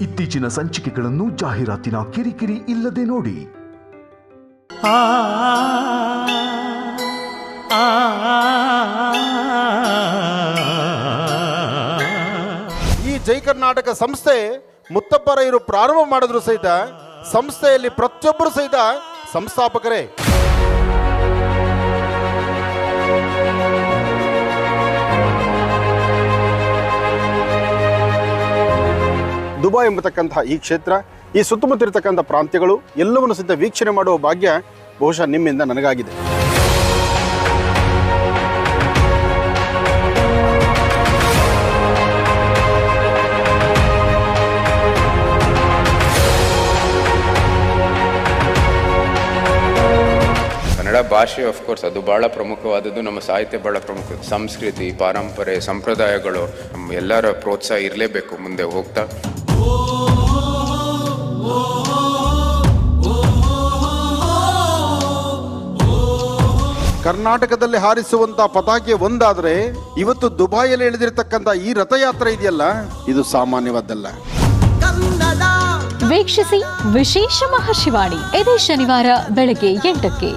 ಇತ್ತೀಚಿನ ಸಂಚಿಕೆಗಳನ್ನು ಜಾಹೀರಾತಿನ ಕಿರಿಕಿರಿ ಇಲ್ಲದೆ ನೋಡಿ. ಈ ಜೈ ಕರ್ನಾಟಕ ಸಂಸ್ಥೆ ಮುತ್ತಪ್ಪರವರು ಪ್ರಾರಂಭ ಮಾಡಿದ್ರು ಸಹಿತ ಸಂಸ್ಥೆಯಲ್ಲಿ ಪ್ರತಿಯೊಬ್ಬರು ಸಹಿತ ಸಂಸ್ಥಾಪಕರೇ. ದುಬೈ ಎಂಬತಕ್ಕಂತಹ ಈ ಕ್ಷೇತ್ರ, ಈ ಸುತ್ತಮುತ್ತ ಇರತಕ್ಕಂಥ ಪ್ರಾಂತ್ಯಗಳು ಎಲ್ಲವನ್ನು ಸಹಿತ ವೀಕ್ಷಣೆ ಮಾಡುವ ಭಾಗ್ಯ ಬಹುಶಃ ನಿಮ್ಮಿಂದ ನನಗಾಗಿದೆ. ಕನ್ನಡ ಭಾಷೆ ಆಫ್ಕೋರ್ಸ್ ಅದು ಭಾಳ ಪ್ರಮುಖವಾದದ್ದು. ನಮ್ಮ ಸಾಹಿತ್ಯ ಭಾಳ ಪ್ರಮುಖ. ಸಂಸ್ಕೃತಿ, ಪಾರಂಪರೆ, ಸಂಪ್ರದಾಯಗಳು ಎಲ್ಲರ ಪ್ರೋತ್ಸಾಹ ಇರಲೇಬೇಕು ಮುಂದೆ ಹೋಗ್ತಾ. ಕರ್ನಾಟಕದಲ್ಲಿ ಹಾರಿಸುವಂತ ಪತಾಕೆ ಒಂದಾದ್ರೆ ಇವತ್ತು ದುಬೈಯಲ್ಲಿ ಇಳಿದಿರತಕ್ಕಂತ ಈ ರಥಯಾತ್ರೆ ಇದೆಯಲ್ಲ, ಇದು ಸಾಮಾನ್ಯವಾದ್ದಲ್ಲ. ವೀಕ್ಷಿಸಿ ವಿಶೇಷ ಮಹರ್ಷಿವಾಣಿ ಇದೇ ಶನಿವಾರ ಬೆಳಗ್ಗೆ 8ಕ್ಕೆ.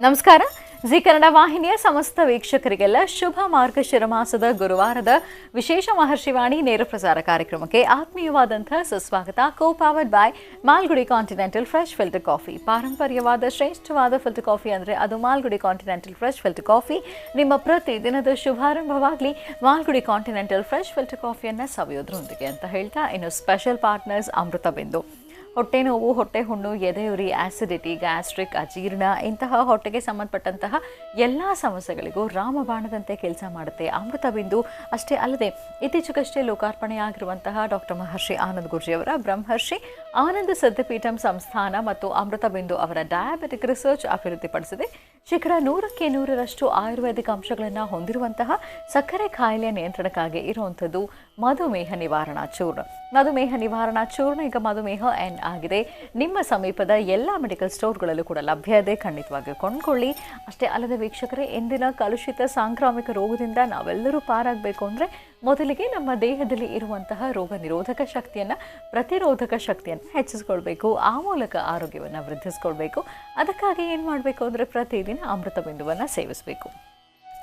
ನಮಸ್ಕಾರ. ಜಿ ಕನ್ನಡ ವಾಹಿನಿಯ ಸಮಸ್ತ ವೀಕ್ಷಕರಿಗೆಲ್ಲ ಶುಭ ಮಾರ್ಗಶಿರ ಮಾಸದ ಗುರುವಾರದ ವಿಶೇಷ ಮಹರ್ಷಿವಾಣಿ ನೇರ ಪ್ರಸಾರ ಕಾರ್ಯಕ್ರಮಕ್ಕೆ ಆತ್ಮೀಯವಾದಂತಹ ಸುಸ್ವಾಗತ. Co powered by Malgudi continental fresh filter coffee. ಪಾರಂಪರ್ಯವಾದ ಶ್ರೇಷ್ಠವಾದ ಫಿಲ್ಟರ್ ಕಾಫಿ ಅಂದರೆ ಅದು Malgudi continental fresh filter coffee. ನಿಮ್ಮ ಪ್ರತಿ ದಿನದ ಶುಭಾರಂಭವಾಗಲಿ ಮಾಲ್ಗುಡಿ ಕಾಂಟಿನೆಂಟಲ್ ಫ್ರೆಶ್ ಫಿಲ್ಟರ್ ಕಾಫಿಯನ್ನು ಸವಿಯೋದ್ರೊಂದಿಗೆ ಅಂತ ಹೇಳ್ತಾ, ಇನ್ನು ಸ್ಪೆಷಲ್ ಪಾರ್ಟ್ನರ್ಸ್ ಅಮೃತ ಬಿಂದು. ಹೊಟ್ಟೆ ನೋವು, ಹೊಟ್ಟೆ ಹುಣ್ಣು, ಎದೆಯುರಿ, ಆಸಿಡಿಟಿ, ಗ್ಯಾಸ್ಟ್ರಿಕ್, ಅಜೀರ್ಣ ಇಂತಹ ಹೊಟ್ಟೆಗೆ ಸಂಬಂಧಪಟ್ಟಂತಹ ಎಲ್ಲ ಸಮಸ್ಯೆಗಳಿಗೂ ರಾಮಬಾಣದಂತೆ ಕೆಲಸ ಮಾಡುತ್ತೆ ಅಮೃತ ಬಿಂದು. ಅಷ್ಟೇ ಅಲ್ಲದೆ ಇತ್ತೀಚೆಗಷ್ಟೇ ಲೋಕಾರ್ಪಣೆಯಾಗಿರುವಂತಹ ಡಾಕ್ಟರ್ ಮಹರ್ಷಿ ಆನಂದ್ ಗುರ್ಜಿಯವರ ಬ್ರಹ್ಮರ್ಷಿ ಆನಂದ ಸಿದ್ಧಪೀಠಂ ಸಂಸ್ಥಾನ ಮತ್ತು ಅಮೃತ ಬಿಂದು ಅವರ ಡಯಾಬಿಟಿಕ್ ರಿಸರ್ಚ್ ಅಭಿವೃದ್ಧಿಪಡಿಸಿದೆ. ಶೇಕಡ 100% ಆಯುರ್ವೇದಿಕ್ ಅಂಶಗಳನ್ನು ಹೊಂದಿರುವಂತಹ ಸಕ್ಕರೆ ಕಾಯಿಲೆ ನಿಯಂತ್ರಣಕ್ಕಾಗಿ ಇರುವಂಥದ್ದು ಮಧುಮೇಹ ನಿವಾರಣಾ ಚೂರ್ಣ. ಮಧುಮೇಹ ನಿವಾರಣಾ ಚೂರ್ಣ ಈಗ ಮಧುಮೇಹ ಎನ್ ಆಗಿದೆ. ನಿಮ್ಮ ಸಮೀಪದ ಎಲ್ಲ ಮೆಡಿಕಲ್ ಸ್ಟೋರ್ಗಳಲ್ಲೂ ಕೂಡ ಲಭ್ಯ ಇದೆ, ಖಂಡಿತವಾಗಿಯೂ ಕೊಂಡ್ಕೊಳ್ಳಿ. ಅಷ್ಟೇ ಅಲ್ಲದೆ ವೀಕ್ಷಕರೇ, ಇಂದಿನ ಕಲುಷಿತ ಸಾಂಕ್ರಾಮಿಕ ರೋಗದಿಂದ ನಾವೆಲ್ಲರೂ ಪಾರಾಗಬೇಕು ಅಂದರೆ ಮೊದಲಿಗೆ ನಮ್ಮ ದೇಹದಲ್ಲಿ ಇರುವಂತಹ ರೋಗ ನಿರೋಧಕ ಶಕ್ತಿಯನ್ನು, ಪ್ರತಿರೋಧಕ ಶಕ್ತಿಯನ್ನು ಹೆಚ್ಚಿಸ್ಕೊಳ್ಬೇಕು. ಆ ಮೂಲಕ ಆರೋಗ್ಯವನ್ನು ವೃದ್ಧಿಸ್ಕೊಳ್ಬೇಕು. ಅದಕ್ಕಾಗಿ ಏನು ಮಾಡಬೇಕು ಅಂದರೆ ಪ್ರತಿದಿನ ಅಮೃತ ಬಿಂದುವನ್ನು ಸೇವಿಸಬೇಕು.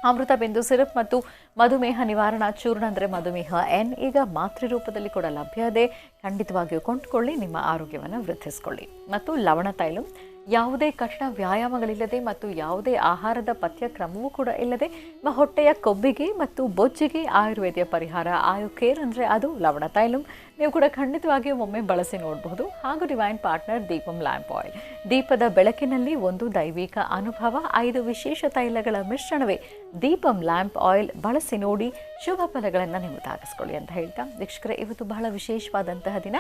ಅಮೃತ ಬಿಂದು ಸಿರಪ್ ಮತ್ತು ಮಧುಮೇಹ ನಿವಾರಣಾ ಚೂರ್ಣ ಅಂದರೆ ಮಧುಮೇಹ ಎನ್ ಈಗ ಮಾತ್ರೆ ರೂಪದಲ್ಲಿ ಕೂಡ ಲಭ್ಯ ಇದೆ. ಖಂಡಿತವಾಗಿಯೂ ಕೊಂಡುಕೊಳ್ಳಿ, ನಿಮ್ಮ ಆರೋಗ್ಯವನ್ನು ವೃದ್ಧಿಸ್ಕೊಳ್ಳಿ. ಮತ್ತು ಲವಣ ತೈಲಂ, ಯಾವುದೇ ಕಠಿಣ ವ್ಯಾಯಾಮಗಳಿಲ್ಲದೆ ಮತ್ತು ಯಾವುದೇ ಆಹಾರದ ಪಥ್ಯಕ್ರಮವೂ ಕೂಡ ಇಲ್ಲದೆ ಹೊಟ್ಟೆಯ ಕೊಬ್ಬಿಗೆ ಮತ್ತು ಬೊಜ್ಜಿಗೆ ಆಯುರ್ವೇದಿಯ ಪರಿಹಾರ ಆಯುಕೇರ್ ಅಂದರೆ ಅದು ಲವಣ ತೈಲಂ. ನೀವು ಕೂಡ ಖಂಡಿತವಾಗಿಯೂ ಒಮ್ಮೆ ಬಳಸಿ ನೋಡಬಹುದು. ಹಾಗೂ divine partner Deepam lamp oil. ದೀಪದ ಬೆಳಕಿನಲ್ಲಿ ಒಂದು ದೈವಿಕ ಅನುಭವ. 5 ವಿಶೇಷ ತೈಲಗಳ ಮಿಶ್ರಣವೇ ದೀಪಂ ಲ್ಯಾಂಪ್ ಆಯಿಲ್. ಬಳಸಿ ನೋಡಿ, ಶುಭ ಫಲಗಳನ್ನು ನಿಮ್ಮದಾಗಿಸ್ಕೊಳ್ಳಿ ಅಂತ ಹೇಳ್ತಾ, ವೀಕ್ಷಕರೇ, ಇವತ್ತು ಬಹಳ ವಿಶೇಷವಾದಂತಹ ದಿನ.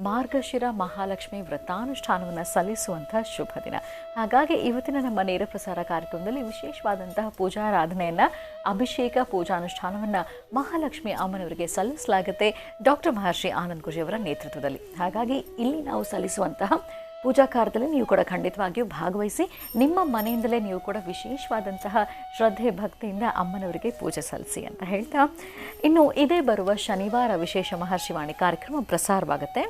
ಮಾರ್ಗಶಿರ ಮಹಾಲಕ್ಷ್ಮಿ ವ್ರತಾನುಷ್ಠಾನವನ್ನು ಸಲ್ಲಿಸುವಂತಹ ಶುಭ ದಿನ. ಹಾಗಾಗಿ ಇವತ್ತಿನ ನಮ್ಮ ನೇರ ಪ್ರಸಾರ ಕಾರ್ಯಕ್ರಮದಲ್ಲಿ ವಿಶೇಷವಾದಂತಹ ಪೂಜಾರಾಧನೆಯನ್ನು, ಅಭಿಷೇಕ ಪೂಜಾನುಷ್ಠಾನವನ್ನು ಮಹಾಲಕ್ಷ್ಮಿ ಅಮ್ಮನವರಿಗೆ ಸಲ್ಲಿಸಲಾಗುತ್ತೆ ಡಾಕ್ಟರ್ ಮಹರ್ಷಿ ಆನಂದ್ ಗುರ್ಜಿಯವರ ನೇತೃತ್ವದಲ್ಲಿ. ಹಾಗಾಗಿ ಇಲ್ಲಿ ನಾವು ಸಲ್ಲಿಸುವಂತಹ ಪೂಜಾ ಕಾರ್ಯದಲ್ಲಿ ನೀವು ಕೂಡ ಖಂಡಿತವಾಗಿಯೂ ಭಾಗವಹಿಸಿ ನಿಮ್ಮ ಮನೆಯಿಂದಲೇ ನೀವು ಕೂಡ ವಿಶೇಷವಾದಂತಹ ಶ್ರದ್ಧೆ ಭಕ್ತಿಯಿಂದ ಅಮ್ಮನವರಿಗೆ ಪೂಜೆ ಸಲ್ಲಿಸಿ ಅಂತ ಹೇಳ್ತಾ, ಇನ್ನು ಇದೇ ಬರುವ ಶನಿವಾರ ವಿಶೇಷ ಮಹರ್ಷಿವಾಣಿ ಕಾರ್ಯಕ್ರಮ ಪ್ರಸಾರವಾಗುತ್ತೆ.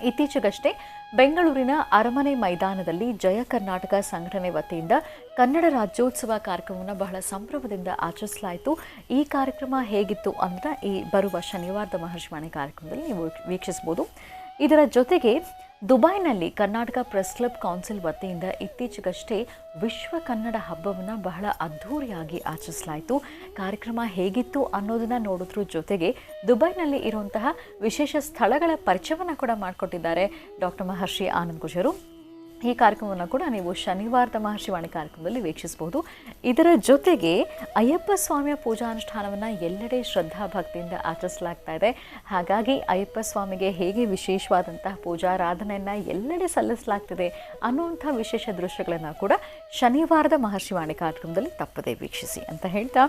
ಇತ್ತೀಚೆಗಷ್ಟೇ ಬೆಂಗಳೂರಿನ ಅರಮನೆ ಮೈದಾನದಲ್ಲಿ ಜಯ ಕರ್ನಾಟಕ ಸಂಘಟನೆ ವತಿಯಿಂದ ಕನ್ನಡ ರಾಜ್ಯೋತ್ಸವ ಕಾರ್ಯಕ್ರಮವನ್ನು ಬಹಳ ಸಂಭ್ರಮದಿಂದ ಆಚರಿಸಲಾಯಿತು. ಈ ಕಾರ್ಯಕ್ರಮ ಹೇಗಿತ್ತು ಅಂತ ಈ ಬರುವ ಶನಿವಾರದ ಮಹರ್ಷಿವಾಣಿ ಕಾರ್ಯಕ್ರಮದಲ್ಲಿ ನೀವು ವೀಕ್ಷಿಸಬಹುದು. ಇದರ ಜೊತೆಗೆ ದುಬೈನಲ್ಲಿ ಕರ್ನಾಟಕ ಪ್ರೆಸ್ ಕ್ಲಬ್ ಕೌನ್ಸಿಲ್ ವತಿಯಿಂದ ಇತ್ತೀಚೆಗಷ್ಟೇ ವಿಶ್ವ ಕನ್ನಡ ಹಬ್ಬವನ್ನು ಬಹಳ ಅದ್ಧೂರಿಯಾಗಿ ಆಚರಿಸಲಾಯಿತು. ಕಾರ್ಯಕ್ರಮ ಹೇಗಿತ್ತು ಅನ್ನೋದನ್ನು ನೋಡೋದ್ರ ಜೊತೆಗೆ ದುಬೈನಲ್ಲಿ ಇರುವಂತಹ ವಿಶೇಷ ಸ್ಥಳಗಳ ಪರಿಚಯವನ್ನು ಕೂಡ ಮಾಡಿಕೊಟ್ಟಿದ್ದಾರೆ ಡಾಕ್ಟರ್ ಮಹರ್ಷಿ ಆನಂದ್ ಗುರ್ಜಿಯವರು. ಈ ಕಾರ್ಯಕ್ರಮವನ್ನು ಕೂಡ ನೀವು ಶನಿವಾರದ ಮಹರ್ಷಿವಾಣಿ ಕಾರ್ಯಕ್ರಮದಲ್ಲಿ ವೀಕ್ಷಿಸಬಹುದು. ಇದರ ಜೊತೆಗೆ ಅಯ್ಯಪ್ಪ ಸ್ವಾಮಿಯ ಪೂಜಾನುಷ್ಠಾನವನ್ನು ಎಲ್ಲೆಡೆ ಶ್ರದ್ಧಾ ಭಕ್ತಿಯಿಂದ ಆಚರಿಸಲಾಗ್ತಾ ಇದೆ. ಹಾಗಾಗಿ ಅಯ್ಯಪ್ಪ ಸ್ವಾಮಿಗೆ ಹೇಗೆ ವಿಶೇಷವಾದಂತಹ ಪೂಜಾರಾಧನೆಯನ್ನು ಎಲ್ಲೆಡೆ ಸಲ್ಲಿಸಲಾಗ್ತಿದೆ ಅನ್ನುವಂಥ ವಿಶೇಷ ದೃಶ್ಯಗಳನ್ನು ಕೂಡ ಶನಿವಾರದ ಮಹರ್ಷಿವಾಣಿ ಕಾರ್ಯಕ್ರಮದಲ್ಲಿ ತಪ್ಪದೇ ವೀಕ್ಷಿಸಿ ಅಂತ ಹೇಳ್ತಾ,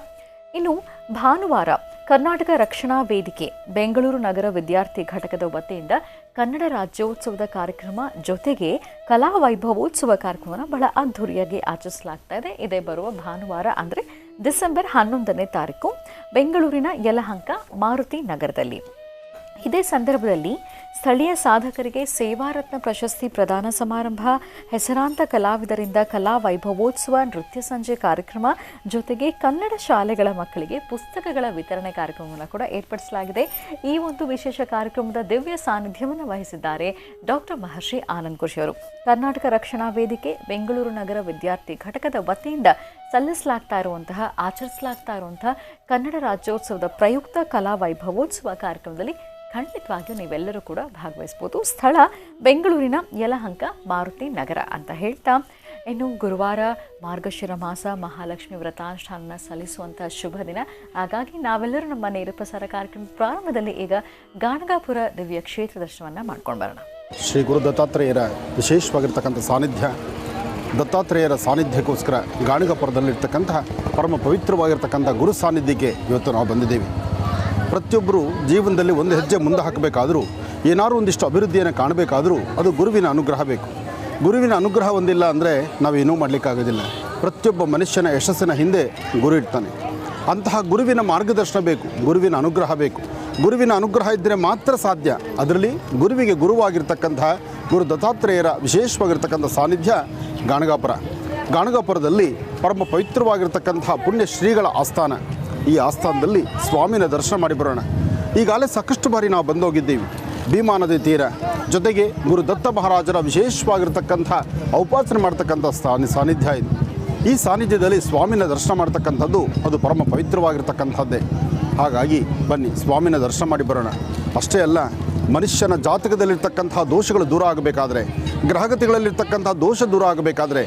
ಇನ್ನು ಭಾನುವಾರ ಕರ್ನಾಟಕ ರಕ್ಷಣಾ ವೇದಿಕೆ ಬೆಂಗಳೂರು ನಗರ ವಿದ್ಯಾರ್ಥಿ ಘಟಕದ ವತಿಯಿಂದ ಕನ್ನಡ ರಾಜ್ಯೋತ್ಸವದ ಕಾರ್ಯಕ್ರಮ ಜೊತೆಗೆ ಕಲಾ ವೈಭವೋತ್ಸವ ಕಾರ್ಯಕ್ರಮವನ್ನು ಬಹಳ ಅದ್ಧೂರಿಯಾಗಿ ಆಚರಿಸಲಾಗ್ತಾ ಇದೆ. ಇದೇ ಬರುವ ಭಾನುವಾರ ಅಂದರೆ ಡಿಸೆಂಬರ್ 11ನೇ ತಾರೀಕು ಬೆಂಗಳೂರಿನ ಯಲಹಂಕ ಮಾರುತಿ ನಗರದಲ್ಲಿ. ಇದೇ ಸಂದರ್ಭದಲ್ಲಿ ಸ್ಥಳೀಯ ಸಾಧಕರಿಗೆ ಸೇವಾರತ್ನ ಪ್ರಶಸ್ತಿ ಪ್ರದಾನ ಸಮಾರಂಭ, ಹೆಸರಾಂತ ಕಲಾವಿದರಿಂದ ಕಲಾ ವೈಭವೋತ್ಸವ, ನೃತ್ಯ ಸಂಜೆ ಕಾರ್ಯಕ್ರಮ ಜೊತೆಗೆ ಕನ್ನಡ ಶಾಲೆಗಳ ಮಕ್ಕಳಿಗೆ ಪುಸ್ತಕಗಳ ವಿತರಣೆ ಕಾರ್ಯಕ್ರಮವನ್ನು ಕೂಡ ಏರ್ಪಡಿಸಲಾಗಿದೆ. ಈ ಒಂದು ವಿಶೇಷ ಕಾರ್ಯಕ್ರಮದ ದಿವ್ಯ ಸಾನ್ನಿಧ್ಯವನ್ನು ವಹಿಸಿದ್ದಾರೆ ಡಾಕ್ಟರ್ ಮಹರ್ಷಿ ಆನಂದ್ ಖುಷಿ ಅವರು. ಕರ್ನಾಟಕ ರಕ್ಷಣಾ ವೇದಿಕೆ ಬೆಂಗಳೂರು ನಗರ ವಿದ್ಯಾರ್ಥಿ ಘಟಕದ ವತಿಯಿಂದ ಆಚರಿಸಲಾಗ್ತಾ ಇರುವಂತಹ ಕನ್ನಡ ರಾಜ್ಯೋತ್ಸವದ ಪ್ರಯುಕ್ತ ಕಲಾ ವೈಭವೋತ್ಸವ ಕಾರ್ಯಕ್ರಮದಲ್ಲಿ ಖಂಡಿತವಾಗಿಯೂ ನೀವೆಲ್ಲರೂ ಕೂಡ ಭಾಗವಹಿಸ್ಬೋದು. ಸ್ಥಳ ಬೆಂಗಳೂರಿನ ಯಲಹಂಕ ಮಾರುತಿ ನಗರ ಅಂತ ಹೇಳ್ತಾ, ಇನ್ನು ಗುರುವಾರ ಮಾರ್ಗಶಿರ ಮಾಸ ಮಹಾಲಕ್ಷ್ಮಿ ವ್ರತಾನುಷ್ಠಾನ ಸಲ್ಲಿಸುವಂಥ ಶುಭ ದಿನ. ಹಾಗಾಗಿ ನಾವೆಲ್ಲರೂ ನಮ್ಮ ನೇರ ಪ್ರಸಾರ ಕಾರ್ಯಕ್ರಮದ ಪ್ರಾರಂಭದಲ್ಲಿ ಈಗ ಗಾಣಗಾಪುರ ದಿವ್ಯ ಕ್ಷೇತ್ರ ದರ್ಶನವನ್ನು ಮಾಡ್ಕೊಂಡು ಬರೋಣ. ಶ್ರೀ ಗುರು ದತ್ತಾತ್ರೇಯರ ವಿಶೇಷವಾಗಿರ್ತಕ್ಕಂಥ ಸಾನ್ನಿಧ್ಯ, ದತ್ತಾತ್ರೇಯರ ಸಾನ್ನಿಧ್ಯಕ್ಕೋಸ್ಕರ ಗಾಣಗಾಪುರದಲ್ಲಿರ್ತಕ್ಕಂತಹ ಪರಮ ಪವಿತ್ರವಾಗಿರ್ತಕ್ಕಂಥ ಗುರು ಸಾನ್ನಿಧ್ಯಕ್ಕೆ ಇವತ್ತು ನಾವು ಬಂದಿದ್ದೇವೆ. ಪ್ರತಿಯೊಬ್ಬರು ಜೀವನದಲ್ಲಿ ಒಂದು ಹೆಜ್ಜೆ ಮುಂದೆ ಹಾಕಬೇಕಾದರೂ, ಏನಾದರೂ ಒಂದಿಷ್ಟು ಅಭಿವೃದ್ಧಿಯನ್ನು ಕಾಣಬೇಕಾದರೂ ಅದು ಗುರುವಿನ ಅನುಗ್ರಹ ಬೇಕು. ಗುರುವಿನ ಅನುಗ್ರಹ ಒಂದಿಲ್ಲ ಅಂದರೆ ನಾವೇನೂ ಮಾಡಲಿಕ್ಕಾಗೋದಿಲ್ಲ. ಪ್ರತಿಯೊಬ್ಬ ಮನುಷ್ಯನ ಯಶಸ್ಸಿನ ಹಿಂದೆ ಗುರು ಇರ್ತಾನೆ. ಅಂತಹ ಗುರುವಿನ ಮಾರ್ಗದರ್ಶನ ಬೇಕು, ಗುರುವಿನ ಅನುಗ್ರಹ ಬೇಕು. ಗುರುವಿನ ಅನುಗ್ರಹ ಇದ್ದರೆ ಮಾತ್ರ ಸಾಧ್ಯ. ಅದರಲ್ಲಿ ಗುರುವಿಗೆ ಗುರುವಾಗಿರ್ತಕ್ಕಂತಹ ಗುರು ದತ್ತಾತ್ರೇಯರ ವಿಶೇಷವಾಗಿರ್ತಕ್ಕಂಥ ಸಾನ್ನಿಧ್ಯ ಗಾಣಗಾಪುರ. ಗಾಣಗಾಪುರದಲ್ಲಿ ಪರಮ ಪವಿತ್ರವಾಗಿರ್ತಕ್ಕಂತಹ ಪುಣ್ಯ ಶ್ರೀಗಳ ಆಸ್ಥಾನ. ಈ ಆಸ್ಥಾನದಲ್ಲಿ ಸ್ವಾಮಿನ ದರ್ಶನ ಮಾಡಿ ಬರೋಣ. ಈಗಾಗಲೇ ಸಾಕಷ್ಟು ಬಾರಿ ನಾವು ಬಂದೋಗಿದ್ದೀವಿ. ಭೀಮಾ ನದಿ ತೀರ, ಜೊತೆಗೆ ಗುರು ದತ್ತ ಮಹಾರಾಜರ ವಿಶೇಷವಾಗಿರ್ತಕ್ಕಂಥ ಔಪಾಸನೆ ಮಾಡ್ತಕ್ಕಂಥ ಸಾನ್ನಿಧ್ಯ ಇದು. ಈ ಸಾನ್ನಿಧ್ಯದಲ್ಲಿ ಸ್ವಾಮಿನ ದರ್ಶನ ಮಾಡ್ತಕ್ಕಂಥದ್ದು ಅದು ಪರಮ ಪವಿತ್ರವಾಗಿರ್ತಕ್ಕಂಥದ್ದೇ. ಹಾಗಾಗಿ ಬನ್ನಿ ಸ್ವಾಮಿನ ದರ್ಶನ ಮಾಡಿ ಬರೋಣ. ಅಷ್ಟೇ ಅಲ್ಲ, ಮನುಷ್ಯನ ಜಾತಕದಲ್ಲಿರ್ತಕ್ಕಂತಹ ದೋಷಗಳು ದೂರ ಆಗಬೇಕಾದ್ರೆ, ಗ್ರಹಗತಿಗಳಲ್ಲಿರ್ತಕ್ಕಂಥ ದೋಷ ದೂರ ಆಗಬೇಕಾದ್ರೆ,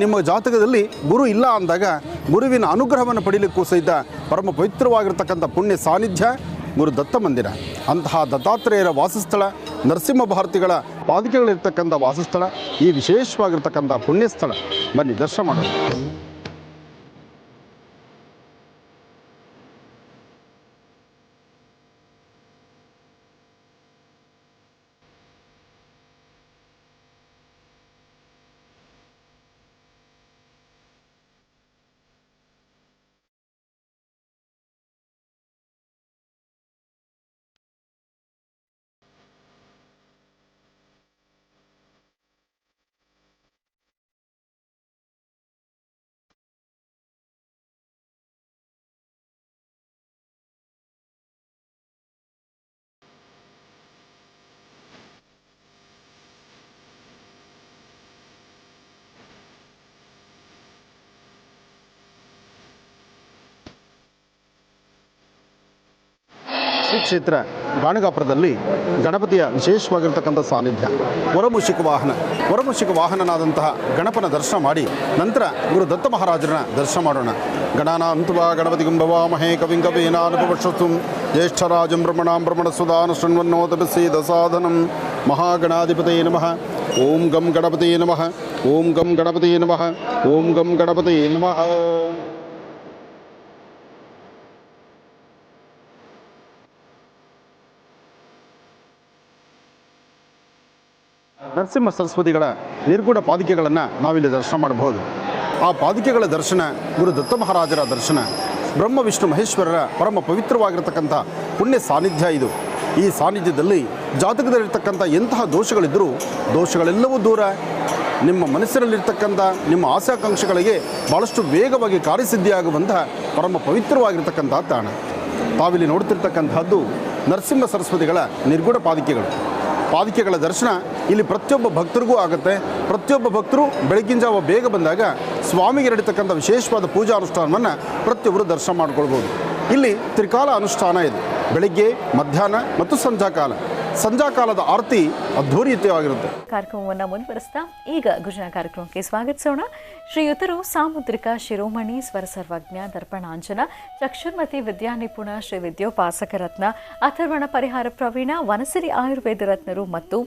ನಿಮ್ಮ ಜಾತಕದಲ್ಲಿ ಗುರು ಇಲ್ಲ ಅಂದಾಗ ಗುರುವಿನ ಅನುಗ್ರಹವನ್ನು ಪಡೀಲಿಕ್ಕೂ ಸಹಿತ ಪರಮ ಪವಿತ್ರವಾಗಿರ್ತಕ್ಕಂಥ ಪುಣ್ಯ ಸಾನ್ನಿಧ್ಯ ಗುರು ದತ್ತ ಮಂದಿರ. ಅಂತಹ ದತ್ತಾತ್ರೇಯರ ವಾಸಸ್ಥಳ, ನರಸಿಂಹ ಭಾರತಿಗಳ ಪಾದಕೆಗಳಿರ್ತಕ್ಕಂಥ ವಾಸಸ್ಥಳ, ಈ ವಿಶೇಷವಾಗಿರ್ತಕ್ಕಂಥ ಪುಣ್ಯಸ್ಥಳ. ಬನ್ನಿ ದರ್ಶನ ಮಾಡೋಣ. ಶ್ರೀ ಕ್ಷೇತ್ರ ಗಾಣಗಾಪುರದಲ್ಲಿ ಗಣಪತಿಯ ವಿಶೇಷವಾಗಿರ್ತಕ್ಕಂಥ ಸಾನ್ನಿಧ್ಯ. ವರಮುಷಿಕ ವಾಹನನಾದಂತಹ ಗಣಪನ ದರ್ಶನ ಮಾಡಿ ನಂತರ ಗುರು ದತ್ತ ಮಹಾರಾಜರನ್ನ ದರ್ಶನ ಮಾಡೋಣ. ಗಣಾನಾಂತವಾ ಗಣಪತಿ ಗುಂಭವಾಮಹೇ ಕವಿಂ ಕವೀನಾನುಪವರ್ಷತು ಜ್ಯೇಷ್ಠರಾಜಂ ಬ್ರಹ್ಮಣ ಸುಧಾನ ಶೃಣ್ವನ್ನೋತಪಸಿ ದಸಾಧನಂ ಮಹಾಗಣಾಧಿಪತಯೇ ನಮಃ. ಓಂ ಗಂ ಗಣಪತಯೇ ನಮಃ. ಓಂ ಗಂ ಗಣಪತಯೇ ನಮಃ. ಓಂ ಗಂ ಗಣಪತಯೇ ನಮಃ. ನರಸಿಂಹ ಸರಸ್ವತಿಗಳ ನಿರ್ಗುಣ ಪಾದಿಕೆಗಳನ್ನು ನಾವಿಲ್ಲಿ ದರ್ಶನ ಮಾಡಬಹುದು. ಆ ಪಾದಿಕೆಗಳ ದರ್ಶನ, ಗುರು ದತ್ತ ಮಹಾರಾಜರ ದರ್ಶನ, ಬ್ರಹ್ಮ ವಿಷ್ಣು ಮಹೇಶ್ವರರ ಪರಮ ಪವಿತ್ರವಾಗಿರ್ತಕ್ಕಂಥ ಪುಣ್ಯ ಸಾನ್ನಿಧ್ಯ ಇದು. ಈ ಸಾನ್ನಿಧ್ಯದಲ್ಲಿ ಜಾತಕದಲ್ಲಿರ್ತಕ್ಕಂಥ ಎಂತಹ ದೋಷಗಳಿದ್ದರೂ ದೋಷಗಳೆಲ್ಲವೂ ದೂರ. ನಿಮ್ಮ ಮನಸ್ಸಿನಲ್ಲಿರ್ತಕ್ಕಂಥ ನಿಮ್ಮ ಆಶಾಕಾಂಕ್ಷೆಗಳಿಗೆ ಭಾಳಷ್ಟು ವೇಗವಾಗಿ ಕಾರ್ಯಸಿದ್ಧಿಯಾಗುವಂತಹ ಪರಮ ಪವಿತ್ರವಾಗಿರ್ತಕ್ಕಂಥ ತಾಣ. ತಾವಿಲ್ಲಿ ನೋಡ್ತಿರ್ತಕ್ಕಂಥದ್ದು ನರಸಿಂಹ ಸರಸ್ವತಿಗಳ ನಿರ್ಗುಣ ಪಾದಿಕೆಗಳ ದರ್ಶನ ಇಲ್ಲಿ ಪ್ರತಿಯೊಬ್ಬ ಭಕ್ತರಿಗೂ ಆಗುತ್ತೆ. ಪ್ರತಿಯೊಬ್ಬ ಭಕ್ತರು ಬೆಳಗಿನ ಜಾವ ಬೇಗ ಬಂದಾಗ ಸ್ವಾಮಿಗೆ ನಡೀತಕ್ಕಂಥ ವಿಶೇಷವಾದ ಪೂಜಾ ಅನುಷ್ಠಾನವನ್ನು ಪ್ರತಿಯೊಬ್ಬರು ದರ್ಶನ ಮಾಡ್ಕೊಳ್ಬೋದು. ಇಲ್ಲಿ ತ್ರಿಕಾಲ ಅನುಷ್ಠಾನ ಇದೆ. ಬೆಳಗ್ಗೆ, ಮಧ್ಯಾಹ್ನ ಮತ್ತು ಸಂಜಾಕಾಲದ ಆರತಿ ಅದ್ಧೂರಿಯುತವಾಗಿರುತ್ತೆ. ಕಾರ್ಯಕ್ರಮವನ್ನು ಮುಂದುವರಿಸ್ತಾ ಈಗ ಗುರುಜನ ಕಾರ್ಯಕ್ರಮಕ್ಕೆ ಸ್ವಾಗತಿಸೋಣ. ಶ್ರೀಯುತರು ಸಾಮುದ್ರಿಕ ಶಿರೋಮಣಿ ಸ್ವರ ಸರ್ವಜ್ಞ ದರ್ಪಣಾಂಜನ ಚಕ್ಷುರ್ಮತಿ ವಿದ್ಯಾನಿಪುಣ ಶ್ರೀ ವಿದ್ಯೋಪಾಸಕ ರತ್ನ ಅಥರ್ವಣ ಪರಿಹಾರ ಪ್ರವೀಣ ವನಸಿರಿ ಆಯುರ್ವೇದ ರತ್ನರು ಮತ್ತು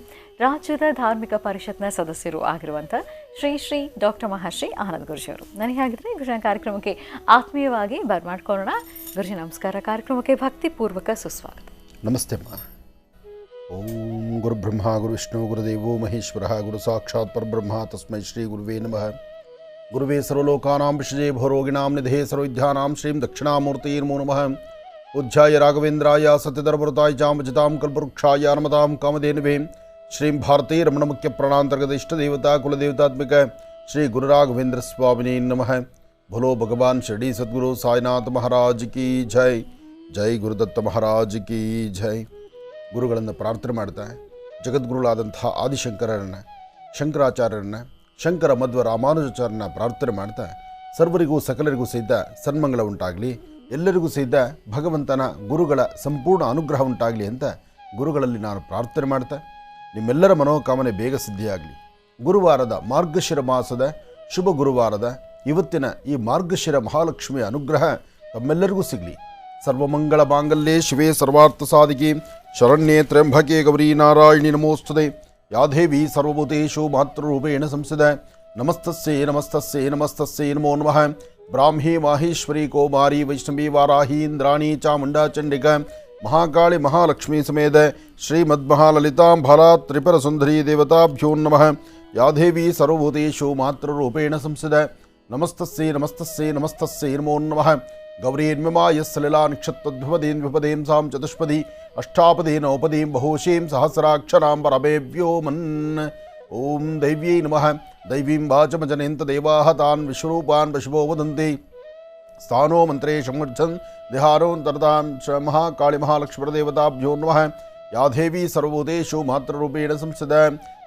ರಾಜ್ಯದ ಧಾರ್ಮಿಕ ಪರಿಷತ್ನ ಸದಸ್ಯರು ಆಗಿರುವಂಥ ಶ್ರೀ ಶ್ರೀ ಡಾಕ್ಟರ್ ಮಹರ್ಷಿ ಆನಂದ್ ಗುರುಜಿ ಅವರು. ನನಗೆ ಹಾಗಿದ್ರೆ ಗುರುಜಿನ ಕಾರ್ಯಕ್ರಮಕ್ಕೆ ಆತ್ಮೀಯವಾಗಿ ಬರ್ಮಾಡ್ಕೊಳ್ಳೋಣ. ಗುರುಜಿ ನಮಸ್ಕಾರ. ಕಾರ್ಯಕ್ರಮಕ್ಕೆ ಭಕ್ತಿಪೂರ್ವಕ ಸುಸ್ವಾಗತ. ನಮಸ್ತೆ ಅಮ್ಮ. ಓಂ ಗುರುಬ್ರಹ್ಮ ಗುರುವಿಷ್ಣು ಗುರುದೇವೋ ಮಹೇಶ್ವರ ಗುರು ಸಾಕ್ಷಾತ್ ಪರಬ್ರಹ್ಮ ತಸ್ಮೈ ಶ್ರೀ ಗುರುವೇ ನಮಃ. ಗುರುವೇ ಸರ್ವಲೋಕಾನಾಂ ವಿಷಜೇ ಭವರೋಗಿಣಾಂ ನಿಧೇ ಸರ್ವವಿದ್ಯಾನಾಂ ಶ್ರೀಂ ದಕ್ಷಿಣಾಮೂರ್ತಯೇ ನಮೋ ನಮಃ. ಪೂಜ್ಯಾಯ ರಾಘವೇಂದ್ರಾಯ ಸತ್ಯಧರ್ಮೃತಾಯ ಚಾಮಜಿತಾಂ ಕಲ್ಪವೃಕ್ಷಾಯ ನಮತಾಂ ಕಾಮಧೇನುವೇ ಶ್ರೀಂ ಭಾರತೀ ರಮಣ ಮುಖ್ಯ ಪ್ರಾಣಾಂತರ್ಗತ ಇಷ್ಟದೇವತಾ ಕುಲದೇವತಾತ್ಮಿಕ ಶ್ರೀ ಗುರುರಾಘವೇಂದ್ರ ಸ್ವಾಮಿನೇ ನಮಃ. ಭೋಲೋ ಭಗವಾನ್ ಶಿರಡಿ ಸದ್ಗುರು ಸಾಯಿನಾಥ ಮಹಾರಾಜ್ ಕಿ ಜೈ. ಜೈ ಗುರುದತ್ತ ಮಹಾರಾಜ್ ಕಿ ಜೈ. ಗುರುಗಳನ್ನು ಪ್ರಾರ್ಥನೆ ಮಾಡ್ತಾ ಜಗದ್ಗುರುಗಳಾದಂಥ ಆದಿಶಂಕರರನ್ನು, ಶಂಕರಾಚಾರ್ಯರನ್ನು, ಶಂಕರ ಮಧ್ವ ರಾಮಾನುಜಾಚಾರ್ಯರನ್ನ ಪ್ರಾರ್ಥನೆ ಮಾಡ್ತಾ ಸರ್ವರಿಗೂ ಸಕಲರಿಗೂ ಸಹಿತ ಸನ್ಮಂಗಳ ಉಂಟಾಗಲಿ, ಎಲ್ಲರಿಗೂ ಸಹಿತ ಭಗವಂತನ ಗುರುಗಳ ಸಂಪೂರ್ಣ ಅನುಗ್ರಹ ಉಂಟಾಗಲಿ ಅಂತ ಗುರುಗಳಲ್ಲಿ ನಾನು ಪ್ರಾರ್ಥನೆ ಮಾಡ್ತಾ ನಿಮ್ಮೆಲ್ಲರ ಮನೋಕಾಮನೆ ಬೇಗ ಸಿದ್ಧಿಯಾಗಲಿ. ಗುರುವಾರದ ಮಾರ್ಗಶಿರ ಮಾಸದ ಶುಭ ಗುರುವಾರದ ಇವತ್ತಿನ ಈ ಮಾರ್ಗಶಿರ ಮಹಾಲಕ್ಷ್ಮಿಯ ಅನುಗ್ರಹ ತಮ್ಮೆಲ್ಲರಿಗೂ ಸಿಗಲಿ. ಸರ್ವಮಂಗಳ ಮಾಂಗಲ್ಯೆ ಶಿವೆ ಸರ್ವಾರ್ಥ ಸಾಧಿಕೆ ಶರಣ್ಯೇ ತ್ರ್ಯಂಬಕೆ ಗೌರಿ ನಾರಾಯಣಿ ನಮೋಸ್ತುತೆ. ಯಾದೇವಿ ಸರ್ವಭೂತೇಷು ಮಾತೃರೂಪೇಣ ಸಂಸ್ಥಿತ. ನಮಸ್ತಸ್ಯೈ ನಮಸ್ತಸ್ಯೈ ನಮಸ್ತಸ್ಯೈ ನಮೋ ನಮಃ. ಬ್ರಾಹ್ಮೀ ಮಾಹೇಶ್ವರಿ ಕೌಮಾರಿ ವೈಷ್ಣವಿ ವಾರಾಹಿ ಇಂದ್ರಾಣಿ ಚಾಮುಂಡಾ ಚಂಡಿಕಾ ಮಹಾಕಾಳಿ ಮಹಾಲಕ್ಷ್ಮೀ ಸಮೇತ ಶ್ರೀಮದ್ಮಹಾಲಲಿತಾಂಬಾಲಾ ತ್ರಿಪುರ ಸುಂದರಿ ದೇವತಾಭ್ಯೋ ನಮಃ. ಯಾದೇವಿ ಸರ್ವಭೂತೇಷು ಮಾತೃರೂಪೇಣ ಸಂಸ್ಥಿತ. ನಮಸ್ತಸ್ಯೈ ನಮಸ್ತಸ್ಯೈ ನಮಸ್ತಸ್ಯೈ ನಮೋ ನಮಃ. ಗೌರೀರ್ಮಿಮಾಯ ಸಲಿಲಾ ನಿಕ್ಷತ್ವದ್ಭುಪದೀಂ ವಿಪದೀಂ ಸಾಂ ಚತುಷ್ಪದಿ ಅಷ್ಟಾಪದಿ ನೌಪದೀಂ ಬಹುಶೀಂ ಸಹಸ್ರಾಕ್ಷರಾಂ ಪರಮೇವ್ಯೋಮನ್. ಓಂ ದೈವ್ಯೈ ನಮಃ. ದೈವೀಂ ವಾಚಮಜನೇಂತ ದೇವಾಃ ತಾನ್ ವಿಶ್ವರೂಪಾನ್ ವಶುಭೋ ವದಂತಿ. ಸ್ಥಾನೋ ಮಂತ್ರೇ ಸಂವರ್ಧನ್ ದಿಹಾರೋ ತರತಾಂ ಮಹಾಕಾಳಿ ಮಹಾಲಕ್ಷ್ಮೀದೇವತಾಭ್ಯೋ ನಮಃ. ಯಾದೇವಿ ಸರ್ವಭೂತೇಷು ಮಾತೃರೂಪೇಣ ಸಂಸ್ಥಿತ.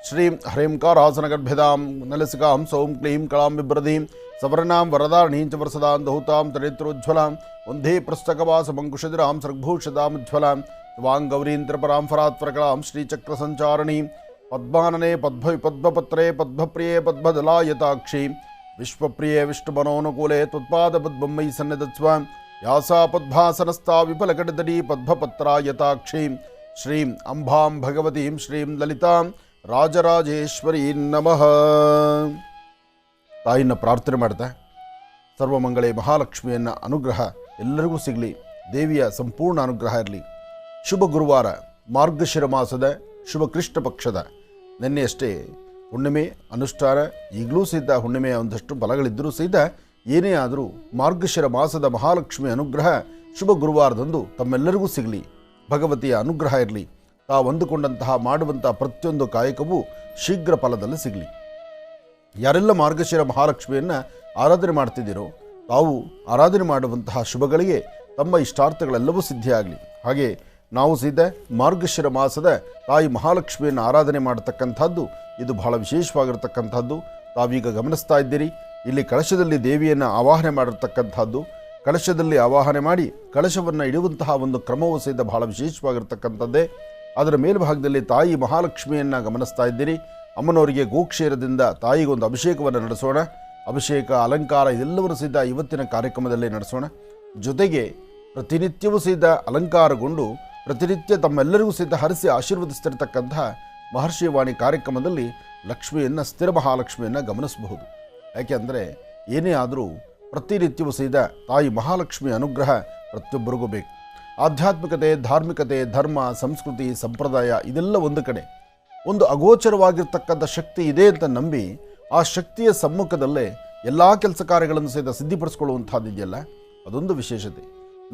ಶ್ರೀಂ ಹ್ರೀಂಕಾರಾಸನಗರ್ಭಿದಾಂ ನಲಸಿಕಾಂ ಸೌಂ ಕ್ಲೀಂ ಕಳಾಂ ಬಿಭ್ರದೀಂ ಸವರ್ಣಾಂ ವರದಾರಣೀಂ ಚ ವರಸದಾಂ ದೌತಾಂ ತರಿತ್ರೋಜ್ವಲಾಂ ವಂದೇ ಪೃಷ್ಠಕವಾಸಮಂಕುಶಿರಾಂ ಸರ್ಗಭೂಷಿತಾಮುಜ್ವಲಾಂ ತ್ವಾಂ ಗೌರೀಂ ತ್ರಿಪರಾಂ ಫರಾತ್ಪರಕಲಾಂ ಶ್ರೀಚಕ್ರಸಂಚಾರಣೀಂ ಪದ್ಮಾನನೆ ಪದ್ಮಪತ್ರೇ ಪದ್ಮಪ್ರಿಯೇ ಪದ್ಮದಲಾಯತಾಕ್ಷಿ ವಿಶ್ವಪ್ರಿಯೇ ವಿಷ್ಣುಮನೋನುಕೂಲೆ ತ್ವತ್ಪಾದಪದ್ಮೈ ಸನ್ನಿಧತ್ಸ್ವ. ಯಾಸಾ ಪದ್ಮಾಸನಸ್ಥಾ ವಿಫಲಕಟದಡಿ ಪದ್ಮಪತ್ರಾಯತಾಕ್ಷಿ ಶ್ರೀಂ ಅಂಬಾಂ ಭಗವತೀಂ ಶ್ರೀಂ ಲಲಿತಾಂ ರಾಜರಾಜೇಶ್ವರಿ ನಮಃ. ತಾಯಿನ ಪ್ರಾರ್ಥನೆ ಮಾಡ್ತಾ ಸರ್ವಮಂಗಳೆ ಮಹಾಲಕ್ಷ್ಮಿಯನ್ನ ಅನುಗ್ರಹ ಎಲ್ಲರಿಗೂ ಸಿಗಲಿ, ದೇವಿಯ ಸಂಪೂರ್ಣ ಅನುಗ್ರಹ ಇರಲಿ. ಶುಭ ಗುರುವಾರ, ಮಾರ್ಗಶಿರ ಮಾಸದ ಶುಭ ಕೃಷ್ಣ ಪಕ್ಷದ ನಿನ್ನೆಯಷ್ಟೇ ಹುಣ್ಣಿಮೆ ಅನುಷ್ಠಾನ. ಈಗಲೂ ಸಹಿತ ಹುಣ್ಣಿಮೆಯ ಒಂದಷ್ಟು ಫಲಗಳಿದ್ದರೂ ಸಹಿತ ಏನೇ ಆದರೂ ಮಾರ್ಗಶಿರ ಮಾಸದ ಮಹಾಲಕ್ಷ್ಮಿ ಅನುಗ್ರಹ ಶುಭ ಗುರುವಾರದಂದು ತಮ್ಮೆಲ್ಲರಿಗೂ ಸಿಗಲಿ, ಭಗವತಿಯ ಅನುಗ್ರಹ ಇರಲಿ. ತಾವು ಅಂದುಕೊಂಡಂತಹ ಮಾಡುವಂತಹ ಪ್ರತಿಯೊಂದು ಕಾಯಕವೂ ಶೀಘ್ರ ಫಲದಲ್ಲಿ ಸಿಗಲಿ. ಯಾರೆಲ್ಲ ಮಾರ್ಗಶಿರ ಮಹಾಲಕ್ಷ್ಮಿಯನ್ನು ಆರಾಧನೆ ಮಾಡ್ತಿದ್ದೀರೋ ತಾವು ಆರಾಧನೆ ಮಾಡುವಂತಹ ಶುಭಗಳಿಗೆ ತಮ್ಮ ಇಷ್ಟಾರ್ಥಗಳೆಲ್ಲವೂ ಸಿದ್ಧಿಯಾಗಲಿ. ಹಾಗೆ ನಾವು ಸಹಿತ ಮಾರ್ಗಶಿರ ಮಾಸದ ತಾಯಿ ಮಹಾಲಕ್ಷ್ಮಿಯನ್ನು ಆರಾಧನೆ ಮಾಡತಕ್ಕಂಥದ್ದು ಇದು ಬಹಳ ವಿಶೇಷವಾಗಿರತಕ್ಕಂಥದ್ದು. ತಾವೀಗ ಗಮನಿಸ್ತಾ ಇದ್ದೀರಿ, ಇಲ್ಲಿ ಕಳಶದಲ್ಲಿ ದೇವಿಯನ್ನು ಆವಾಹನೆ ಮಾಡಿರ್ತಕ್ಕಂಥದ್ದು. ಕಳಶದಲ್ಲಿ ಆವಾಹನೆ ಮಾಡಿ ಕಳಶವನ್ನು ಇಡುವಂತಹ ಒಂದು ಕ್ರಮವೂ ಸಹಿತ ಬಹಳ ವಿಶೇಷವಾಗಿರ್ತಕ್ಕಂಥದ್ದೇ. ಅದರ ಮೇಲ್ಭಾಗದಲ್ಲಿ ತಾಯಿ ಮಹಾಲಕ್ಷ್ಮಿಯನ್ನು ಗಮನಿಸ್ತಾ ಇದ್ದೀರಿ. ಅಮ್ಮನವರಿಗೆ ಗೋಕ್ಷೀರದಿಂದ ತಾಯಿಗೊಂದು ಅಭಿಷೇಕವನ್ನು ನಡೆಸೋಣ. ಅಭಿಷೇಕ ಅಲಂಕಾರ ಇದೆಲ್ಲವೂ ಸಹಿತ ಇವತ್ತಿನ ಕಾರ್ಯಕ್ರಮದಲ್ಲಿ ನಡೆಸೋಣ. ಜೊತೆಗೆ ಪ್ರತಿನಿತ್ಯವೂ ಸಹಿತ ಅಲಂಕಾರಗೊಂಡು ಪ್ರತಿನಿತ್ಯ ತಮ್ಮೆಲ್ಲರಿಗೂ ಸಹಿತ ಹರಿಸಿ ಆಶೀರ್ವದಿಸ್ತಿರ್ತಕ್ಕಂತಹ ಮಹರ್ಷಿವಾಣಿ ಕಾರ್ಯಕ್ರಮದಲ್ಲಿ ಲಕ್ಷ್ಮಿಯನ್ನು, ಸ್ಥಿರ ಮಹಾಲಕ್ಷ್ಮಿಯನ್ನು ಗಮನಿಸಬಹುದು. ಯಾಕೆಂದರೆ ಏನೇ ಆದರೂ ಪ್ರತಿನಿತ್ಯವೂ ಸಹಿತ ತಾಯಿ ಮಹಾಲಕ್ಷ್ಮಿಯ ಅನುಗ್ರಹ ಪ್ರತಿಯೊಬ್ಬರಿಗೂ ಬೇಕು. ಆಧ್ಯಾತ್ಮಿಕತೆ, ಧಾರ್ಮಿಕತೆ, ಧರ್ಮ, ಸಂಸ್ಕೃತಿ, ಸಂಪ್ರದಾಯ ಇದೆಲ್ಲ ಒಂದು ಕಡೆ, ಒಂದು ಅಗೋಚರವಾಗಿರ್ತಕ್ಕಂಥ ಶಕ್ತಿ ಇದೆ ಅಂತ ನಂಬಿ ಆ ಶಕ್ತಿಯ ಸಮ್ಮುಖದಲ್ಲೇ ಎಲ್ಲ ಕೆಲಸ ಕಾರ್ಯಗಳನ್ನು ಸಹಿತ ಸಿದ್ಧಿಪಡಿಸ್ಕೊಳ್ಳುವಂಥದ್ದಿದೆಯಲ್ಲ, ಅದೊಂದು ವಿಶೇಷತೆ.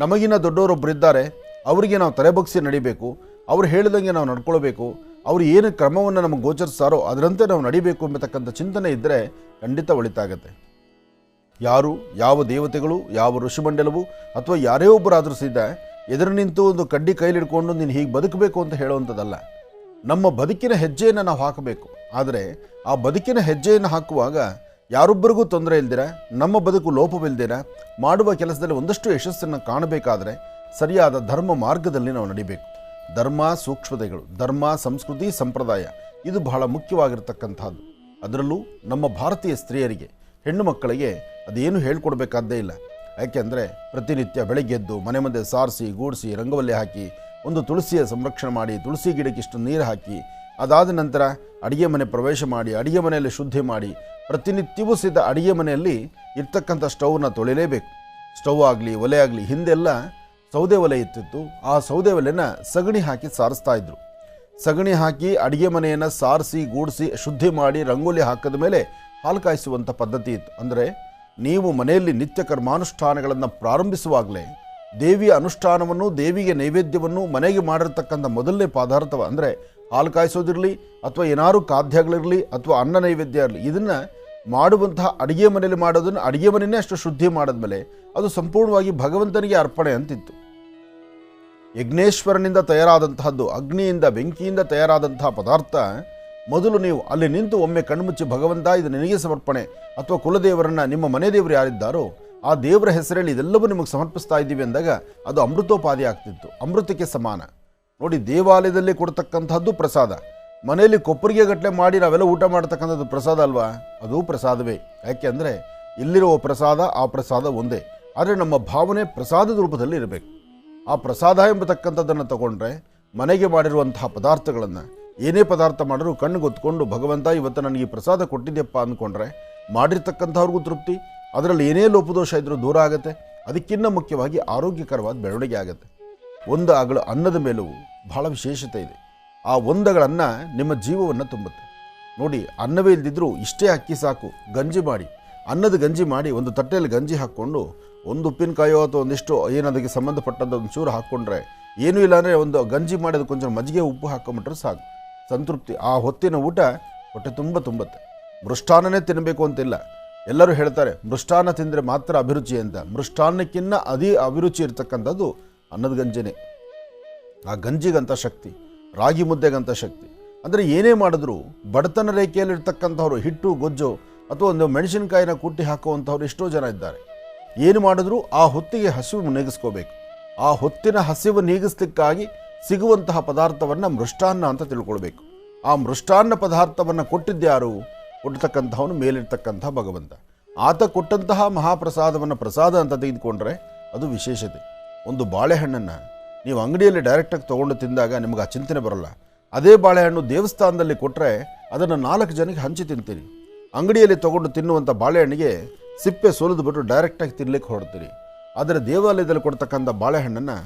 ನಮಗಿನ ದೊಡ್ಡವರೊಬ್ಬರಿದ್ದಾರೆ, ಅವರಿಗೆ ನಾವು ತಲೆಬಗ್ಸಿ ನಡಿಬೇಕು, ಅವ್ರು ಹೇಳಿದಂಗೆ ನಾವು ನಡ್ಕೊಳ್ಬೇಕು, ಅವರು ಏನು ಕ್ರಮವನ್ನು ನಮಗೆ ಗೋಚರಿಸ್ತಾರೋ ಅದರಂತೆ ನಾವು ನಡಿಬೇಕು ಎಂಬತಕ್ಕಂಥ ಚಿಂತನೆ ಇದ್ದರೆ ಖಂಡಿತ ಒಳಿತಾಗತ್ತೆ. ಯಾರು, ಯಾವ ದೇವತೆಗಳು, ಯಾವ ಋಷಿಮಂಡಲವು ಅಥವಾ ಯಾರೇ ಒಬ್ಬರಾದರೂ ಸಹಿತ ಎದುರು ನಿಂತು ಒಂದು ಕಡ್ಡಿ ಕೈಲಿಡ್ಕೊಂಡು ನೀನು ಹೀಗೆ ಬದುಕಬೇಕು ಅಂತ ಹೇಳುವಂಥದ್ದಲ್ಲ. ನಮ್ಮ ಬದುಕಿನ ಹೆಜ್ಜೆಯನ್ನು ನಾವು ಹಾಕಬೇಕು. ಆದರೆ ಆ ಬದುಕಿನ ಹೆಜ್ಜೆಯನ್ನು ಹಾಕುವಾಗ ಯಾರೊಬ್ಬರಿಗೂ ತೊಂದರೆ ಇಲ್ದಿರ, ನಮ್ಮ ಬದುಕು ಲೋಪವಿಲ್ದಿರ ಮಾಡುವ ಕೆಲಸದಲ್ಲಿ ಒಂದಷ್ಟು ಯಶಸ್ಸನ್ನು ಕಾಣಬೇಕಾದರೆ ಸರಿಯಾದ ಧರ್ಮ ಮಾರ್ಗದಲ್ಲಿ ನಾವು ನಡಿಬೇಕು. ಧರ್ಮ ಸೂಕ್ಷ್ಮತೆಗಳು, ಧರ್ಮ, ಸಂಸ್ಕೃತಿ, ಸಂಪ್ರದಾಯ ಇದು ಬಹಳ ಮುಖ್ಯವಾಗಿರ್ತಕ್ಕಂಥದ್ದು. ಅದರಲ್ಲೂ ನಮ್ಮ ಭಾರತೀಯ ಸ್ತ್ರೀಯರಿಗೆ, ಹೆಣ್ಣು ಮಕ್ಕಳಿಗೆ ಅದೇನು ಹೇಳ್ಕೊಡ್ಬೇಕಾದ್ದೇ ಇಲ್ಲ. ಯಾಕೆಂದರೆ ಪ್ರತಿನಿತ್ಯ ಬೆಳಗ್ಗೆದ್ದು ಮನೆ ಮುಂದೆ ಸಾರಿಸಿ ಗೂಡಿಸಿ ರಂಗವಲ್ಲಿ ಹಾಕಿ ಒಂದು ತುಳಸಿಯ ಸಂರಕ್ಷಣೆ ಮಾಡಿ, ತುಳಸಿ ಗಿಡಕ್ಕಿಷ್ಟು ನೀರು ಹಾಕಿ, ಅದಾದ ನಂತರ ಅಡುಗೆ ಮನೆ ಪ್ರವೇಶ ಮಾಡಿ, ಅಡುಗೆ ಮನೆಯಲ್ಲಿ ಶುದ್ಧಿ ಮಾಡಿ, ಪ್ರತಿನಿತ್ಯವೂ ಸಹಿತ ಅಡುಗೆ ಮನೆಯಲ್ಲಿ ಇರ್ತಕ್ಕಂಥ ಸ್ಟವ್ನ ತೊಳಿಲೇಬೇಕು. ಸ್ಟವ್ ಆಗಲಿ ಒಲೆ ಆಗಲಿ ಹಿಂದೆಲ್ಲ ಸೌದೆ ಒಲೆ ಇತ್ತಿತ್ತು. ಆ ಸೌದೆ ಒಲೆನ ಸಗಣಿ ಹಾಕಿ ಸಾರಿಸ್ತಾ ಇದ್ರು. ಸಗಣಿ ಹಾಕಿ ಅಡುಗೆ ಮನೆಯನ್ನು ಸಾರಿಸಿ ಗೂಡಿಸಿ ಶುದ್ಧಿ ಮಾಡಿ ರಂಗೋಲಿ ಹಾಕಿದ ಮೇಲೆ ಹಾಲು ಕಾಯಿಸುವಂಥ ಪದ್ಧತಿ ಇತ್ತು. ಅಂದರೆ ನೀವು ಮನೆಯಲ್ಲಿ ನಿತ್ಯ ಕರ್ಮಾನುಷ್ಠಾನಗಳನ್ನು ಪ್ರಾರಂಭಿಸುವಾಗಲೇ ದೇವಿಯ ಅನುಷ್ಠಾನವನ್ನು, ದೇವಿಗೆ ನೈವೇದ್ಯವನ್ನು ಮನೆಗೆ ಮಾಡಿರ್ತಕ್ಕಂಥ ಮೊದಲನೇ ಪದಾರ್ಥವ ಅಂದರೆ ಹಾಲು ಕಾಯಿಸೋದಿರಲಿ ಅಥವಾ ಏನಾದ್ರು ಖಾದ್ಯಗಳಿರಲಿ ಅಥವಾ ಅನ್ನ ನೈವೇದ್ಯ ಇರಲಿ, ಇದನ್ನು ಮಾಡುವಂತಹ ಅಡುಗೆ ಮನೆಯಲ್ಲಿ ಮಾಡೋದನ್ನು ಅಡುಗೆ ಮನೆಯೇ ಅಷ್ಟು ಶುದ್ಧಿ ಮಾಡಿದ್ಮೇಲೆ ಅದು ಸಂಪೂರ್ಣವಾಗಿ ಭಗವಂತನಿಗೆ ಅರ್ಪಣೆ ಅಂತಿತ್ತು. ಯಜ್ಞೇಶ್ವರನಿಂದ ತಯಾರಾದಂತಹದ್ದು, ಅಗ್ನಿಯಿಂದ ಬೆಂಕಿಯಿಂದ ತಯಾರಾದಂತಹ ಪದಾರ್ಥ ಮೊದಲು ನೀವು ಅಲ್ಲಿ ನಿಂತು ಒಮ್ಮೆ ಕಣ್ಮುಚ್ಚಿ ಭಗವಂತ ಇದು ನಿನಗೆ ಸಮರ್ಪಣೆ ಅಥವಾ ಕುಲದೇವರನ್ನು, ನಿಮ್ಮ ಮನೆ ದೇವರು ಯಾರಿದ್ದಾರೋ ಆ ದೇವರ ಹೆಸರಲ್ಲಿ ಇದೆಲ್ಲವೂ ನಿಮಗೆ ಸಮರ್ಪಿಸ್ತಾ ಇದ್ದೀವಿ ಅಂದಾಗ ಅದು ಅಮೃತೋಪಾದಿ ಆಗ್ತಿತ್ತು, ಅಮೃತಕ್ಕೆ ಸಮಾನ. ನೋಡಿ, ದೇವಾಲಯದಲ್ಲಿ ಕೊಡ್ತಕ್ಕಂಥದ್ದು ಪ್ರಸಾದ, ಮನೆಯಲ್ಲಿ ಕೊಪ್ಪರಿಗೆ ಗಟ್ಟಲೆ ಮಾಡಿ ನಾವೆಲ್ಲ ಊಟ ಮಾಡ್ತಕ್ಕಂಥದ್ದು ಪ್ರಸಾದ ಅಲ್ವಾ? ಅದು ಪ್ರಸಾದವೇ. ಯಾಕೆ ಅಂದರೆ ಇಲ್ಲಿರುವ ಪ್ರಸಾದ ಆ ಪ್ರಸಾದ ಒಂದೇ, ಆದರೆ ನಮ್ಮ ಭಾವನೆ ಪ್ರಸಾದದ ರೂಪದಲ್ಲಿ ಇರಬೇಕು. ಆ ಪ್ರಸಾದ ಎಂಬತಕ್ಕಂಥದ್ದನ್ನು ತಗೊಂಡ್ರೆ ಮನೆಗೆ ಮಾಡಿರುವಂತಹ ಪದಾರ್ಥಗಳನ್ನು ಏನೇ ಪದಾರ್ಥ ಮಾಡಿದ್ರು ಕಣ್ಣಿಗೊತ್ಕೊಂಡು ಭಗವಂತ ಇವತ್ತು ನನಗೆ ಈ ಪ್ರಸಾದ ಕೊಟ್ಟಿದ್ಯಪ್ಪ ಅಂದ್ಕೊಂಡ್ರೆ ಮಾಡಿರ್ತಕ್ಕಂಥವ್ರಿಗೂ ತೃಪ್ತಿ, ಅದರಲ್ಲಿ ಏನೇ ಲೋಪದೋಷ ಇದ್ರೂ ದೂರ ಆಗುತ್ತೆ. ಅದಕ್ಕಿಂತ ಮುಖ್ಯವಾಗಿ ಆರೋಗ್ಯಕರವಾದ ಬೆಳವಣಿಗೆ ಆಗುತ್ತೆ. ಒಂದು ಅಗಳು ಅನ್ನದ ಮೇಲೂ ಬಹಳ ವಿಶೇಷತೆ ಇದೆ. ಆ ಒಂದಗಳನ್ನ ನಿಮ್ಮ ಜೀವವನ್ನು ತುಂಬುತ್ತೆ. ನೋಡಿ, ಅನ್ನವೇ ಇಲ್ದಿದ್ರೂ ಇಷ್ಟೇ ಅಕ್ಕಿ ಸಾಕು, ಗಂಜಿ ಮಾಡಿ, ಅನ್ನದ ಗಂಜಿ ಮಾಡಿ ಒಂದು ತಟ್ಟೆಯಲ್ಲಿ ಗಂಜಿ ಹಾಕ್ಕೊಂಡು ಒಂದು ಉಪ್ಪಿನಕಾಯೋ ಅಥವಾ ಒಂದಿಷ್ಟು ಏನದಕ್ಕೆ ಸಂಬಂಧಪಟ್ಟದ್ದು ಒಂದು ಚೂರು ಹಾಕ್ಕೊಂಡ್ರೆ ಏನೂ ಇಲ್ಲ ಅಂದರೆ ಒಂದು ಗಂಜಿ ಮಾಡಿ ಅದಕ್ಕೆ ಕೊಂಚ ಮಜ್ಜಿಗೆ ಉಪ್ಪು ಹಾಕೊಂಬಿಟ್ರೆ ಸಾಕು, ಸಂತೃಪ್ತಿ. ಆ ಹೊತ್ತಿನ ಊಟ ಹೊಟ್ಟೆ ತುಂಬುತ್ತೆ. ಮೃಷ್ಟಾನ್ನನೇ ತಿನ್ನಬೇಕು ಅಂತಿಲ್ಲ. ಎಲ್ಲರೂ ಹೇಳ್ತಾರೆ ಮೃಷ್ಟಾನ್ನ ತಿಂದರೆ ಮಾತ್ರ ಅಭಿರುಚಿ ಅಂತ. ಮೃಷ್ಟಾನ್ನಕ್ಕಿನ್ನ ಅದೇ ಅಭಿರುಚಿ ಇರ್ತಕ್ಕಂಥದ್ದು ಅನ್ನದ ಗಂಜಿನೇ. ಆ ಗಂಜಿಗಂಥ ಶಕ್ತಿ, ರಾಗಿ ಮುದ್ದೆಗಂಥ ಶಕ್ತಿ. ಅಂದರೆ ಏನೇ ಮಾಡಿದ್ರು ಬಡತನ ರೇಖೆಯಲ್ಲಿರ್ತಕ್ಕಂಥವ್ರು ಹಿಟ್ಟು ಗೊಜ್ಜು ಅಥವಾ ಒಂದು ಮೆಣಸಿನಕಾಯಿನ ಕುಟ್ಟಿ ಹಾಕುವಂಥವ್ರು ಎಷ್ಟೋ ಜನ ಇದ್ದಾರೆ. ಏನು ಮಾಡಿದ್ರು ಆ ಹೊತ್ತಿಗೆ ಹಸಿವು ನೀಗಿಸ್ಕೋಬೇಕು. ಆ ಹೊತ್ತಿನ ಹಸಿವು ನೀಗಿಸ್ಲಿಕ್ಕಾಗಿ ಸಿಗುವಂತಹ ಪದಾರ್ಥವನ್ನು ಮೃಷ್ಟಾನ್ನ ಅಂತ ತಿಳ್ಕೊಳ್ಬೇಕು. ಆ ಮೃಷ್ಟಾನ್ನ ಪದಾರ್ಥವನ್ನು ಕೊಟ್ಟಿದ್ದ್ಯಾರು? ಕೊಡ್ತಕ್ಕಂಥವನು ಮೇಲಿರ್ತಕ್ಕಂಥ ಭಗವಂತ. ಆತ ಕೊಟ್ಟಂತಹ ಮಹಾಪ್ರಸಾದವನ್ನು ಪ್ರಸಾದ ಅಂತ ತೆಗೆದುಕೊಂಡ್ರೆ ಅದು ವಿಶೇಷತೆ. ಒಂದು ಬಾಳೆಹಣ್ಣನ್ನು ನೀವು ಅಂಗಡಿಯಲ್ಲಿ ಡೈರೆಕ್ಟಾಗಿ ತೊಗೊಂಡು ತಿಂದಾಗ ನಿಮಗೆ ಆ ಚಿಂತನೆ ಬರೋಲ್ಲ. ಅದೇ ಬಾಳೆಹಣ್ಣು ದೇವಸ್ಥಾನದಲ್ಲಿ ಕೊಟ್ಟರೆ ಅದನ್ನು 4 ಜನಕ್ಕೆ ಹಂಚಿ ತಿಂತೀರಿ. ಅಂಗಡಿಯಲ್ಲಿ ತೊಗೊಂಡು ತಿನ್ನುವಂಥ ಬಾಳೆಹಣ್ಣಿಗೆ ಸಿಪ್ಪೆ ಸುಲಿದು ಬಿಟ್ಟು ಡೈರೆಕ್ಟಾಗಿ ತಿನ್ಲಿಕ್ಕೆ ಹೊರಡ್ತೀರಿ. ಆದರೆ ದೇವಾಲಯದಲ್ಲಿ ಕೊಡ್ತಕ್ಕಂಥ ಬಾಳೆಹಣ್ಣನ್ನು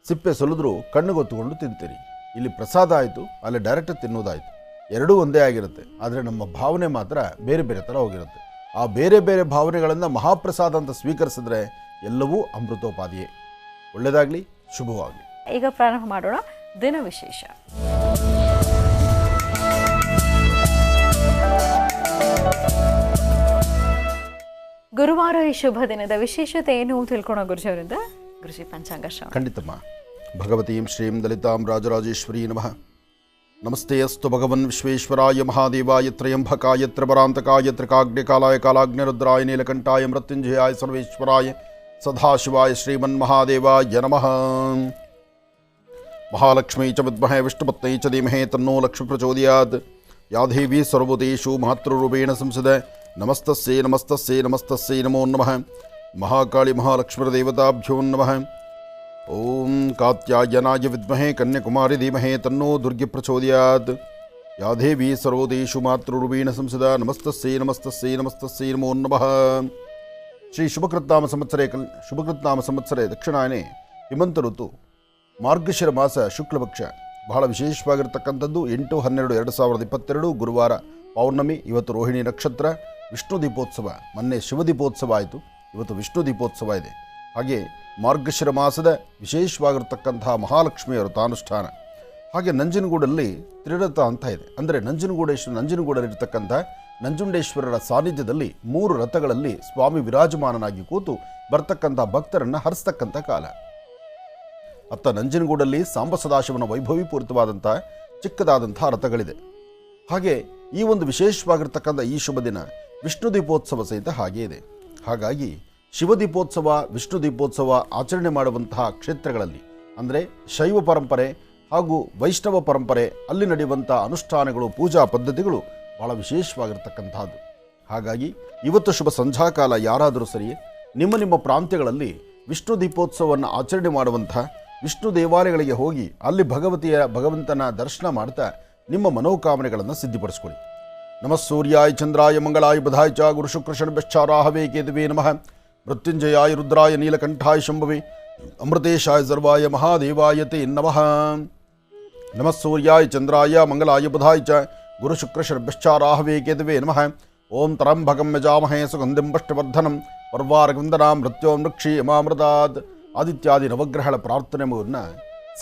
ಸಿಪ್ಪೆ ಸುಲಿದ್ರು ಕಣ್ಣಿಗೊತ್ತುಕೊಂಡು ತಿಂತೀರಿ. ಇಲ್ಲಿ ಪ್ರಸಾದ ಆಯಿತು, ಅಲ್ಲಿ ಡೈರೆಕ್ಟಾಗಿ ತಿನ್ನೋದಾಯಿತು, ಎರಡೂ ಒಂದೇ ಆಗಿರುತ್ತೆ. ಆದರೆ ನಮ್ಮ ಭಾವನೆ ಮಾತ್ರ ಬೇರೆ ಬೇರೆ ಥರ ಹೋಗಿರುತ್ತೆ. ಆ ಬೇರೆ ಬೇರೆ ಭಾವನೆಗಳನ್ನು ಮಹಾಪ್ರಸಾದ ಅಂತ ಸ್ವೀಕರಿಸಿದ್ರೆ ಎಲ್ಲವೂ ಅಮೃತೋಪಾದಿಯೇ. ಒಳ್ಳೆಯದಾಗಲಿ, ಶುಭವಾಗಲಿ. ಈಗ ಪ್ರಾರಂಭ ಮಾಡೋಣ ದಿನ ವಿಶೇಷ. ಗುರುವಾರ ಈ ಶುಭ ದಿನದ ವಿಶೇಷತೆ ಏನು ತಿಳ್ಕೊಳೋ ಗುರುಜಿಯವರಿಂದ. ಗುರುಜಿ ಪಂಚಾಂಗ ಶ್ರವಣ. ಖಂಡಿತಮ್ಮ. ಭಗವತೀಂ ಶ್ರೀಂ ದಲಿತಾಂ ರಾಜರಾಜೇಶ್ವರಿ ನಮಃ. ನಮಸ್ತೆ ಅಸ್ತು ಭಗವನ್ ವಿಶ್ವೇಶ್ವರಾಯ ಮಹಾದೇವಾಯ ತ್ರಯಂಬಕಾಯ ತ್ರಿಪರಾಂತಕಾಯ ತ್ರಿಕಾಗ್ನಿಕಾಲಾಯ ಕಾಲಾಗ್ನಿರುದ್ರಾಯ ನೀಲಕಂಠಾಯ ಮೃತ್ಯುಂಜಯಾಯ ಸರ್ವೇಶ್ವರಾಯ ಸದಾಶಿವಾಯ ಶ್ರೀಮನ್ಮಹಾದೇವಾಯ ನಮಃ. ಮಹಾಲಕ್ಷ್ಮೀ ಚ ವಿದ್ಮಹೇ ವಿಷ್ಣುಪತ್ನೈ ಚ ಧೀಮಹಿ ತನ್ನೋ ಲಕ್ಷ್ಮೀ ಪ್ರಚೋದಯಾತ್. ಯಾ ದೇವಿ ಸರ್ವಭೂತೇಷು ಮಾತೃರೂಪೇಣ ಸಂಸದ. ನಮಸ್ತಸ್ಯೈ ನಮಸ್ತಸ್ಯೈ ನಮಸ್ತಸ್ಯೈ ನಮೋ ನಮಃ. ಮಹಾಕಾಳಿ ಮಹಾಲಕ್ಷ್ಮೀದೇವತಾಭ್ಯೋ ನಮಃ. ಓಂ ಕಾತ್ಯಾಯನಾಯ ವಿದ್ಮಹೇ ಕನ್ಯಾಕುಮಾರಿ ಧೀಮಹಿ ತನ್ನೋ ದುರ್ಗಿ ಪ್ರಚೋದಯಾತ್. ಯಾ ದೇವಿ ಸರ್ವಭೂತೇಷು ಮಾತೃರೂಪೇಣ ಸಂಸದ. ನಮಸ್ತಸ್ಯೈ ನಮಸ್ತಸ್ಯೈ ನಮಸ್ತಸ್ಯೈ ನಮೋ ನಮಃ. ಶ್ರೀ ಶುಭಕೃತ್ನಾಮ ಸಂವತ್ಸರೆ ದಕ್ಷಿಣಾಯನೆ ಹಿಮಂತ ಋತು ಮಾರ್ಗಶಿರ ಮಾಸ ಶುಕ್ಲಪಕ್ಷ ಬಹಳ ವಿಶೇಷವಾಗಿರ್ತಕ್ಕಂಥದ್ದು 8/12/2022 ಗುರುವಾರ ಪೌರ್ಣಮಿ. ಇವತ್ತು ರೋಹಿಣಿ ನಕ್ಷತ್ರ. ವಿಷ್ಣು ದೀಪೋತ್ಸವ. ಮೊನ್ನೆ ಶಿವ ದೀಪೋತ್ಸವ ಆಯಿತು, ಇವತ್ತು ವಿಷ್ಣು ದೀಪೋತ್ಸವ ಇದೆ. ಹಾಗೆ ಮಾರ್ಗಶಿರ ಮಾಸದ ವಿಶೇಷವಾಗಿರ್ತಕ್ಕಂತಹ ಮಹಾಲಕ್ಷ್ಮಿಯ ವ್ರತಾನುಷ್ಠಾನ. ಹಾಗೆ ನಂಜನಗೂಡಲ್ಲಿ ತ್ರಿರಥ ಅಂತ ಇದೆ. ಅಂದರೆ ನಂಜನಗೂಡಲ್ಲಿರ್ತಕ್ಕಂಥ ನಂಜುಂಡೇಶ್ವರರ ಸಾನ್ನಿಧ್ಯದಲ್ಲಿ 3 ರಥಗಳಲ್ಲಿ ಸ್ವಾಮಿ ವಿರಾಜಮಾನನಾಗಿ ಕೂತು ಬರ್ತಕ್ಕಂಥ ಭಕ್ತರನ್ನು ಹರಿಸ್ತಕ್ಕಂಥ ಕಾಲ. ಅತ್ತ ನಂಜನಗೂಡಲ್ಲಿ ಸಾಂಬ ಸದಾಶಿವನ ವೈಭವೀಪೂರಿತವಾದಂಥ ಚಿಕ್ಕದಾದಂಥ ರಥಗಳಿದೆ. ಹಾಗೆ ಈ ಒಂದು ವಿಶೇಷವಾಗಿರ್ತಕ್ಕಂಥ ಈ ಶುಭ ದಿನ ವಿಷ್ಣು ದೀಪೋತ್ಸವ ಸಹಿತ ಹಾಗೇ ಇದೆ. ಹಾಗಾಗಿ ಶಿವ ದೀಪೋತ್ಸವ, ವಿಷ್ಣು ದೀಪೋತ್ಸವ ಆಚರಣೆ ಮಾಡುವಂತಹ ಕ್ಷೇತ್ರಗಳಲ್ಲಿ ಅಂದರೆ ಶೈವ ಪರಂಪರೆ ಹಾಗೂ ವೈಷ್ಣವ ಪರಂಪರೆ ಅಲ್ಲಿ ನಡೆಯುವಂಥ ಅನುಷ್ಠಾನಗಳು, ಪೂಜಾ ಪದ್ಧತಿಗಳು ಭಾಳ ವಿಶೇಷವಾಗಿರ್ತಕ್ಕಂಥದ್ದು. ಹಾಗಾಗಿ ಇವತ್ತು ಶುಭ ಸಂಧ್ಯಾಕಾಲ ಯಾರಾದರೂ ಸರಿಯೇ ನಿಮ್ಮ ಪ್ರಾಂತ್ಯಗಳಲ್ಲಿ ವಿಷ್ಣು ದೀಪೋತ್ಸವವನ್ನು ಆಚರಣೆ ಮಾಡುವಂಥ ವಿಷ್ಣು ದೇವಾಲಯಗಳಿಗೆ ಹೋಗಿ ಅಲ್ಲಿ ಭಗವಂತನ ದರ್ಶನ ಮಾಡ್ತಾ ನಿಮ್ಮ ಮನೋಕಾಮನೆಗಳನ್ನು ಸಿದ್ಧಿಪಡಿಸ್ಕೊಳ್ಳಿ. ನಮಃ ಸೂರ್ಯಾಯ ಚಂದ್ರಾಯ ಮಂಗಳಾಯ ಬುಧಾಯ ಚ ಗುರುಶುಕ್ರಶನಿಭ್ಯಶ್ಚಾರಾಹವೇ ಕೇತುವೇ ನಮಃ ಮೃತ್ಯುಂಜಯಾಯ ರುದ್ರಾಯ ನೀಲಕಂಠಾಯ ಶಂಭವೇ ಅಮೃತೇಶಾಯ ಸರ್ವಾಯ ಮಹಾದೇವಾಯ ತೇ ನಮಃ ನಮಃ ಸೂರ್ಯಾಯ ಚಂದ್ರಾಯ ಮಂಗಳಾಯ ಬುಧಾಯ ಚ ಗುರುಶುಕ್ರಶನಿಭ್ಯಶ್ಚಾರಾಹವೇ ಕೇತುವೇ ನಮಃ ಓಂ ತ್ರಂಬಕಂ ಯಜಾಮಹೇ ಸುಗಂಧಿಂ ಪುಷ್ಟಿವರ್ಧನಂ ಪರ್ವಾರಗಂಧನಾ ಮೃತ್ಯೋಮೃಕ್ಷಿ ಯಮಾಮೃತಾತ್ ಆದಿತ್ಯಾದಿ ನವಗ್ರಹಗಳ ಪ್ರಾರ್ಥನೆ ಮುಗಿದ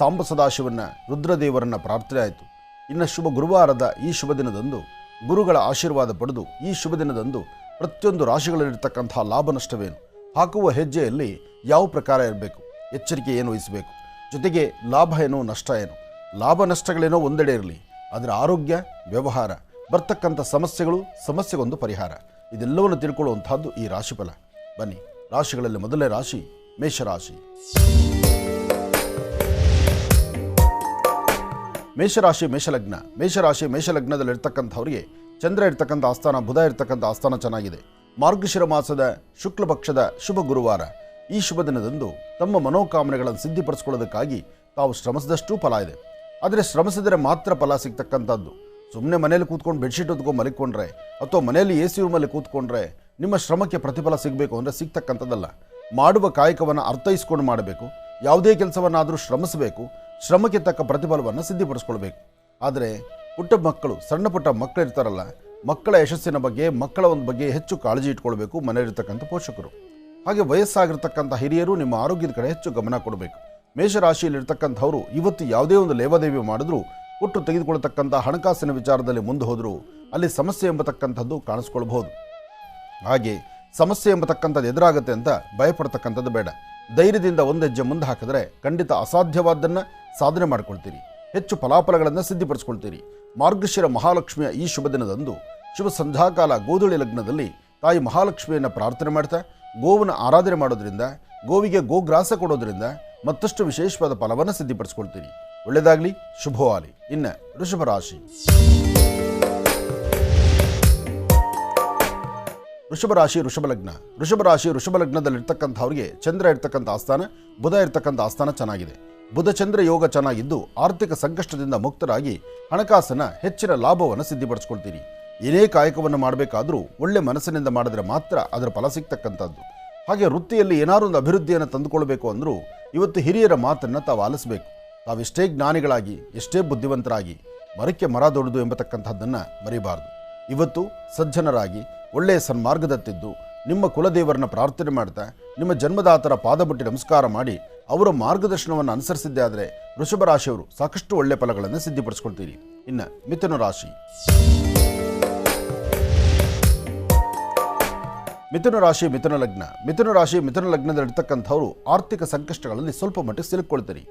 ಸಾಂಬ ಸದಾಶಿವನ್ನ ರುದ್ರದೇವರನ್ನ ಪ್ರಾರ್ಥನೆ ಆಯಿತು. ಇನ್ನು ಶುಭ ಗುರುವಾರದ ಈ ಶುಭ ದಿನದಂದು ಗುರುಗಳ ಆಶೀರ್ವಾದ ಪಡೆದು ಈ ಶುಭ ದಿನದಂದು ಪ್ರತಿಯೊಂದು ರಾಶಿಗಳಲ್ಲಿರ್ತಕ್ಕಂಥ ಲಾಭ ನಷ್ಟವೇನು, ಹಾಕುವ ಹೆಜ್ಜೆಯಲ್ಲಿ ಯಾವ ಪ್ರಕಾರ ಇರಬೇಕು, ಎಚ್ಚರಿಕೆ ಏನು ವಹಿಸಬೇಕು, ಜೊತೆಗೆ ಲಾಭ ಏನು ನಷ್ಟ ಏನು, ಲಾಭ ನಷ್ಟಗಳೇನೋ ಒಂದೆಡೆ ಇರಲಿ, ಅದರ ಆರೋಗ್ಯ ವ್ಯವಹಾರ ಬರ್ತಕ್ಕಂಥ ಸಮಸ್ಯೆಗೊಂದು ಪರಿಹಾರ, ಇದೆಲ್ಲವನ್ನು ತಿಳ್ಕೊಳ್ಳುವಂಥದ್ದು ಈ ರಾಶಿಫಲ. ಬನ್ನಿ, ರಾಶಿಗಳಲ್ಲಿ ಮೊದಲನೇ ರಾಶಿ ಮೇಷರಾಶಿ. ಮೇಷರಾಶಿ ಮೇಷಲಗ್ನ. ಮೇಷಲಗ್ನದಲ್ಲಿರ್ತಕ್ಕಂಥವ್ರಿಗೆ ಚಂದ್ರ ಇರ್ತಕ್ಕಂಥ ಆಸ್ಥಾನ, ಬುಧ ಇರ್ತಕ್ಕಂಥ ಆಸ್ಥಾನ ಚೆನ್ನಾಗಿದೆ. ಮಾರ್ಗಶಿರ ಮಾಸದ ಶುಕ್ಲ ಪಕ್ಷದ ಶುಭ ಗುರುವಾರ. ಈ ಶುಭ ದಿನದಂದು ತಮ್ಮ ಮನೋಕಾಮನೆಗಳನ್ನು ಸಿದ್ಧಿಪಡಿಸ್ಕೊಳ್ಳೋದಕ್ಕಾಗಿ ತಾವು ಶ್ರಮಿಸಿದಷ್ಟು ಫಲ ಇದೆ. ಆದರೆ ಶ್ರಮಿಸಿದರೆ ಮಾತ್ರ ಫಲ ಸಿಗ್ತಕ್ಕಂಥದ್ದು. ಸುಮ್ಮನೆ ಮನೇಲಿ ಕೂತ್ಕೊಂಡು ಬೆಡ್ಶೀಟ್ ಹೊತ್ಕೊಂಡು ಮಲಿಕೊಂಡ್ರೆ ಅಥವಾ ಮನೆಯಲ್ಲಿ AC ರೂಮಲ್ಲಿ ಕೂತ್ಕೊಂಡ್ರೆ ನಿಮ್ಮ ಶ್ರಮಕ್ಕೆ ಪ್ರತಿಫಲ ಸಿಗಬೇಕು ಅಂದರೆ ಸಿಗ್ತಕ್ಕಂಥದ್ದಲ್ಲ. ಮಾಡುವ ಕಾಯಕವನ್ನು ಅರ್ಥೈಸ್ಕೊಂಡು ಮಾಡಬೇಕು. ಯಾವುದೇ ಕೆಲಸವನ್ನಾದರೂ ಶ್ರಮಿಸಬೇಕು. ಶ್ರಮಕ್ಕೆ ತಕ್ಕ ಪ್ರತಿಫಲವನ್ನು ಸಿದ್ಧಿಪಡಿಸ್ಕೊಳ್ಬೇಕು. ಆದರೆ ಪುಟ್ಟ ಮಕ್ಕಳು, ಸಣ್ಣ ಪುಟ್ಟ ಮಕ್ಕಳು ಇರ್ತಾರಲ್ಲ, ಮಕ್ಕಳ ಯಶಸ್ಸಿನ ಬಗ್ಗೆ, ಮಕ್ಕಳ ಒಂದು ಬಗ್ಗೆ ಹೆಚ್ಚು ಕಾಳಜಿ ಇಟ್ಕೊಳ್ಬೇಕು ಮನೆಯಲ್ಲಿರ್ತಕ್ಕಂಥ ಪೋಷಕರು. ಹಾಗೆ ವಯಸ್ಸಾಗಿರ್ತಕ್ಕಂಥ ಹಿರಿಯರು ನಿಮ್ಮ ಆರೋಗ್ಯದ ಕಡೆ ಹೆಚ್ಚು ಗಮನ ಕೊಡಬೇಕು. ಮೇಷರಾಶಿಯಲ್ಲಿರ್ತಕ್ಕಂಥವರು ಇವತ್ತು ಯಾವುದೇ ಒಂದು ಲೇವಾದೇವಿ ಮಾಡಿದ್ರೂ ಒಟ್ಟು ತೆಗೆದುಕೊಳ್ತಕ್ಕಂಥ ಹಣಕಾಸಿನ ವಿಚಾರದಲ್ಲಿ ಮುಂದೆ ಹೋದರೂ ಅಲ್ಲಿ ಸಮಸ್ಯೆ ಎಂಬತಕ್ಕಂಥದ್ದು ಕಾಣಿಸ್ಕೊಳ್ಬಹುದು. ಹಾಗೆ ಸಮಸ್ಯೆ ಎಂಬತಕ್ಕಂಥದ್ದು ಎದುರಾಗುತ್ತೆ ಅಂತ ಭಯಪಡ್ತಕ್ಕಂಥದ್ದು ಬೇಡ. ಧೈರ್ಯದಿಂದ ಒಂದು ಹೆಜ್ಜೆ ಮುಂದೆ ಹಾಕಿದ್ರೆ ಖಂಡಿತ ಅಸಾಧ್ಯವಾದ್ದನ್ನು ಸಾಧನೆ ಮಾಡ್ಕೊಳ್ತೀರಿ. ಹೆಚ್ಚು ಫಲಾಫಲಗಳನ್ನು ಸಿದ್ಧಿಪಡಿಸ್ಕೊಳ್ತೀರಿ. ಮಾರ್ಗಶಿರ ಮಹಾಲಕ್ಷ್ಮಿಯ ಈ ಶುಭ ದಿನದಂದು ಶುಭ ಸಂಧ್ಯಾಕಾಲ ಗೋಧೂಳಿ ಲಗ್ನದಲ್ಲಿ ತಾಯಿ ಮಹಾಲಕ್ಷ್ಮಿಯನ್ನು ಪ್ರಾರ್ಥನೆ ಮಾಡ್ತಾ ಗೋವನ್ನು ಆರಾಧನೆ ಮಾಡೋದ್ರಿಂದ, ಗೋವಿಗೆ ಗೋಗ್ರಾಸ ಕೊಡೋದ್ರಿಂದ ಮತ್ತಷ್ಟು ವಿಶೇಷವಾದ ಫಲವನ್ನು ಸಿದ್ಧಿಪಡಿಸ್ಕೊಳ್ತೀರಿ. ಒಳ್ಳೆಯದಾಗಲಿ, ಶುಭವಾಗಲಿ. ಇನ್ನು ವೃಷಭ ರಾಶಿ. ವೃಷಭ ಲಗ್ನದಲ್ಲಿರ್ತಕ್ಕಂಥವ್ರಿಗೆ ಚಂದ್ರ ಇರ್ತಕ್ಕಂಥ ಆಸ್ಥಾನ, ಬುಧ ಇರ್ತಕ್ಕಂಥ ಆಸ್ಥಾನ ಚೆನ್ನಾಗಿದೆ. ಬುಧ ಚಂದ್ರ ಯೋಗ ಚೆನ್ನಾಗಿದ್ದು ಆರ್ಥಿಕ ಸಂಕಷ್ಟದಿಂದ ಮುಕ್ತರಾಗಿ ಹಣಕಾಸಿನ ಹೆಚ್ಚಿನ ಲಾಭವನ್ನು ಸಿದ್ಧಿಪಡಿಸ್ಕೊಳ್ತೀರಿ. ಏನೇ ಕಾಯಕವನ್ನು ಮಾಡಬೇಕಾದ್ರೂ ಒಳ್ಳೆ ಮನಸ್ಸಿನಿಂದ ಮಾಡಿದ್ರೆ ಮಾತ್ರ ಅದರ ಫಲ ಸಿಗ್ತಕ್ಕಂಥದ್ದು. ಹಾಗೆ ವೃತ್ತಿಯಲ್ಲಿ ಏನಾದರೂ ಒಂದು ಅಭಿವೃದ್ಧಿಯನ್ನು ತಂದುಕೊಳ್ಬೇಕು ಅಂದರೂ ಇವತ್ತು ಹಿರಿಯರ ಮಾತನ್ನು ತಾವು ಆಲಿಸಬೇಕು. ತಾವೆಷ್ಟೇ ಜ್ಞಾನಿಗಳಾಗಿ, ಎಷ್ಟೇ ಬುದ್ಧಿವಂತರಾಗಿ ಮರಕ್ಕೆ ಮರ ದೊಡ್ಡದು ಎಂಬತಕ್ಕಂಥದ್ದನ್ನು ಮರಿಬಾರದು. ಇವತ್ತು ಸಜ್ಜನರಾಗಿ ಒಳ್ಳೆಯ ಸನ್ಮಾರ್ಗದತ್ತಿದ್ದು ನಿಮ್ಮ ಕುಲದೇವರನ್ನ ಪ್ರಾರ್ಥನೆ ಮಾಡ್ತಾ ನಿಮ್ಮ ಜನ್ಮದಾತರ ಪಾದಬುಟ್ಟಿ ನಮಸ್ಕಾರ ಮಾಡಿ ಅವರ ಮಾರ್ಗದರ್ಶನವನ್ನು ಅನುಸರಿಸಿದ್ದೇ ಆದರೆ ವೃಷಭ ರಾಶಿಯವರು ಸಾಕಷ್ಟು ಒಳ್ಳೆಯ ಫಲಗಳನ್ನು ಸಿದ್ಧಿಪಡಿಸ್ಕೊಳ್ತೀರಿ. ಇನ್ನು ಮಿಥುನ ರಾಶಿ. ಮಿಥುನ ಲಗ್ನದಲ್ಲಿರ್ತಕ್ಕಂಥವರು ಆರ್ಥಿಕ ಸಂಕಷ್ಟಗಳಲ್ಲಿ ಸ್ವಲ್ಪ ಮಟ್ಟಿಗೆ ಸಿಲುಕೊಳ್ತೀರಿ.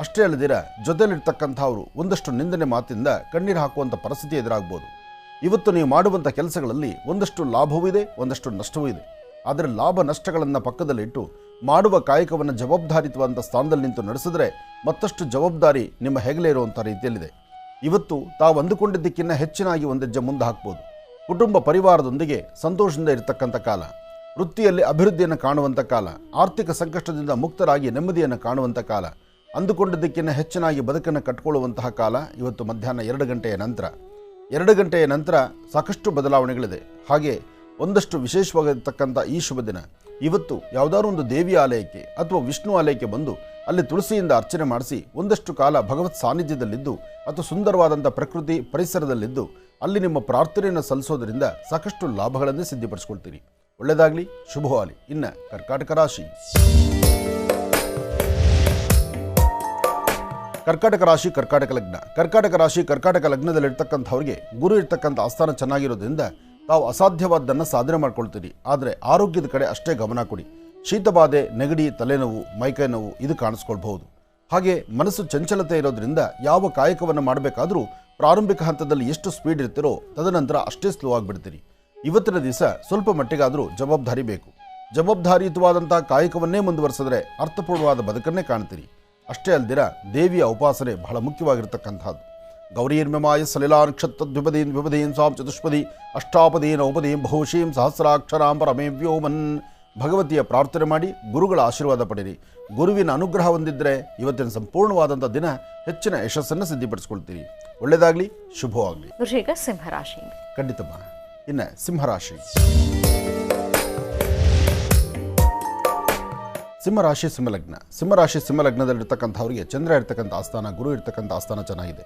ಅಷ್ಟೇ ಅಲ್ಲದಿರ ಜೊತೆಯಲ್ಲಿರ್ತಕ್ಕಂಥವರು ಒಂದಷ್ಟು ನಿಂದನೆ ಮಾತಿಂದ ಕಣ್ಣೀರು ಹಾಕುವಂಥ ಪರಿಸ್ಥಿತಿ ಎದುರಾಗ್ಬೋದು. ಇವತ್ತು ನೀವು ಮಾಡುವಂಥ ಕೆಲಸಗಳಲ್ಲಿ ಒಂದಷ್ಟು ಲಾಭವೂ ಇದೆ, ಒಂದಷ್ಟು ನಷ್ಟವೂ ಇದೆ. ಆದರೆ ಲಾಭ ನಷ್ಟಗಳನ್ನು ಪಕ್ಕದಲ್ಲಿಟ್ಟು ಮಾಡುವ ಕಾಯಕವನ್ನು ಜವಾಬ್ದಾರಿತ್ವಂಥ ಸ್ಥಾನದಲ್ಲಿ ನಿಂತು ನಡೆಸಿದ್ರೆ ಮತ್ತಷ್ಟು ಜವಾಬ್ದಾರಿ ನಿಮ್ಮ ಹೆಗಲೇ ಇರುವಂಥ ರೀತಿಯಲ್ಲಿದೆ. ಇವತ್ತು ತಾವು ಅಂದುಕೊಂಡಿದ್ದಕ್ಕಿಂತ ಹೆಚ್ಚಿನಾಗಿ ಒಂದು ಹೆಜ್ಜೆ ಮುಂದೆ ಹಾಕ್ಬೋದು. ಕುಟುಂಬ ಪರಿವಾರದೊಂದಿಗೆ ಸಂತೋಷದಿಂದ ಇರತಕ್ಕಂಥ ಕಾಲ, ವೃತ್ತಿಯಲ್ಲಿ ಅಭಿವೃದ್ಧಿಯನ್ನು ಕಾಣುವಂಥ ಕಾಲ, ಆರ್ಥಿಕ ಸಂಕಷ್ಟದಿಂದ ಮುಕ್ತರಾಗಿ ನೆಮ್ಮದಿಯನ್ನು ಕಾಣುವಂಥ ಕಾಲ, ಅಂದುಕೊಂಡಿದ್ದಕ್ಕಿಂತ ಹೆಚ್ಚಿನಾಗಿ ಬದುಕನ್ನು ಕಟ್ಟಿಕೊಳ್ಳುವಂತಹ ಕಾಲ ಇವತ್ತು ಮಧ್ಯಾಹ್ನ 2 ಗಂಟೆಯ ನಂತರ ಸಾಕಷ್ಟು ಬದಲಾವಣೆಗಳಿದೆ. ಹಾಗೆ ಒಂದಷ್ಟು ವಿಶೇಷವಾಗಿರ್ತಕ್ಕಂಥ ಈ ಶುಭ ದಿನ ಇವತ್ತು ಯಾವುದಾದ್ರೂ ಒಂದು ದೇವಿ ಆಲಯಕ್ಕೆ ಅಥವಾ ವಿಷ್ಣು ಆಲಯಕ್ಕೆ ಬಂದು ಅಲ್ಲಿ ತುಳಸಿಯಿಂದ ಅರ್ಚನೆ ಮಾಡಿಸಿ ಒಂದಷ್ಟು ಕಾಲ ಭಗವತ್ ಸಾನ್ನಿಧ್ಯದಲ್ಲಿದ್ದು ಅಥವಾ ಸುಂದರವಾದಂಥ ಪ್ರಕೃತಿ ಪರಿಸರದಲ್ಲಿದ್ದು ಅಲ್ಲಿ ನಿಮ್ಮ ಪ್ರಾರ್ಥನೆಯನ್ನು ಸಲ್ಲಿಸೋದರಿಂದ ಸಾಕಷ್ಟು ಲಾಭಗಳನ್ನು ಸಿದ್ಧಿಪಡಿಸ್ಕೊಳ್ತೀರಿ. ಒಳ್ಳೆಯದಾಗಲಿ, ಶುಭವಾಗಲಿ. ಇನ್ನು ಕರ್ಕಾಟಕ ರಾಶಿ. ಕರ್ಕಾಟಕ ಲಗ್ನದಲ್ಲಿರ್ತಕ್ಕಂಥವ್ರಿಗೆ ಗುರು ಇರ್ತಕ್ಕಂಥ ಆಸ್ಥಾನ ಚೆನ್ನಾಗಿರೋದ್ರಿಂದ ತಾವು ಅಸಾಧ್ಯವಾದ್ದನ್ನು ಸಾಧನೆ ಮಾಡ್ಕೊಳ್ತೀರಿ. ಆದರೆ ಆರೋಗ್ಯದ ಕಡೆ ಅಷ್ಟೇ ಗಮನ ಕೊಡಿ. ಶೀತಬಾಧೆ, ನೆಗಡಿ, ತಲೆನೋವು, ಮೈಕೈ ನೋವು ಇದು ಕಾಣಿಸ್ಕೊಳ್ಬಹುದು. ಹಾಗೆ ಮನಸ್ಸು ಚಂಚಲತೆ ಇರೋದ್ರಿಂದ ಯಾವ ಕಾಯಕವನ್ನು ಮಾಡಬೇಕಾದ್ರೂ ಪ್ರಾರಂಭಿಕ ಹಂತದಲ್ಲಿ ಎಷ್ಟು ಸ್ಪೀಡ್ ಇರ್ತೀರೋ ತದನಂತರ ಅಷ್ಟೇ ಸ್ಲೋ ಆಗಿಬಿಡ್ತೀರಿ. ಇವತ್ತಿನ ದಿವಸ ಸ್ವಲ್ಪ ಮಟ್ಟಿಗಾದರೂ ಜವಾಬ್ದಾರಿ ಬೇಕು. ಜವಾಬ್ದಾರಿಯುತವಾದಂಥ ಕಾಯಕವನ್ನೇ ಮುಂದುವರೆಸಿದ್ರೆ ಅರ್ಥಪೂರ್ಣವಾದ ಬದುಕನ್ನೇ ಕಾಣ್ತೀರಿ. ಅಷ್ಟೇ ಅಲ್ದಿರ ದೇವಿಯ ಉಪಾಸನೆ ಬಹಳ ಮುಖ್ಯವಾಗಿರ್ತಕ್ಕಂಥದ್ದು. ಗೌರೀರ್ಮ್ಯಮಾಯ ಸಲಿಲಾ ನಕ್ಷತ್ರದ್ವಿಪದೀನ್ ಸ್ವಾಂ ಚತುಷ್ಪದಿ ಅಷ್ಟಾಪದೀನ ಉಪದೀಂ ಬಹುಶೀಂ ಸಹಸ್ರಾಕ್ಷರಾಂ ಪರಮೇಂ ವ್ಯೋಮನ್ ಭಗವತಿಯ ಪ್ರಾರ್ಥನೆ ಮಾಡಿ ಗುರುಗಳ ಆಶೀರ್ವಾದ ಪಡೆಯಿರಿ. ಗುರುವಿನ ಅನುಗ್ರಹ ಹೊಂದಿದ್ದರೆ ಇವತ್ತಿನ ಸಂಪೂರ್ಣವಾದಂಥ ದಿನ ಹೆಚ್ಚಿನ ಯಶಸ್ಸನ್ನು ಸಿದ್ಧಿಪಡಿಸ್ಕೊಳ್ತೀರಿ. ಒಳ್ಳೆಯದಾಗಲಿ, ಶುಭವಾಗಲಿ. ವೃಶ್ಚಿಕ ಸಿಂಹರಾಶಿ. ಖಂಡಿತಮ್ಮ. ಇನ್ನು ಸಿಂಹರಾಶಿ. ಸಿಂಹರಾಶಿ ಸಿಂಹಲಗ್ನ. ಸಿಂಹರಾಶಿ ಸಿಂಹಲಗ್ನದಲ್ಲಿರ್ತಕ್ಕಂಥವ್ರಿಗೆ ಚಂದ್ರ ಇರ್ತಕ್ಕಂಥ ಆಸ್ಥಾನ, ಗುರು ಇರ್ತಕ್ಕಂಥ ಆಸ್ಥಾನ ಚೆನ್ನಾಗಿದೆ.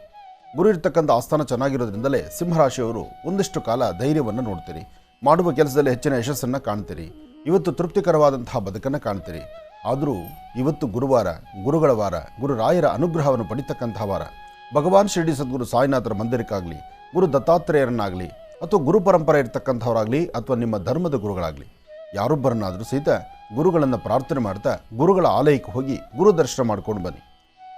ಗುರು ಇರ್ತಕ್ಕಂಥ ಆಸ್ಥಾನ ಚೆನ್ನಾಗಿರೋದ್ರಿಂದಲೇ ಸಿಂಹರಾಶಿಯವರು ಒಂದಿಷ್ಟು ಕಾಲ ಧೈರ್ಯವನ್ನು ನೋಡ್ತೀರಿ. ಮಾಡುವ ಕೆಲಸದಲ್ಲಿ ಹೆಚ್ಚಿನ ಯಶಸ್ಸನ್ನು ಕಾಣ್ತೀರಿ. ಇವತ್ತು ತೃಪ್ತಿಕರವಾದಂತಹ ಬದುಕನ್ನು ಕಾಣ್ತೀರಿ. ಆದರೂ ಇವತ್ತು ಗುರುವಾರ, ಗುರುಗಳ ವಾರ, ಗುರುರಾಯರ ಅನುಗ್ರಹವನ್ನು ಪಡಿತಕ್ಕಂತಹ ವಾರ. ಭಗವಾನ್ ಶಿರಡಿ ಸದ್ಗುರು ಸಾಯಿನಾಥರ ಮಂದಿರಕ್ಕಾಗಲಿ, ಗುರು ದತ್ತಾತ್ರೇಯರನ್ನಾಗಲಿ, ಅಥವಾ ಗುರು ಪರಂಪರೆ ಇರ್ತಕ್ಕಂಥವರಾಗಲಿ, ಅಥವಾ ನಿಮ್ಮ ಧರ್ಮದ ಗುರುಗಳಾಗಲಿ ಯಾರೊಬ್ಬರನ್ನಾದರೂ ಸಹಿತ ಗುರುಗಳನ್ನು ಪ್ರಾರ್ಥನೆ ಮಾಡ್ತಾ ಗುರುಗಳ ಆಲಯಕ್ಕೆ ಹೋಗಿ ಗುರು ದರ್ಶನ ಮಾಡ್ಕೊಂಡು ಬನ್ನಿ.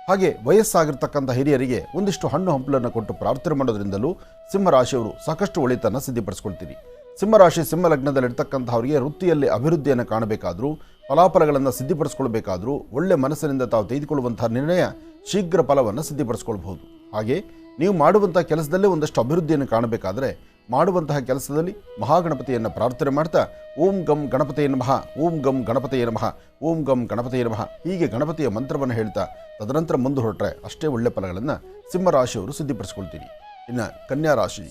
ಹಾಗೆ ವಯಸ್ಸಾಗಿರ್ತಕ್ಕಂಥ ಹಿರಿಯರಿಗೆ ಒಂದಿಷ್ಟು ಹಣ್ಣು ಹಂಪಲನ್ನು ಕೊಟ್ಟು ಪ್ರಾರ್ಥನೆ ಮಾಡೋದ್ರಿಂದಲೂ ಸಿಂಹರಾಶಿಯವರು ಸಾಕಷ್ಟು ಒಳಿತನ್ನು ಸಿದ್ಧಿಪಡಿಸ್ಕೊಳ್ತೀರಿ. ಸಿಂಹರಾಶಿ ಸಿಂಹಲಗ್ನದಲ್ಲಿರ್ತಕ್ಕಂಥವರಿಗೆ ವೃತ್ತಿಯಲ್ಲಿ ಅಭಿವೃದ್ಧಿಯನ್ನು ಕಾಣಬೇಕಾದರೂ, ಫಲಾಫಲಗಳನ್ನು ಸಿದ್ಧಿಪಡಿಸ್ಕೊಳ್ಬೇಕಾದ್ರೂ ಒಳ್ಳೆ ಮನಸ್ಸಿನಿಂದ ತಾವು ತೆಗೆದುಕೊಳ್ಳುವಂತಹ ನಿರ್ಣಯ ಶೀಘ್ರ ಫಲವನ್ನು ಸಿದ್ಧಿಪಡಿಸ್ಕೊಳ್ಬಹುದು. ಹಾಗೆ ನೀವು ಮಾಡುವಂತಹ ಕೆಲಸದಲ್ಲೇ ಒಂದಷ್ಟು ಅಭಿವೃದ್ಧಿಯನ್ನು ಕಾಣಬೇಕಾದರೆ ಮಾಡುವಂತಹ ಕೆಲಸದಲ್ಲಿ ಮಹಾಗಣಪತಿಯನ್ನು ಪ್ರಾರ್ಥನೆ ಮಾಡ್ತಾ ಓಂ ಗಂ ಗಣಪತಿಯ ನಮಃ, ಓಂ ಗಂ ಗಣಪತಿಯ ನಮಃ, ಓಂ ಗಂ ಗಣಪತಿಯ ನಮಃ ಹೀಗೆ ಗಣಪತಿಯ ಮಂತ್ರವನ್ನು ಹೇಳ್ತಾ ತದನಂತರ ಮುಂದೆ ಹೊರಟ್ರೆ ಅಷ್ಟೇ ಒಳ್ಳೆ ಫಲಗಳನ್ನು ಸಿಂಹರಾಶಿಯವರು ಸಿದ್ಧಿಪಡಿಸ್ಕೊಳ್ತೀರಿ. ಇನ್ನು ಕನ್ಯಾ ರಾಶಿ.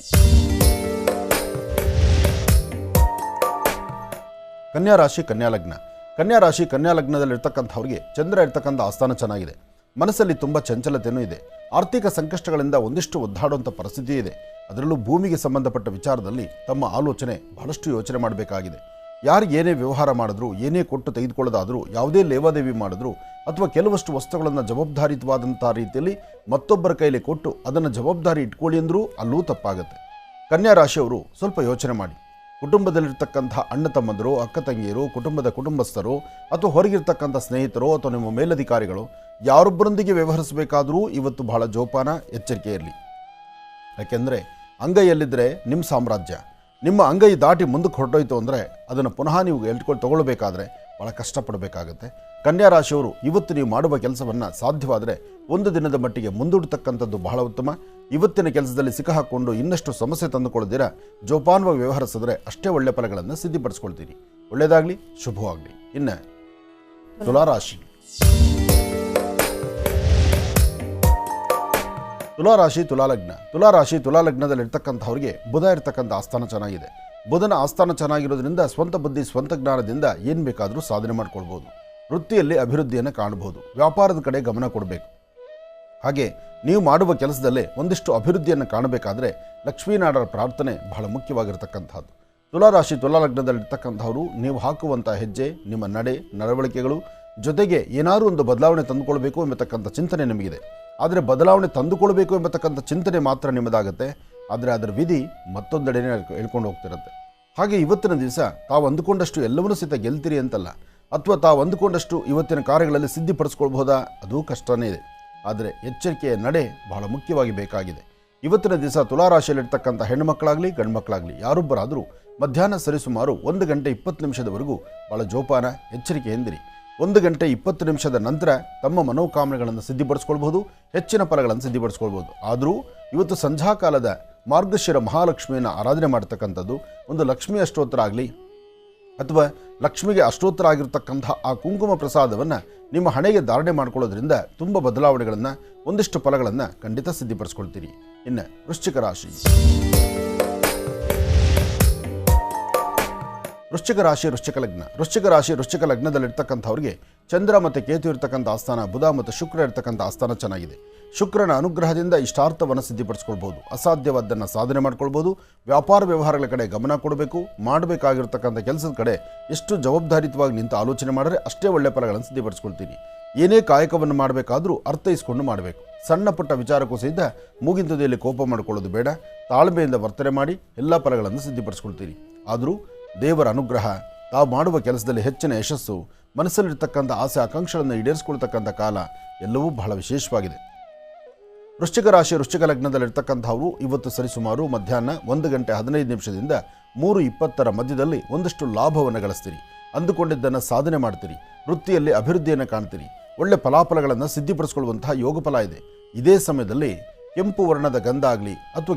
ಕನ್ಯಾ ರಾಶಿ ಕನ್ಯಾಲಗ್ನದಲ್ಲಿರ್ತಕ್ಕಂಥವ್ರಿಗೆ ಚಂದ್ರ ಇರ್ತಕ್ಕಂಥ ಆಸ್ಥಾನ ಚೆನ್ನಾಗಿದೆ. ಮನಸ್ಸಲ್ಲಿ ತುಂಬ ಚಂಚಲತೆಯೂ ಇದೆ. ಆರ್ಥಿಕ ಸಂಕಷ್ಟಗಳಿಂದ ಒಂದಿಷ್ಟು ಒದ್ದಾಡುವಂಥ ಪರಿಸ್ಥಿತಿ ಇದೆ. ಅದರಲ್ಲೂ ಭೂಮಿಗೆ ಸಂಬಂಧಪಟ್ಟ ವಿಚಾರದಲ್ಲಿ ತಮ್ಮ ಆಲೋಚನೆ ಬಹಳಷ್ಟು ಯೋಚನೆ ಮಾಡಬೇಕಾಗಿದೆ. ಯಾರು ಏನೇ ವ್ಯವಹಾರ ಮಾಡಿದ್ರು, ಏನೇ ಕೊಟ್ಟು ತೆಗೆದುಕೊಳ್ಳೋದಾದರೂ, ಯಾವುದೇ ಲೇವಾದೇವಿ ಮಾಡಿದ್ರು, ಅಥವಾ ಕೆಲವಷ್ಟು ವಸ್ತುಗಳನ್ನು ಜವಾಬ್ದಾರಿಯುತವಾದಂಥ ರೀತಿಯಲ್ಲಿ ಮತ್ತೊಬ್ಬರ ಕೈಲಿ ಕೊಟ್ಟು ಅದನ್ನು ಜವಾಬ್ದಾರಿ ಇಟ್ಕೊಳ್ಳಿ ಅಂದರೂ ಅಲ್ಲೂ ತಪ್ಪಾಗುತ್ತೆ. ಕನ್ಯಾ ರಾಶಿಯವರು ಸ್ವಲ್ಪ ಯೋಚನೆ ಮಾಡಿ. ಕುಟುಂಬದಲ್ಲಿರ್ತಕ್ಕಂಥ ಅಣ್ಣ ತಮ್ಮಂದರು, ಅಕ್ಕ ತಂಗಿಯರು, ಕುಟುಂಬಸ್ಥರು, ಅಥವಾ ಹೊರಗಿರ್ತಕ್ಕಂಥ ಸ್ನೇಹಿತರು, ಅಥವಾ ನಿಮ್ಮ ಮೇಲಧಿಕಾರಿಗಳು ಯಾರೊಬ್ಬರೊಂದಿಗೆ ವ್ಯವಹರಿಸಬೇಕಾದರೂ ಇವತ್ತು ಬಹಳ ಜೋಪಾನ, ಎಚ್ಚರಿಕೆ ಇರಲಿ. ಯಾಕೆಂದರೆ ಅಂಗೈಯಲ್ಲಿದ್ದರೆ ನಿಮ್ಮ ಸಾಮ್ರಾಜ್ಯ. ನಿಮ್ಮ ಅಂಗೈ ದಾಟಿ ಮುಂದಕ್ಕೆ ಹೊರಟೋಯ್ತು ಅಂದರೆ ಅದನ್ನು ಪುನಃ ನೀವು ತಗೊಳ್ಬೇಕಾದ್ರೆ ಭಾಳ ಕಷ್ಟಪಡಬೇಕಾಗತ್ತೆ. ಕನ್ಯಾ ರಾಶಿಯವರು ಇವತ್ತು ನೀವು ಮಾಡುವ ಕೆಲಸವನ್ನು ಸಾಧ್ಯವಾದರೆ ಒಂದು ದಿನದ ಮಟ್ಟಿಗೆ ಮುಂದೂಡತಕ್ಕಂಥದ್ದು ಬಹಳ ಉತ್ತಮ. ಇವತ್ತಿನ ಕೆಲಸದಲ್ಲಿ ಸಿಕ್ಕಾಕೊಂಡು ಇನ್ನಷ್ಟು ಸಮಸ್ಯೆ ತಂದುಕೊಳ್ಳದಿರ ಜೋಪಾನವಾಗಿ ವ್ಯವಹರಿಸಿದ್ರೆ ಅಷ್ಟೇ ಒಳ್ಳೆ ಫಲಗಳನ್ನು ಸಿದ್ಧಿಪಡಿಸ್ಕೊಳ್ತೀರಿ. ಒಳ್ಳೆಯದಾಗಲಿ, ಶುಭವಾಗಲಿ. ಇನ್ನು ತುಲಾರಾಶಿ. ತುಲಾಲಗ್ನದಲ್ಲಿರ್ತಕ್ಕಂಥವ್ರಿಗೆ ಬುಧ ಇರ್ತಕ್ಕಂಥ ಆಸ್ಥಾನ ಚೆನ್ನಾಗಿದೆ. ಬುಧನ ಆಸ್ಥಾನ ಚೆನ್ನಾಗಿರೋದ್ರಿಂದ ಸ್ವಂತ ಬುದ್ಧಿ, ಸ್ವಂತ ಜ್ಞಾನದಿಂದ ಏನು ಬೇಕಾದರೂ ಸಾಧನೆ ಮಾಡ್ಕೊಳ್ಬೋದು. ವೃತ್ತಿಯಲ್ಲಿ ಅಭಿವೃದ್ಧಿಯನ್ನು ಕಾಣಬಹುದು. ವ್ಯಾಪಾರದ ಕಡೆ ಗಮನ ಕೊಡಬೇಕು. ಹಾಗೆ ನೀವು ಮಾಡುವ ಕೆಲಸದಲ್ಲೇ ಒಂದಿಷ್ಟು ಅಭಿವೃದ್ಧಿಯನ್ನು ಕಾಣಬೇಕಾದ್ರೆ ಲಕ್ಷ್ಮೀನಾರಾಯಣರ ಪ್ರಾರ್ಥನೆ ಬಹಳ ಮುಖ್ಯವಾಗಿರ್ತಕ್ಕಂಥದ್ದು. ತುಲಾಲಗ್ನದಲ್ಲಿರ್ತಕ್ಕಂಥವರು ನೀವು ಹಾಕುವಂಥ ಹೆಜ್ಜೆ, ನಿಮ್ಮ ನಡವಳಿಕೆಗಳು ಜೊತೆಗೆ ಏನಾದರೂ ಒಂದು ಬದಲಾವಣೆ ತಂದುಕೊಳ್ಬೇಕು ಎಂಬತಕ್ಕಂಥ ಚಿಂತನೆ ನಿಮಗಿದೆ. ಆದರೆ ಬದಲಾವಣೆ ತಂದುಕೊಳ್ಬೇಕು ಎಂಬತಕ್ಕಂಥ ಚಿಂತನೆ ಮಾತ್ರ ನಿಮ್ಮದಾಗುತ್ತೆ. ಆದರೆ ಅದರ ವಿಧಿ ಮತ್ತೊಂದೆಡೆನೇ ಹೇಳ್ಕೊಂಡು ಹೋಗ್ತಿರುತ್ತೆ. ಹಾಗೆ ಇವತ್ತಿನ ದಿವಸ ತಾವು ಅಂದುಕೊಂಡಷ್ಟು ಎಲ್ಲವನ್ನೂ ಸಹಿತ ಗೆಲ್ತೀರಿ ಅಂತಲ್ಲ, ಅಥವಾ ತಾವು ಅಂದುಕೊಂಡಷ್ಟು ಇವತ್ತಿನ ಕಾರ್ಯಗಳಲ್ಲಿ ಸಿದ್ಧಿಪಡಿಸ್ಕೊಳ್ಬಹುದಾ, ಅದೂ ಕಷ್ಟನೇ ಇದೆ. ಆದರೆ ಎಚ್ಚರಿಕೆಯ ನಡೆ ಬಹಳ ಮುಖ್ಯವಾಗಿ ಬೇಕಾಗಿದೆ. ಇವತ್ತಿನ ದಿವಸ ತುಲಾರಾಶಿಯಲ್ಲಿರ್ತಕ್ಕಂಥ ಹೆಣ್ಣುಮಕ್ಕಳಾಗಲಿ ಗಂಡು ಮಕ್ಕಳಾಗಲಿ ಯಾರೊಬ್ಬರಾದರೂ ಮಧ್ಯಾಹ್ನ ಸರಿಸುಮಾರು 1 ಗಂಟೆ 20 ನಿಮಿಷದವರೆಗೂ ಭಾಳ ಜೋಪಾನ, ಎಚ್ಚರಿಕೆ ಎಂದಿರಿ. 1 ಗಂಟೆ 20 ನಿಮಿಷದ ನಂತರ ತಮ್ಮ ಮನೋಕಾಮನೆಗಳನ್ನು ಸಿದ್ಧಿಪಡಿಸ್ಕೊಳ್ಬಹುದು, ಹೆಚ್ಚಿನ ಫಲಗಳನ್ನು ಸಿದ್ಧಿಪಡಿಸ್ಕೊಳ್ಬೋದು. ಆದರೂ ಇವತ್ತು ಸಂಧ್ಯಾಕಾಲದ ಮಾರ್ಗಶಿರ ಮಹಾಲಕ್ಷ್ಮಿಯನ್ನು ಆರಾಧನೆ ಮಾಡ್ತಕ್ಕಂಥದ್ದು, ಒಂದು ಲಕ್ಷ್ಮೀ ಅಷ್ಟೋತ್ತರ ಆಗಲಿ ಅಥವಾ ಲಕ್ಷ್ಮಿಗೆ ಅಷ್ಟೋತ್ತರ ಆಗಿರ್ತಕ್ಕಂಥ ಆ ಕುಂಕುಮ ಪ್ರಸಾದವನ್ನು ನಿಮ್ಮ ಹಣೆಗೆ ಧಾರಣೆ ಮಾಡ್ಕೊಳ್ಳೋದ್ರಿಂದ ತುಂಬ ಬದಲಾವಣೆಗಳನ್ನು, ಒಂದಿಷ್ಟು ಫಲಗಳನ್ನು ಖಂಡಿತ ಸಿದ್ಧಿಪಡಿಸ್ಕೊಳ್ತೀರಿ. ಇನ್ನು ವೃಶ್ಚಿಕ ರಾಶಿ ಲಗ್ನದಲ್ಲಿರ್ತಕ್ಕಂಥವ್ರಿಗೆ ಚಂದ್ರ ಮತ್ತು ಕೇತು ಇರ್ತಕ್ಕಂಥ ಆಸ್ಥಾನ, ಬುಧ ಮತ್ತು ಶುಕ್ರ ಇರ್ತಕ್ಕಂಥ ಆಸ್ಥಾನ ಚೆನ್ನಾಗಿದೆ. ಶುಕ್ರನ ಅನುಗ್ರಹದಿಂದ ಇಷ್ಟಾರ್ಥವನ್ನು ಸಿದ್ಧಿಪಡಿಸ್ಕೊಳ್ಬೋದು. ಅಸಾಧ್ಯವಾದ್ದನ್ನು ಸಾಧನೆ ಮಾಡ್ಕೊಳ್ಬೋದು. ವ್ಯಾಪಾರ ವ್ಯವಹಾರಗಳ ಕಡೆ ಗಮನ ಕೊಡಬೇಕು. ಮಾಡಬೇಕಾಗಿರ್ತಕ್ಕಂಥ ಕೆಲಸದ ಕಡೆ ಎಷ್ಟು ಜವಾಬ್ದಾರಿಯುತವಾಗಿ ನಿಂತು ಆಲೋಚನೆ ಮಾಡಿದ್ರೆ ಅಷ್ಟೇ ಒಳ್ಳೆ ಫಲಗಳನ್ನು ಸಿದ್ಧಿಪಡಿಸ್ಕೊಳ್ತೀನಿ. ಏನೇ ಕಾಯಕವನ್ನು ಮಾಡಬೇಕಾದ್ರೂ ಅರ್ಥೈಸ್ಕೊಂಡು ಮಾಡಬೇಕು. ಸಣ್ಣ ಪುಟ್ಟ ವಿಚಾರಕ್ಕೂ ಸಹಿತ ಮೂಗಿನ ತುದಿಯಲ್ಲಿ ಕೋಪ ಮಾಡಿಕೊಳ್ಳೋದು ಬೇಡ. ತಾಳ್ಮೆಯಿಂದ ವರ್ತನೆ ಮಾಡಿ ಎಲ್ಲ ಫಲಗಳನ್ನು ಸಿದ್ಧಿಪಡಿಸ್ಕೊಳ್ತೀರಿ. ಆದರೂ ದೇವರ ಅನುಗ್ರಹ, ತಾವು ಮಾಡುವ ಕೆಲಸದಲ್ಲಿ ಹೆಚ್ಚಿನ ಯಶಸ್ಸು, ಮನಸ್ಸಲ್ಲಿರ್ತಕ್ಕಂಥ ಆಸೆ ಆಕಾಂಕ್ಷೆಗಳನ್ನು ಈಡೇರಿಸಿಕೊಳ್ತಕ್ಕಂಥ ಕಾಲ ಎಲ್ಲವೂ ಬಹಳ ವಿಶೇಷವಾಗಿದೆ. ವೃಶ್ಚಿಕ ಲಗ್ನದಲ್ಲಿರ್ತಕ್ಕಂಥವರು ಇವತ್ತು ಸರಿಸುಮಾರು ಮಧ್ಯಾಹ್ನ 1 ಗಂಟೆ 15 ನಿಮಿಷದಿಂದ 3:20 ಮಧ್ಯದಲ್ಲಿ ಒಂದಷ್ಟು ಲಾಭವನ್ನು ಗಳಿಸ್ತೀರಿ. ಅಂದುಕೊಂಡಿದ್ದನ್ನು ಸಾಧನೆ ಮಾಡ್ತೀರಿ. ವೃತ್ತಿಯಲ್ಲಿ ಅಭಿವೃದ್ಧಿಯನ್ನು ಕಾಣ್ತೀರಿ. ಒಳ್ಳೆ ಫಲಾಫಲಗಳನ್ನು ಸಿದ್ಧಿಪಡಿಸ್ಕೊಳ್ಳುವಂತಹ ಯೋಗ ಫಲ ಇದೆ. ಇದೇ ಸಮಯದಲ್ಲಿ ಕೆಂಪು ವರ್ಣದ ಗಂಧ ಆಗಲಿ ಅಥವಾ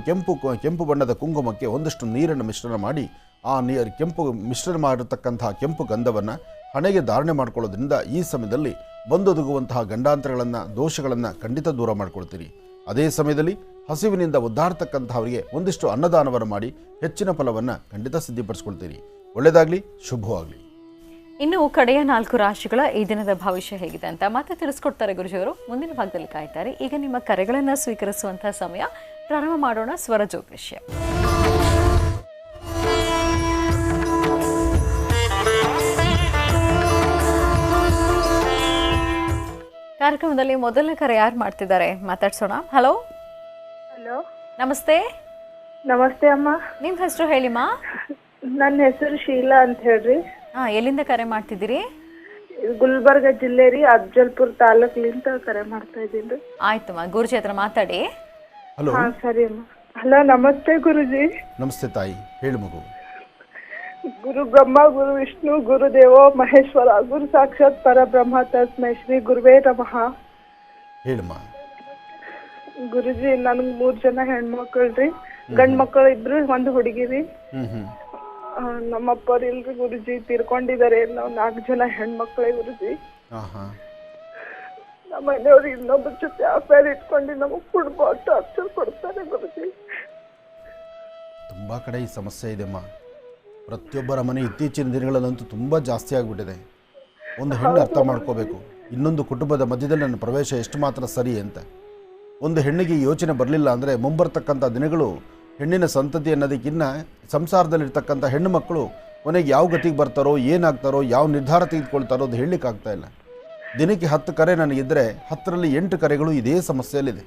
ಕೆಂಪು ಬಣ್ಣದ ಕುಂಕುಮಕ್ಕೆ ಒಂದಷ್ಟು ನೀರನ್ನು ಮಿಶ್ರಣ ಮಾಡಿ ಆ ಕೆಂಪು ಮಿಶ್ರಣ ಮಾಡಿರ್ತಕ್ಕಂತಹ ಕೆಂಪು ಗಂಧವನ್ನು ಹಣೆಗೆ ಧಾರಣೆ ಮಾಡ್ಕೊಳ್ಳೋದ್ರಿಂದ ಈ ಸಮಯದಲ್ಲಿ ಬಂದೊದಗುವಂತಹ ಗಂಡಾಂತರಗಳನ್ನು ದೋಷಗಳನ್ನು ಖಂಡಿತ ದೂರ ಮಾಡ್ಕೊಳ್ತೀರಿ. ಅದೇ ಸಮಯದಲ್ಲಿ ಹಸಿವಿನಿಂದ ಒದ್ದಾಡ್ತಕ್ಕಂಥವರಿಗೆ ಒಂದಿಷ್ಟು ಅನ್ನದಾನವನ್ನು ಮಾಡಿ ಹೆಚ್ಚಿನ ಫಲವನ್ನು ಖಂಡಿತ ಸಿದ್ಧಿಪಡಿಸ್ಕೊಳ್ತೀರಿ. ಒಳ್ಳೆಯದಾಗಲಿ, ಶುಭವಾಗಲಿ. ಇನ್ನು ಕಡೆಯ 4 ರಾಶಿಗಳ ಈ ದಿನದ ಭವಿಷ್ಯ ಹೇಗಿದೆ ಅಂತ ಮತ್ತೆ ತಿಳಿಸ್ಕೊಡ್ತಾರೆ ಗುರುಜಿಯವರು. ಮುಂದಿನ ಭಾಗದಲ್ಲಿ ಕಾಯ್ತಾರೆ. ಈಗ ನಿಮ್ಮ ಕರೆಗಳನ್ನು ಸ್ವೀಕರಿಸುವಂತಹ ಸಮಯ. ಪ್ರಾರಂಭ ಮಾಡೋಣ ಸ್ವರ ಜ್ಯೋತಿಷ್ಯ. ಕಾರ್ಯಕ್ರಮದಲ್ಲಿ ಮೊದಲನೇ ಕರೆ ಯಾರು ಮಾಡ್ತಿದ್ದಾರೆ ಮಾತಾಡ್ಸೋಣ. ಹಲೋ. ಹಲೋ, ನಮಸ್ತೆ. ನಮಸ್ತೆ ಅಮ್ಮ. ನಿಮ್ಮ ಹೆಸರು ಹೇಳಿಮ್ಮ. ನನ್ನ ಹೆಸರು ಶೀಲಾ ಅಂತ ಹೇಳ್ರಿ. ಎಲ್ಲಿಂದ ಕರೆ ಮಾಡ್ತಿದ್ದೀರಿ? ಗುಲ್ಬರ್ಗ ಜಿಲ್ಲೆ ರೀ, ಅಫ್ಜಲ್ಪುರ್ ತಾಲೂಕ್ಲಿಂದ ಕರೆ ಮಾಡ್ತಾ ಇದ್ದೀನಿ. ಆಯ್ತಮ್ಮ, ಗುರುಜಿ ಹತ್ರ ಮಾತಾಡಿ. ಹಲೋ. ಹಾ ಸರಿ ಅಮ್ಮ. ಹಲೋ, ನಮಸ್ತೆ ಗುರುಜಿ. ನಮಸ್ತೆ ತಾಯಿ, ಹೇಳು ಮಗು. ಗುರು ಬ್ರಹ್ಮ ಗುರು ವಿಷ್ಣು ಗುರುದೇವೋ ಮಹೇಶ್ವರ ಗುರು ಸಾಕ್ಷಾತ್ ಪರಬ್ರಹ್ಮ ತಸ್ಮೈ ಶ್ರೀ ಗುರುವೇ ನಮಃ. ಹೇಳಮ್ಮ. ಗುರುಜಿ, ನನ್ಗೆ 3 ಜನ ಹೆಣ್ಮಕ್ಳ್ರಿ. ಗಂಡ್ ಮಕ್ಕಳು ಇದ್ರು, 1 ಹುಡುಗಿ ರೀ. ನಮ್ಮಪ್ಪರು ಇಲ್ರಿ ಗುರುಜಿ, ತೀರ್ಕೊಂಡಿದ್ದಾರೆ. ನಾವು 4 ಜನ ಹೆಣ್ಮಕ್ಳೇ ಗುರುಜಿ. ನಮ್ಮ ಮನೆಯವ್ರು ಇನ್ನೊಬ್ಬರ ಜೊತೆ ಅಫೇರ್ ಇಟ್ಕೊಂಡು ನಮಗೆ ಫುಟ್ಬಾಲ್ ಟಾರ್ಚರ್ ಕೊಡ್ತಾರೆ ಗುರುಜಿ. ತುಂಬ ಕಡೆ ಈ ಸಮಸ್ಯೆ ಇದೆಮ್ಮ. ಪ್ರತಿಯೊಬ್ಬರ ಮನೆ ಇತ್ತೀಚಿನ ದಿನಗಳಲ್ಲಂತೂ ತುಂಬ ಜಾಸ್ತಿ ಆಗಿಬಿಟ್ಟಿದೆ. ಒಂದು ಹೆಣ್ಣು ಅರ್ಥ ಮಾಡ್ಕೋಬೇಕು, ಇನ್ನೊಂದು ಕುಟುಂಬದ ಮಧ್ಯದಲ್ಲಿ ನನ್ನ ಪ್ರವೇಶ ಎಷ್ಟು ಮಾತ್ರ ಸರಿ ಅಂತ. ಒಂದು ಹೆಣ್ಣಿಗೆ ಯೋಚನೆ ಬರಲಿಲ್ಲ ಅಂದರೆ ಮುಂಬರ್ತಕ್ಕಂಥ ದಿನಗಳು ಹೆಣ್ಣಿನ ಸಂತತಿ ಅನ್ನೋದಕ್ಕಿನ್ನ ಸಂಸಾರದಲ್ಲಿರ್ತಕ್ಕಂಥ ಹೆಣ್ಣು ಮಕ್ಕಳು ಕೊನೆಗೆ ಯಾವ ಗತಿಗೆ ಬರ್ತಾರೋ, ಏನಾಗ್ತಾರೋ, ಯಾವ ನಿರ್ಧಾರ ತೆಗೆದುಕೊಳ್ತಾರೋ ಅದು ಹೇಳಲಿಕ್ಕಾಗ್ತಾ ಇಲ್ಲ. ದಿನಕ್ಕೆ 10 ಕರೆ ನನಗಿದ್ದರೆ 10ರಲ್ಲಿ 8 ಕರೆಗಳು ಇದೇ ಸಮಸ್ಯೆಯಲ್ಲಿದೆ.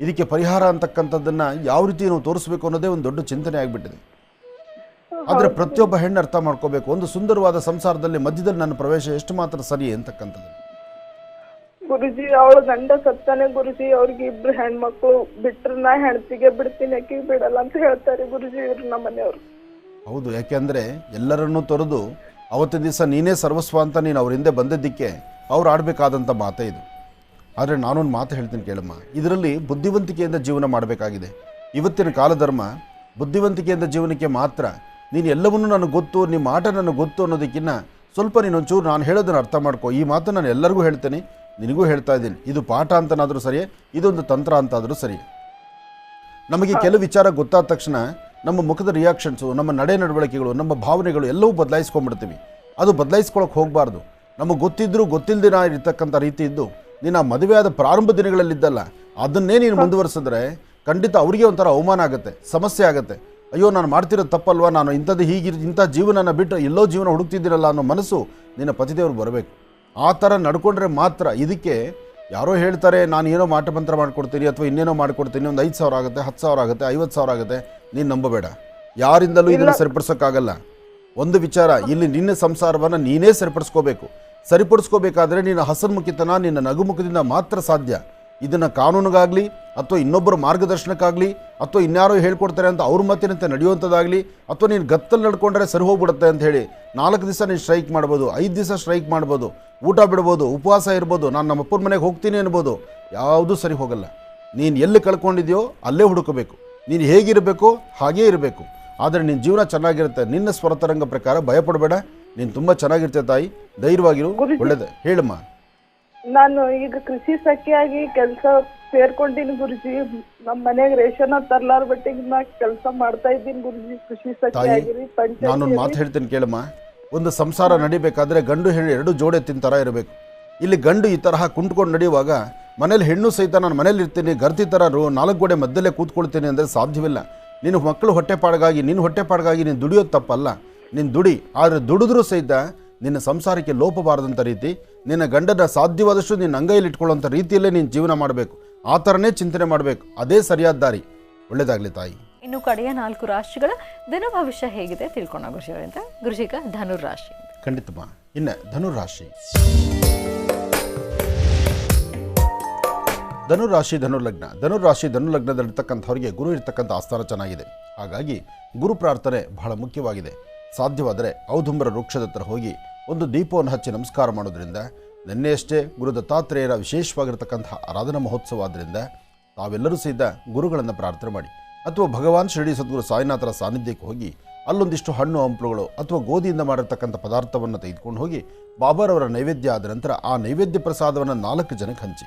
ಇದಕ್ಕೆ ಪರಿಹಾರ ಅಂತಕ್ಕಂಥದ್ದನ್ನು ಯಾವ ರೀತಿ ನಾವು ತೋರಿಸ್ಬೇಕು ಅನ್ನೋದೇ ಒಂದು ದೊಡ್ಡ ಚಿಂತನೆ ಆಗಿಬಿಟ್ಟಿದೆ. ಆದರೆ ಪ್ರತಿಯೊಬ್ಬ ಹೆಣ್ಣು ಅರ್ಥ ಮಾಡ್ಕೋಬೇಕು, ಒಂದು ಸುಂದರವಾದ ಸಂಸಾರದಲ್ಲಿ ಮಧ್ಯದಲ್ಲಿ ನನ್ನ ಪ್ರವೇಶ ಎಷ್ಟು ಮಾತ್ರ ಸರಿ ಅಂತಕ್ಕಂಥದ್ದು. ಗುರುಜಿ, ಅವಳು ಗಂಡ ಸತ್ತಾನೆ ಗುರುಜಿ. ಅವ್ರಿಗೆ 2 ಹೆಣ್ಮಕ್ಳು ಬಿಟ್ರೆ ನಾ ಹೆಣ್ತಿಗೆ ಬಿಡ್ತೀನಿ, ಅಕ್ಕಿಗೆ ಬಿಡಲ್ಲ ಅಂತ ಹೇಳ್ತಾರೆ ಗುರುಜಿ ಇವ್ರು ನಮ್ಮ ಮನೆಯವರು. ಹೌದು, ಯಾಕೆಂದರೆ ಎಲ್ಲರನ್ನೂ ತೊರೆದು ಅವತ್ತಿನ ದಿವಸ ನೀನೇ ಸರ್ವಸ್ವ ಅಂತ ನೀನು ಅವ್ರ ಹಿಂದೆ ಬಂದಿದ್ದಕ್ಕೆ ಅವ್ರು ಆಡಬೇಕಾದಂಥ ಮಾತೇ ಇದು. ಆದರೆ ನಾನೊಂದು ಮಾತು ಹೇಳ್ತೀನಿ ಕೇಳಮ್ಮ. ಇದರಲ್ಲಿ ಬುದ್ಧಿವಂತಿಕೆಯಿಂದ ಜೀವನ ಮಾಡಬೇಕಾಗಿದೆ. ಇವತ್ತಿನ ಕಾಲಧರ್ಮ ಬುದ್ಧಿವಂತಿಕೆಯಿಂದ ಜೀವನಕ್ಕೆ ಮಾತ್ರ. ನೀನು ಎಲ್ಲವನ್ನೂ ನನಗೆ ಗೊತ್ತು, ನಿಮ್ಮ ಆಟ ನನಗೆ ಗೊತ್ತು ಅನ್ನೋದಕ್ಕಿಂತ ಸ್ವಲ್ಪ ನೀನೊಂಚೂರು ನಾನು ಹೇಳೋದನ್ನು ಅರ್ಥ ಮಾಡ್ಕೋ. ಈ ಮಾತು ನಾನು ಎಲ್ಲರಿಗೂ ಹೇಳ್ತೇನೆ, ನಿನಗೂ ಹೇಳ್ತಾ ಇದ್ದೀನಿ. ಇದು ಪಾಠ ಅಂತನಾದರೂ ಸರಿಯೇ, ಇದೊಂದು ತಂತ್ರ ಅಂತಾದರೂ ಸರಿ. ನಮಗೆ ಕೆಲವು ವಿಚಾರ ಗೊತ್ತಾದ ತಕ್ಷಣ ನಮ್ಮ ಮುಖದ ರಿಯಾಕ್ಷನ್ಸು, ನಮ್ಮ ನಡೆ ನಡವಳಿಕೆಗಳು, ನಮ್ಮ ಭಾವನೆಗಳು ಎಲ್ಲವೂ ಬದಲಾಯಿಸ್ಕೊಂಡ್ಬಿಡ್ತೀವಿ. ಅದು ಬದಲಾಯಿಸ್ಕೊಳಕ್ಕೆ ಹೋಗಬಾರ್ದು. ನಮಗೆ ಗೊತ್ತಿದ್ದರೂ ಗೊತ್ತಿಲ್ಲದಿನ ಇರ್ತಕ್ಕಂಥ ರೀತಿ ಇದ್ದು ನೀನು ಆ ಮದುವೆಯಾದ ಪ್ರಾರಂಭ ದಿನಗಳಲ್ಲಿದ್ದಲ್ಲ ಅದನ್ನೇ ನೀನು ಮುಂದುವರಿಸಿದ್ರೆ ಖಂಡಿತ ಅವರಿಗೆ ಒಂಥರ ಅವಮಾನ ಆಗುತ್ತೆ, ಸಮಸ್ಯೆ ಆಗುತ್ತೆ. ಅಯ್ಯೋ, ನಾನು ಮಾಡ್ತಿರೋದು ತಪ್ಪಲ್ವಾ, ನಾನು ಇಂಥ ಜೀವನನ ಬಿಟ್ಟು ಎಲ್ಲೋ ಜೀವನ ಹುಡುಕ್ತಿದ್ದೀರಲ್ಲ ಅನ್ನೋ ಮನಸ್ಸು ನಿನ್ನ ಪತಿದೇವರು ಬರಬೇಕು. ಆ ಥರ ನಡ್ಕೊಂಡ್ರೆ ಮಾತ್ರ. ಇದಕ್ಕೆ ಯಾರೋ ಹೇಳ್ತಾರೆ ನಾನು ಏನೋ ಮಾಟ ಮಂತ್ರ ಮಾಡಿಕೊಡ್ತೀನಿ ಅಥವಾ ಇನ್ನೇನೋ ಮಾಡಿಕೊಡ್ತೀನಿ, ಒಂದು 5,000 ಆಗುತ್ತೆ, 10,000 ಆಗುತ್ತೆ, 50,000 ಆಗುತ್ತೆ. ನೀನು ನಂಬಬೇಡ, ಯಾರಿಂದಲೂ ಇದನ್ನು ಸರಿಪಡಿಸೋಕ್ಕಾಗಲ್ಲ. ಒಂದು ವಿಚಾರ, ಇಲ್ಲಿ ನಿನ್ನ ಸಂಸಾರವನ್ನು ನೀನೇ ಸರಿಪಡಿಸ್ಕೋಬೇಕು. ಸರಿಪಡಿಸ್ಕೋಬೇಕಾದ್ರೆ ನಿನ್ನ ಹಸನ್ಮುಖಿತನ, ನಿನ್ನ ನಗುಮುಖದಿಂದ ಮಾತ್ರ ಸಾಧ್ಯ. ಇದನ್ನು ಕಾನೂನಿಗಾಗಲಿ ಅಥವಾ ಇನ್ನೊಬ್ಬರ ಮಾರ್ಗದರ್ಶನಕ್ಕಾಗಲಿ ಅಥವಾ ಇನ್ಯಾರೋ ಹೇಳ್ಕೊಡ್ತಾರೆ ಅಂತ ಅವ್ರ ಮತ್ತಿನಂತೆ ನಡೆಯುವಂಥದ್ದಾಗಲಿ ಅಥವಾ ನೀನು ಗತ್ತಲ್ಲಿ ನಡ್ಕೊಂಡ್ರೆ ಸರಿ ಹೋಗ್ಬಿಡುತ್ತೆ ಅಂತ ಹೇಳಿ 4 ದಿವಸ ನೀನು ಸ್ಟ್ರೈಕ್ ಮಾಡ್ಬೋದು, 5 ದಿವಸ ಸ್ಟ್ರೈಕ್ ಮಾಡ್ಬೋದು, ಊಟ ಬಿಡ್ಬೋದು, ಉಪವಾಸ ಇರ್ಬೋದು, ನಾನು ನಮ್ಮ ಅಪ್ಪನ ಮನೆಗೆ ಹೋಗ್ತೀನಿ ಅನ್ಬೋದು. ಯಾವುದೂ ಸರಿ ಹೋಗಲ್ಲ. ನೀನು ಎಲ್ಲಿ ಕಳ್ಕೊಂಡಿದೆಯೋ ಅಲ್ಲೇ ಹುಡುಕಬೇಕು. ನೀನು ಹೇಗಿರಬೇಕು ಹಾಗೇ ಇರಬೇಕು. ಆದರೆ ನಿನ್ನ ಜೀವನ ಚೆನ್ನಾಗಿರುತ್ತೆ. ನಿನ್ನ ಸ್ವರತರಂಗ ಪ್ರಕಾರ ಭಯಪಡಬೇಡ, ನೀನು ತುಂಬ ಚೆನ್ನಾಗಿರ್ತೀಯ ತಾಯಿ, ಧೈರ್ಯವಾಗಿರು. ಒಳ್ಳೇದು ಹೇಳಮ್ಮ. ನಾನು ಈಗ ಕೃಷಿ ಸಖಿಯಾಗಿ ಕೆಲಸ ಸೇರ್ಕೊಂಡಿನಿ ಗುರುಜಿ. ನಮ್ಮ ಮನೆಗೆ ರೇಷನ್ ತರ್ಲಾರ ಬಟ್ಟಿಗೆ ನಾ ಕೆಲಸ ಮಾಡ್ತಾ ಇದ್ದೀನಿ ಗುರುಜಿ. ಕೃಷಿ ಸಖಿಯಾಗಿ ನಾನೊಂದು ಮಾತು ಹೇಳ್ತೀನಿ ಕೇಳಮ್ಮ. ಒಂದು ಸಂಸಾರ ನಡಿಬೇಕಾದ್ರೆ ಗಂಡು ಹೆಣ್ಣು 2 ಜೋಡಿ ಎತ್ತಿನ ಥರ ಇರಬೇಕು. ಇಲ್ಲಿ ಗಂಡು ಈ ತರಹ ಕುಂಟ್ಕೊಂಡು ನಡೆಯುವಾಗ ಮನೇಲಿ ಹೆಣ್ಣು ಸಹಿತ ನಾನು ಮನೇಲಿ ಇರ್ತೀನಿ, ಗರ್ತಿ ಥರ 4 ಗೋಡೆ ಮಧ್ಯಲ್ಲೇ ಕೂತ್ಕೊಳ್ತೀನಿ ಅಂದರೆ ಸಾಧ್ಯವಿಲ್ಲ. ನೀನು ಮಕ್ಕಳು ಹೊಟ್ಟೆಪಾಡಿಗಾಗಿ, ನಿನ್ನ ಹೊಟ್ಟೆಪಾಡಿಗಾಗಿ ನೀನು ದುಡಿಯೋದು ತಪ್ಪಲ್ಲ. ನೀನು ದುಡಿ, ಆದರೆ ದುಡಿದ್ರೂ ಸಹಿತ ನಿನ್ನ ಸಂಸಾರಕ್ಕೆ ಲೋಪ ಬಾರದಂಥ ರೀತಿ, ನಿನ್ನ ಗಂಡನ ಸಾಧ್ಯವಾದಷ್ಟು ನಿನ್ನ ಅಂಗೈಯಲ್ಲಿ ಇಟ್ಕೊಳ್ಳೋಂಥ ರೀತಿಯಲ್ಲೇ ನೀನು ಜೀವನ ಮಾಡಬೇಕು. ಆ ಥರನೇ ಚಿಂತನೆ ಮಾಡಬೇಕು. ಅದೇ ಸರಿಯಾದ ದಾರಿ. ಒಳ್ಳೆಯದಾಗಲಿ ತಾಯಿ. ಇನ್ನು ಕಡೆಯ 4 ರಾಶಿಗಳ ದಿನ ಭವಿಷ್ಯ ಹೇಗಿದೆ ತಿಳ್ಕೊಳ್ಳೋಣ ಗುರುಜಿಯವರಿಂದ. ಗುರುಜಿಗ ಧನುರಾಶಿ. ಖಂಡಿತಮ್ಮ. ಇನ್ನು ಧನುರಾಶಿ. ಧನುರಾಶಿ ಧನುಲಗ್ನದಲ್ಲಿರ್ತಕ್ಕಂಥವ್ರಿಗೆ ಗುರು ಇರ್ತಕ್ಕಂಥ ಆಸ್ಥಾನ ಚೆನ್ನಾಗಿದೆ. ಹಾಗಾಗಿ ಗುರು ಪ್ರಾರ್ಥನೆ ಬಹಳ ಮುಖ್ಯವಾಗಿದೆ. ಸಾಧ್ಯವಾದರೆ ಔದುಂಬರ ವೃಕ್ಷದ ಹತ್ರ ಹೋಗಿ ಒಂದು ದೀಪವನ್ನು ಹಚ್ಚಿ ನಮಸ್ಕಾರ ಮಾಡೋದ್ರಿಂದ, ನಿನ್ನೆಯಷ್ಟೇ ಗುರು ದತ್ತಾತ್ರೇಯರ ವಿಶೇಷವಾಗಿರ್ತಕ್ಕಂಥ ಆರಾಧನಾ ಮಹೋತ್ಸವ ಆದ್ದರಿಂದ ತಾವೆಲ್ಲರೂ ಸಹಿತ ಗುರುಗಳನ್ನು ಪ್ರಾರ್ಥನೆ ಮಾಡಿ ಅಥವಾ ಭಗವಾನ್ ಶಿರಡಿ ಸದ್ಗುರು ಸಾಯಿನಾಥರ ಸಾನ್ನಿಧ್ಯಕ್ಕೆ ಹೋಗಿ ಅಲ್ಲೊಂದಿಷ್ಟು ಹಣ್ಣು ಹಂಪಲುಗಳು ಅಥವಾ ಗೋಧಿಯಿಂದ ಮಾಡಿರ್ತಕ್ಕಂಥ ಪದಾರ್ಥವನ್ನು ತೆಗೆದುಕೊಂಡು ಹೋಗಿ ಬಾಬಾರವರ ನೈವೇದ್ಯ ಆದ ನಂತರ ಆ ನೈವೇದ್ಯ ಪ್ರಸಾದವನ್ನು 4 ಜನಕ್ಕೆ ಹಂಚಿ.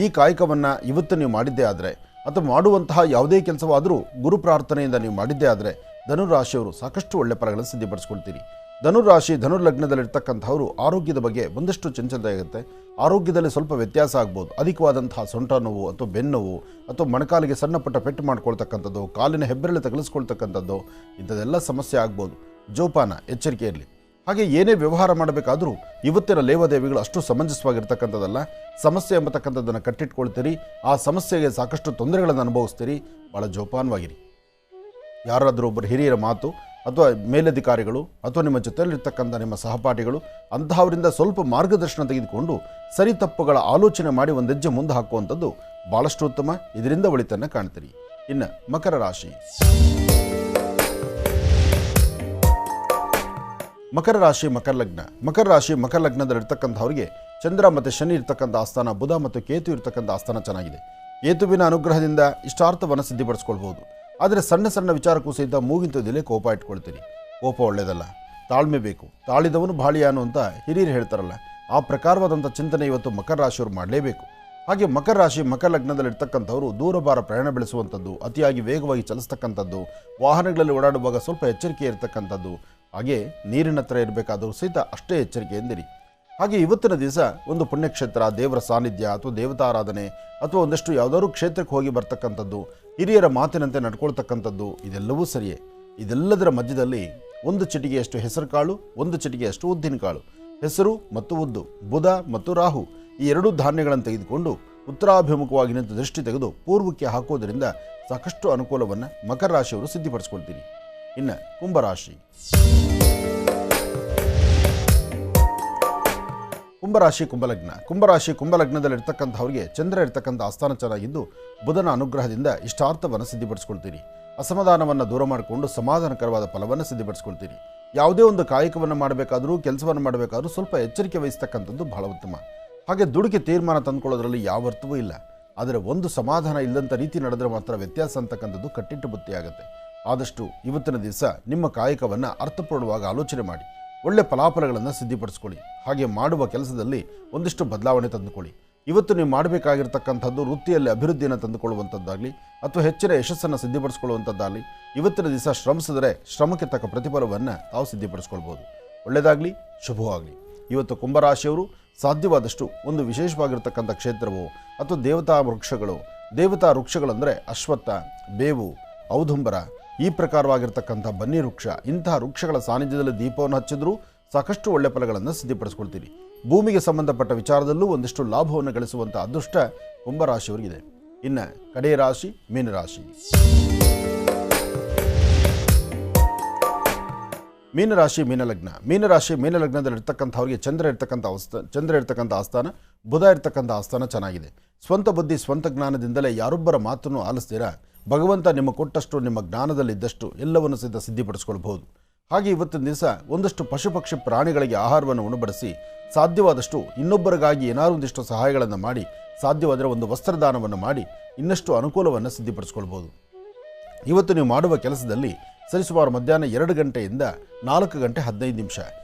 ಈ ಕಾಯಕವನ್ನು ಇವತ್ತು ನೀವು ಮಾಡಿದ್ದೇ ಆದರೆ ಅಥವಾ ಮಾಡುವಂತಹ ಯಾವುದೇ ಕೆಲಸವಾದರೂ ಗುರು ಪ್ರಾರ್ಥನೆಯಿಂದ ನೀವು ಮಾಡಿದ್ದೇ ಆದರೆ ಧನುರಾಶಿಯವರು ಸಾಕಷ್ಟು ಒಳ್ಳೆ ಫಲಗಳನ್ನು ಸಿದ್ಧಪಡಿಸ್ಕೊಳ್ತೀರಿ. ಧನುರಾಶಿ ಧನುರ್ಲಗ್ನದಲ್ಲಿರ್ತಕ್ಕಂಥವರು ಆರೋಗ್ಯದ ಬಗ್ಗೆ ಒಂದಷ್ಟು ಚಂಚಲತೆ ಆಗುತ್ತೆ. ಆರೋಗ್ಯದಲ್ಲಿ ಸ್ವಲ್ಪ ವ್ಯತ್ಯಾಸ ಆಗ್ಬೋದು. ಅಧಿಕವಾದಂತಹ ಸೊಂಟ ನೋವು ಅಥವಾ ಬೆನ್ನೋವು ಅಥವಾ ಮೊಣಕಾಲಿಗೆ ಸಣ್ಣ ಪುಟ್ಟ ಪೆಟ್ಟು ಮಾಡ್ಕೊಳ್ತಕ್ಕಂಥದ್ದು, ಕಾಲಿನ ಹೆಬ್ಬೆರಳು ತಗಲಿಸ್ಕೊಳ್ತಕ್ಕಂಥದ್ದು, ಇಂಥದ್ದೆಲ್ಲ ಸಮಸ್ಯೆ ಆಗ್ಬೋದು. ಜೋಪಾನ, ಎಚ್ಚರಿಕೆ ಇರಲಿ. ಹಾಗೆ ಏನೇ ವ್ಯವಹಾರ ಮಾಡಬೇಕಾದರೂ ಇವತ್ತಿನ ಲೇವಾದೇವಿಗಳು ಅಷ್ಟು ಸಮಂಜಸವಾಗಿರ್ತಕ್ಕಂಥದ್ದಲ್ಲ. ಸಮಸ್ಯೆ ಎಂಬತಕ್ಕಂಥದ್ದನ್ನು ಕಟ್ಟಿಟ್ಕೊಳ್ತೀರಿ. ಆ ಸಮಸ್ಯೆಗೆ ಸಾಕಷ್ಟು ತೊಂದರೆಗಳನ್ನು ಅನುಭವಿಸ್ತೀರಿ. ಭಾಳ ಜೋಪಾನವಾಗಿರಿ. ಯಾರಾದರೂ ಒಬ್ಬರು ಹಿರಿಯರ ಮಾತು ಅಥವಾ ಮೇಲಧಿಕಾರಿಗಳು ಅಥವಾ ನಿಮ್ಮ ಜೊತೆಯಲ್ಲಿರ್ತಕ್ಕಂಥ ನಿಮ್ಮ ಸಹಪಾಠಿಗಳು ಅಂತಹವರಿಂದ ಸ್ವಲ್ಪ ಮಾರ್ಗದರ್ಶನ ತೆಗೆದುಕೊಂಡು ಸರಿ ತಪ್ಪುಗಳ ಆಲೋಚನೆ ಮಾಡಿ ಒಂದು ಹೆಜ್ಜೆ ಮುಂದೆ ಹಾಕುವಂಥದ್ದು ಭಾಳಷ್ಟು ಉತ್ತಮ. ಇದರಿಂದ ಒಳಿತನ್ನು ಕಾಣ್ತೀರಿ. ಇನ್ನು ಮಕರ ರಾಶಿ. ಮಕರ ರಾಶಿ ಮಕರ ಲಗ್ನ. ಮಕರ ರಾಶಿ ಮಕರ ಲಗ್ನದಲ್ಲಿರ್ತಕ್ಕಂಥವ್ರಿಗೆ ಚಂದ್ರ ಮತ್ತು ಶನಿ ಇರ್ತಕ್ಕಂಥ ಆಸ್ಥಾನ, ಬುಧ ಮತ್ತು ಕೇತು ಇರ್ತಕ್ಕಂಥ ಆಸ್ಥಾನ ಚೆನ್ನಾಗಿದೆ. ಕೇತುವಿನ ಅನುಗ್ರಹದಿಂದ ಇಷ್ಟಾರ್ಥವನ್ನು ಸಿದ್ಧಪಡಿಸ್ಕೊಳ್ಬೋದು. ಆದರೆ ಸಣ್ಣ ಸಣ್ಣ ವಿಚಾರಕ್ಕೂ ಸಹಿತ ಮೂಗಿಂತದಿಲ್ಲೇ ಕೋಪ ಇಟ್ಕೊಳ್ತೀರಿ. ಕೋಪ ಒಳ್ಳೆಯದಲ್ಲ, ತಾಳ್ಮೆ ಬೇಕು. ತಾಳಿದವನು ಬಾಳಿಯಾನು ಅಂತ ಹಿರಿಯರು ಹೇಳ್ತಾರಲ್ಲ, ಆ ಪ್ರಕಾರವಾದಂಥ ಚಿಂತನೆ ಇವತ್ತು ಮಕರ ರಾಶಿಯವರು ಮಾಡಲೇಬೇಕು. ಹಾಗೆ ಮಕರ ರಾಶಿ ಮಕರ ಲಗ್ನದಲ್ಲಿರ್ತಕ್ಕಂಥವರು ದೂರಭಾರ ಪ್ರಯಾಣ ಬೆಳೆಸುವಂಥದ್ದು, ಅತಿಯಾಗಿ ವೇಗವಾಗಿ ಚಲಿಸ್ತಕ್ಕಂಥದ್ದು, ವಾಹನಗಳಲ್ಲಿ ಓಡಾಡುವಾಗ ಸ್ವಲ್ಪ ಎಚ್ಚರಿಕೆ ಇರತಕ್ಕಂಥದ್ದು, ಹಾಗೆ ನೀರಿನ ಹತ್ರ ಇರಬೇಕಾದರೂ ಸಹಿತ ಅಷ್ಟೇ ಎಚ್ಚರಿಕೆಯಿಂದಿರಿ. ಹಾಗೆ ಇವತ್ತಿನ ದಿವಸ ಒಂದು ಪುಣ್ಯಕ್ಷೇತ್ರ, ದೇವರ ಸಾನ್ನಿಧ್ಯ ಅಥವಾ ದೇವತಾರಾಧನೆ ಅಥವಾ ಒಂದಷ್ಟು ಯಾವುದಾದ್ರೂ ಕ್ಷೇತ್ರಕ್ಕೆ ಹೋಗಿ ಬರ್ತಕ್ಕಂಥದ್ದು, ಹಿರಿಯರ ಮಾತಿನಂತೆ ನಡ್ಕೊಳ್ತಕ್ಕಂಥದ್ದು, ಇದೆಲ್ಲವೂ ಸರಿಯೇ. ಇದೆಲ್ಲದರ ಮಧ್ಯದಲ್ಲಿ ಒಂದು ಚಿಟಿಕೆಯಷ್ಟು ಹೆಸರು ಕಾಳು, ಒಂದು ಚಿಟಿಕೆಯಷ್ಟು ಉದ್ದಿನ ಕಾಳು, ಹೆಸರು ಮತ್ತು ಉದ್ದು, ಬುಧ ಮತ್ತು ರಾಹು ಈ ಎರಡೂ ಧಾನ್ಯಗಳನ್ನು ತೆಗೆದುಕೊಂಡು ಉತ್ತರಾಭಿಮುಖವಾಗಿ ನಿಂತು ದೃಷ್ಟಿ ತೆಗೆದು ಪೂರ್ವಕ್ಕೆ ಹಾಕೋದರಿಂದ ಸಾಕಷ್ಟು ಅನುಕೂಲವನ್ನು ಮಕರ ರಾಶಿಯವರು ಸಿದ್ಧಪಡಿಸ್ಕೊಳ್ತೀರಿ. ಇನ್ನು ಕುಂಭರಾಶಿ. ಕುಂಭರಾಶಿ ಕುಂಭಲಗ್ನ. ಕುಂಭರಾಶಿ ಕುಂಭಲಗ್ನದಲ್ಲಿರ್ತಕ್ಕಂಥವ್ರಿಗೆ ಚಂದ್ರ ಇರ್ತಕ್ಕಂಥ ಆಸ್ಥಾನ ಚೆನ್ನಾಗಿದ್ದು ಬುಧನ ಅನುಗ್ರಹದಿಂದ ಇಷ್ಟಾರ್ಥವನ್ನು ಸಿದ್ಧಪಡಿಸ್ಕೊಳ್ತೀರಿ. ಅಸಮಾಧಾನವನ್ನು ದೂರ ಮಾಡಿಕೊಂಡು ಸಮಾಧಾನಕರವಾದ ಫಲವನ್ನು ಸಿದ್ಧಪಡಿಸ್ಕೊಳ್ತೀರಿ. ಯಾವುದೇ ಒಂದು ಕಾಯಕವನ್ನು ಮಾಡಬೇಕಾದರೂ ಕೆಲಸವನ್ನು ಮಾಡಬೇಕಾದ್ರೂ ಸ್ವಲ್ಪ ಎಚ್ಚರಿಕೆ ವಹಿಸ್ತಕ್ಕಂಥದ್ದು ಬಹಳ ಉತ್ತಮ. ಹಾಗೆ ದುಡುಕಿ ತೀರ್ಮಾನ ತಂದುಕೊಳ್ಳೋದ್ರಲ್ಲಿ ಯಾವ ಅರ್ಥವೂ ಇಲ್ಲ. ಆದರೆ ಒಂದು ಸಮಾಧಾನ ಇಲ್ಲದಂಥ ರೀತಿ ನಡೆದರೆ ಮಾತ್ರ ವ್ಯತ್ಯಾಸ ಅಂತಕ್ಕಂಥದ್ದು ಕಟ್ಟಿಟ್ಟು ಬುತ್ತಿಯಾಗುತ್ತೆ. ಆದಷ್ಟು ಇವತ್ತಿನ ದಿವಸ ನಿಮ್ಮ ಕಾಯಕವನ್ನು ಅರ್ಥಪೂರ್ಣವಾಗಿ ಆಲೋಚನೆ ಮಾಡಿ ಒಳ್ಳೆ ಫಲಾಫಲಗಳನ್ನು ಸಿದ್ಧಪಡಿಸ್ಕೊಳ್ಳಿ. ಹಾಗೆ ಮಾಡುವ ಕೆಲಸದಲ್ಲಿ ಒಂದಿಷ್ಟು ಬದಲಾವಣೆ ತಂದುಕೊಳ್ಳಿ. ಇವತ್ತು ನೀವು ಮಾಡಬೇಕಾಗಿರ್ತಕ್ಕಂಥದ್ದು ವೃತ್ತಿಯಲ್ಲಿ ಅಭಿವೃದ್ಧಿಯನ್ನು ತಂದುಕೊಳ್ಳುವಂಥದ್ದಾಗಲಿ ಅಥವಾ ಹೆಚ್ಚಿನ ಯಶಸ್ಸನ್ನು ಸಿದ್ಧಪಡಿಸ್ಕೊಳ್ಳುವಂಥದ್ದಾಗಲಿ ಇವತ್ತಿನ ದಿವಸ ಶ್ರಮಿಸಿದರೆ ಶ್ರಮಕ್ಕೆ ತಕ್ಕ ಪ್ರತಿಫಲವನ್ನು ತಾವು ಸಿದ್ಧಪಡಿಸ್ಕೊಳ್ಬೋದು. ಒಳ್ಳೆಯದಾಗಲಿ, ಶುಭವಾಗಲಿ. ಇವತ್ತು ಕುಂಭರಾಶಿಯವರು ಸಾಧ್ಯವಾದಷ್ಟು ಒಂದು ವಿಶೇಷವಾಗಿರ್ತಕ್ಕಂಥ ಕ್ಷೇತ್ರವೋ ಅಥವಾ ದೇವತಾ ವೃಕ್ಷಗಳಂದರೆ ಅಶ್ವತ್ಥ, ಬೇವು, ಔದುಂಬರ, ಈ ಪ್ರಕಾರವಾಗಿರ್ತಕ್ಕಂಥ ಬನ್ನಿ ವೃಕ್ಷ, ಇಂತಹ ವೃಕ್ಷಗಳ ಸಾನ್ನಿಧ್ಯದಲ್ಲಿ ದೀಪವನ್ನು ಹಚ್ಚಿದ್ರೂ ಸಾಕಷ್ಟು ಒಳ್ಳೆ ಫಲಗಳನ್ನು ಸಿದ್ಧಪಡಿಸ್ಕೊಳ್ತೀರಿ. ಭೂಮಿಗೆ ಸಂಬಂಧಪಟ್ಟ ವಿಚಾರದಲ್ಲೂ ಒಂದಿಷ್ಟು ಲಾಭವನ್ನು ಗಳಿಸುವಂಥ ಅದೃಷ್ಟ ಕುಂಭರಾಶಿಯವರಿಗಿದೆ. ಇನ್ನು ಕಡೆಯ ರಾಶಿ ಮೀನರಾಶಿ. ಮೀನರಾಶಿ ಮೀನಲಗ್ನ. ಮೀನರಾಶಿ ಮೀನಲಗ್ನದಲ್ಲಿರ್ತಕ್ಕಂಥವ್ರಿಗೆ ಚಂದ್ರ ಇರ್ತಕ್ಕಂಥ ಆಸ್ಥಾನ, ಬುಧ ಇರ್ತಕ್ಕಂಥ ಆಸ್ಥಾನ ಚೆನ್ನಾಗಿದೆ. ಸ್ವಂತ ಬುದ್ಧಿ ಸ್ವಂತ ಜ್ಞಾನದಿಂದಲೇ ಯಾರೊಬ್ಬರ ಮಾತನ್ನು ಆಲಿಸ್ತೀರಾ ಭಗವಂತ ನಿಮ್ಮ ಕೊಟ್ಟಷ್ಟು ನಿಮ್ಮ ಜ್ಞಾನದಲ್ಲಿದ್ದಷ್ಟು ಎಲ್ಲವನ್ನು ಸಿದ್ಧಪಡಿಸ್ಕೊಳ್ಬಹುದು. ಹಾಗೆ ಇವತ್ತಿನ ದಿವಸ ಒಂದಷ್ಟು ಪಶು ಪಕ್ಷಿ ಪ್ರಾಣಿಗಳಿಗೆ ಆಹಾರವನ್ನು ಉಣಬಡಿಸಿ ಸಾಧ್ಯವಾದಷ್ಟು ಇನ್ನೊಬ್ಬರಿಗಾಗಿ ಏನಾದರೂ ಒಂದಿಷ್ಟು ಸಹಾಯಗಳನ್ನು ಮಾಡಿ ಸಾಧ್ಯವಾದರೆ ಒಂದು ವಸ್ತ್ರದಾನವನ್ನು ಮಾಡಿ ಇನ್ನಷ್ಟು ಅನುಕೂಲವನ್ನು ಸಿದ್ಧಪಡಿಸ್ಕೊಳ್ಬೋದು. ಇವತ್ತು ನೀವು ಮಾಡುವ ಕೆಲಸದಲ್ಲಿ ಸರಿಸುಮಾರು ಮಧ್ಯಾಹ್ನ 2 ಗಂಟೆಯಿಂದ 4 ಗಂಟೆ 15 ನಿಮಿಷ,